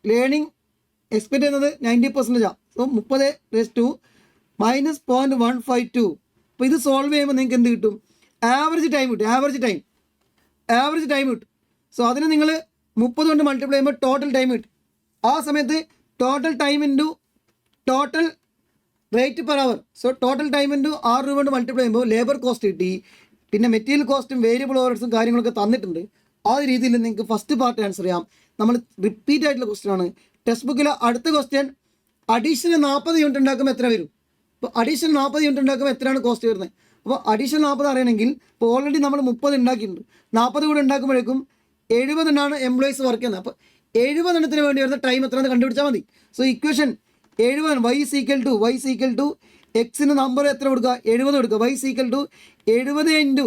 ലേണിംഗ് എക്സ്പെക്ട് ചെയ്യുന്നത് 90%. So 30 raise to minus 0.152. അപ്പോൾ ഇത് സോൾവ് ചെയ്യുമ്പോൾ നിങ്ങൾക്ക് എന്ത് കിട്ടും? ആവറേജ് ടൈം കിട്ടും. ആവറേജ് ടൈം കിട്ടും. സോ അതിന് നിങ്ങൾ 30 കൊണ്ട് മൾട്ടിപ്ലൈ ചെയ്യുമ്പോൾ ടോട്ടൽ ടൈം കിട്ടും. ആ സമയത്ത് total time into total rate per hour. So total time into 6 രൂപ കൊണ്ട് മൾട്ടിപ്ലൈ ചെയ്യുമ്പോൾ ലേബർ കോസ്റ്റ് കിട്ടി. പിന്നെ മെറ്റീരിയൽ കോസ്റ്റും വേരിയബിൾ ഓവർഹെഡ്സും കാര്യങ്ങളൊക്കെ തന്നിട്ടുണ്ട്. ആ രീതിയിൽ നിങ്ങൾക്ക് ഫസ്റ്റ് പാർട്ട് ആൻസർ ചെയ്യാം. നമ്മൾ റിപ്പീറ്റ് ആയിട്ടുള്ള ക്വസ്റ്റ്യൻ ആണ്. ടെക്സ്റ്റ് ബുക്കിൽ അടുത്ത ക്വസ്റ്റ്യൻ അഡീഷണൽ 40 യൂണിറ്റ് ഉണ്ടാക്കുമ്പോൾ എത്ര വരും? ഇപ്പോൾ അഡീഷണൽ 40 യൂണിറ്റ് ഉണ്ടാക്കുമ്പോൾ എത്രയാണ് കോസ്റ്റ് വരുന്നത്? അപ്പോൾ അഡീഷണൽ 40 അറിയണമെങ്കിൽ ഇപ്പോൾ ഓൾറെഡി നമ്മൾ 30 ഉണ്ടാക്കിയിട്ടുണ്ട്. 40 കൂടെ ഉണ്ടാക്കുമ്പോഴേക്കും 70 എണ്ണമാണ് എംപ്ലോയീസ് വർക്ക് ചെയ്യുന്നത്. അപ്പോൾ 70 എണ്ണത്തിന് വേണ്ടി വരുന്ന ടൈം എത്രയാണെന്ന് കണ്ടുപിടിച്ചാൽ മതി. So equation 70 y is equal to എക്സിന് നമ്പർ എത്ര കൊടുക്കുക? 70 കൊടുക്കുക. y is equal to 70 into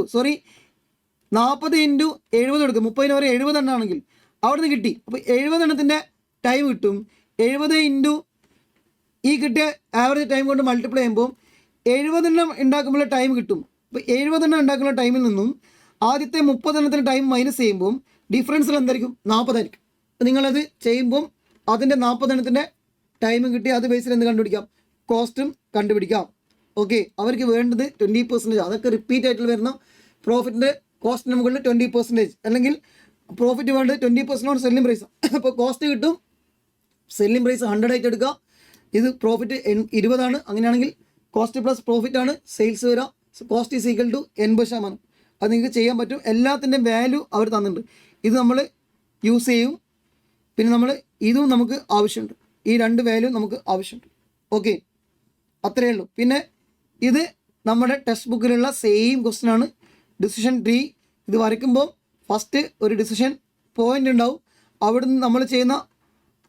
40 into 70 കൊടുക്കുക. 30 വരെ 70 എണ്ണമാണെങ്കിൽ അവിടെ നിന്ന് കിട്ടി. അപ്പോൾ 70 എണ്ണത്തിൻ്റെ ടൈം കിട്ടും. 70 ഇൻറ്റു ഈ കിട്ടിയ ആവറേജ് ടൈം കൊണ്ട് മൾട്ടിപ്ലൈ ചെയ്യുമ്പോൾ 70 എണ്ണം ഉണ്ടാക്കുമ്പോൾ ടൈം കിട്ടും. അപ്പോൾ 70 എണ്ണം ഉണ്ടാക്കുന്ന ടൈമിൽ നിന്നും ആദ്യത്തെ 30 എണ്ണത്തിന് ടൈം മൈനസ് ചെയ്യുമ്പോൾ ഡിഫറൻസിൽ എന്തായിരിക്കും? 40 ആയിരിക്കും. നിങ്ങളത് ചെയ്യുമ്പം അതിൻ്റെ 40 എണ്ണത്തിൻ്റെ ടൈമും കിട്ടി. അത് ബേസിൽ എന്ത് കണ്ടുപിടിക്കാം? കോസ്റ്റും കണ്ടുപിടിക്കാം. ഓക്കെ, അവർക്ക് വേണ്ടത് 20%. അതൊക്കെ റിപ്പീറ്റ് ആയിട്ട് വരുന്ന പ്രോഫിറ്റിൻ്റെ കോസ്റ്റിന് മുകളിൽ 20%, അല്ലെങ്കിൽ പ്രോഫിറ്റ് വേണ്ടത് 20% സെല്ലിംഗ് പ്രൈസ്. അപ്പോൾ കോസ്റ്റ് കിട്ടും, സെല്ലിംഗ് പ്രൈസ് 100 ആയിട്ട് എടുക്കുക. ഇത് പ്രോഫിറ്റ് 20 ആണ്. അങ്ങനെയാണെങ്കിൽ കോസ്റ്റ് പ്ലസ് പ്രോഫിറ്റ് ആണ് സെയിൽസ് വരിക. Cost is equal to 80%. അത് നിങ്ങൾക്ക് ചെയ്യാൻ പറ്റും. എല്ലാത്തിൻ്റെയും വാല്യൂ അവർ തന്നിട്ടുണ്ട്. ഇത് നമ്മൾ യൂസ് ചെയ്യും. പിന്നെ നമ്മൾ ഇതും നമുക്ക് ആവശ്യമുണ്ട്. ഈ 2 വാല്യൂ നമുക്ക് ആവശ്യമുണ്ട്. ഓക്കെ, അത്രയേ ഉള്ളൂ. പിന്നെ ഇത് നമ്മുടെ ടെക്സ്റ്റ് ബുക്കിലുള്ള സെയിം ക്വസ്റ്റ്യൻ ആണ്. ഡിസിഷൻ ട്രീ ഇത് വരയ്ക്കുമ്പോൾ ഫസ്റ്റ് ഒരു ഡിസിഷൻ പോയിൻ്റ് ഉണ്ടാവും. അവിടുന്ന് നമ്മൾ ചെയ്യുന്ന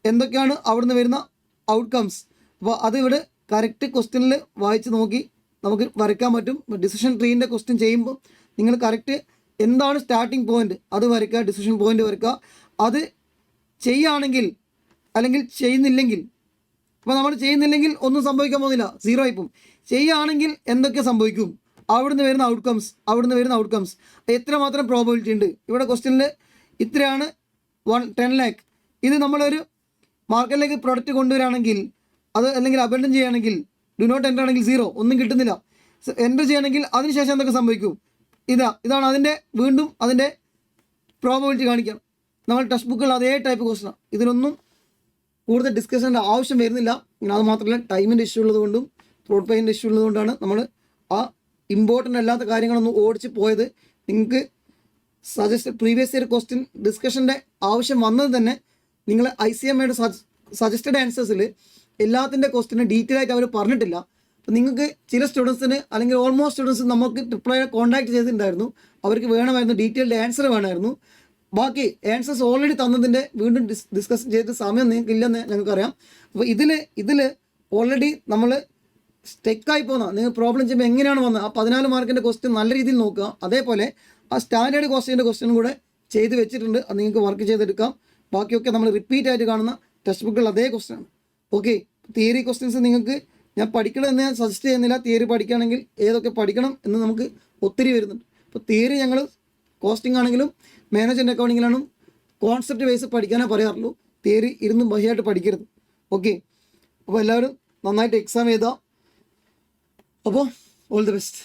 എന്തൊക്കെയാണ് അവിടുന്ന് വരുന്ന ഔട്ട്കംസ്. അപ്പോൾ അത് ഇവിടെ കറക്റ്റ് ക്വസ്റ്റ്യനിൽ വായിച്ച് നോക്കി നമുക്ക് വരയ്ക്കാൻ പറ്റും. ഡിസിഷൻ ട്രീൻ്റെ ക്വസ്റ്റ്യൻ ചെയ്യുമ്പോൾ നിങ്ങൾ കറക്റ്റ് എന്താണ് സ്റ്റാർട്ടിങ് പോയിൻ്റ് അത് വരയ്ക്കുക, ഡിസിഷൻ പോയിൻ്റ് വരയ്ക്കുക. അത് ചെയ്യുകയാണെങ്കിൽ അല്ലെങ്കിൽ ചെയ്യുന്നില്ലെങ്കിൽ, അപ്പോൾ നമ്മൾ ചെയ്യുന്നില്ലെങ്കിൽ ഒന്നും സംഭവിക്കാൻ പോകുന്നില്ല, 0 ആയിപ്പോവും. ചെയ്യുകയാണെങ്കിൽ എന്തൊക്കെ സംഭവിക്കും? അവിടുന്ന് വരുന്ന ഔട്ട്കംസ് എത്രമാത്രം പ്രോബബിലിറ്റി ഉണ്ട്? ഇവിടെ ക്വസ്റ്റ്യനിൽ ഇത്രയാണ് 10 lakh. ഇത് നമ്മളൊരു മാർക്കറ്റിലേക്ക് പ്രൊഡക്റ്റ് കൊണ്ടുവരികയാണെങ്കിൽ, അത് അല്ലെങ്കിൽ അബൻഡൻ ചെയ്യുകയാണെങ്കിൽ, ഡു നോട്ട് എൻ്റർ ആണെങ്കിൽ 0, ഒന്നും കിട്ടുന്നില്ല. എൻ്റർ ചെയ്യുകയാണെങ്കിൽ അതിനുശേഷം എന്തൊക്കെ സംഭവിക്കും? ഇതാണ് വീണ്ടും അതിൻ്റെ പ്രോബബിലിറ്റി കാണിക്കാം. നമ്മൾ ടെക്സ്റ്റ് ബുക്കുകൾ അതേ ടൈപ്പ് ക്വസ്റ്റ്യനാണ്. ഇതിലൊന്നും കൂടുതൽ ഡിസ്കഷൻ്റെ ആവശ്യം വരുന്നില്ല. അത് മാത്രമല്ല ടൈമിൻ്റെ ഇഷ്യൂ ഉള്ളതുകൊണ്ടും ത്രോട്ട് പെയിൻ്റെ ഇഷ്യൂ ഉള്ളതുകൊണ്ടാണ് നമ്മൾ ആ ഇമ്പോർട്ടൻ്റ് അല്ലാത്ത കാര്യങ്ങളൊന്നും ഓടിച്ച് പോയത്. നിങ്ങൾക്ക് പ്രീവിയസ് ഇയർ ക്വസ്റ്റ്യൻ ഡിസ്കഷൻ്റെ ആവശ്യം വന്നത് തന്നെ നിങ്ങൾ ICMAയുടെ സജസ്റ്റഡ് ആൻസേഴ്സിൽ എല്ലാത്തിൻ്റെ ക്വസ്റ്റ്യന് ഡീറ്റെയിൽ ആയിട്ട് അവർ പറഞ്ഞിട്ടില്ല. അപ്പോൾ നിങ്ങൾക്ക് ചില സ്റ്റുഡൻസിന് അല്ലെങ്കിൽ ഓൾമോസ്റ്റ് സ്റ്റുഡൻസ് നമുക്ക് ട്രിപ്പിൾ കോൺടാക്ട് ചെയ്തിട്ടുണ്ടായിരുന്നു. അവർക്ക് വേണമായിരുന്നു ഡീറ്റെയിൽഡ് ആൻസർ വേണമായിരുന്നു. ബാക്കി ആൻസേഴ്സ് ഓൾറെഡി തന്നതിൻ്റെ വീണ്ടും ഡിസ്കസ് ചെയ്ത സമയം നിങ്ങൾക്ക് ഇല്ലെന്ന് ഞങ്ങൾക്കറിയാം. അപ്പോൾ ഇതിൽ ഓൾറെഡി നമ്മൾ സ്റ്റെക്കായി പോകുന്ന നിങ്ങൾ പ്രോബ്ലം ചെയ്യുമ്പോൾ എങ്ങനെയാണ് വന്നത് ആ 14 മാർക്കിൻ്റെ ക്വസ്റ്റ്യൻ നല്ല രീതിയിൽ നോക്കുക. അതേപോലെ ആ സ്റ്റാൻഡേർഡ് ക്വസ്റ്റ്യനും കൂടെ ചെയ്ത് വെച്ചിട്ടുണ്ട്. അത് നിങ്ങൾക്ക് വർക്ക് ചെയ്തെടുക്കാം. ബാക്കിയൊക്കെ നമ്മൾ റിപ്പീറ്റ് ആയിട്ട് കാണുന്ന ടെക്സ്റ്റ് ബുക്കുകൾ അതേ ക്വസ്റ്റ്യനാണ്. ഓക്കെ, തിയറി ക്വസ്റ്റ്യൻസ് നിങ്ങൾക്ക് ഞാൻ പഠിക്കണമെന്ന് ഞാൻ സജസ്റ്റ് ചെയ്യുന്നില്ല. തിയറി പഠിക്കുകയാണെങ്കിൽ ഏതൊക്കെ പഠിക്കണം എന്ന് നമുക്ക് ഒത്തിരി വരുന്നുണ്ട്. അപ്പോൾ തിയറി ഞങ്ങൾ കോസ്റ്റിംഗ് ആണെങ്കിലും മാനേജ്മെൻറ്റ് അക്കൗണ്ടിങ്ങിലാണെങ്കിലും കോൺസെപ്റ്റ് ബേസ് പഠിക്കാനേ പറയാറുള്ളൂ. തിയറി ഇരുന്നും ബഹിയായിട്ട് പഠിക്കരുത്. ഓക്കെ, അപ്പോൾ എല്ലാവരും നന്നായിട്ട് എക്സാം എഴുതാം. അപ്പോൾ ഓൾ ദി ബെസ്റ്റ്.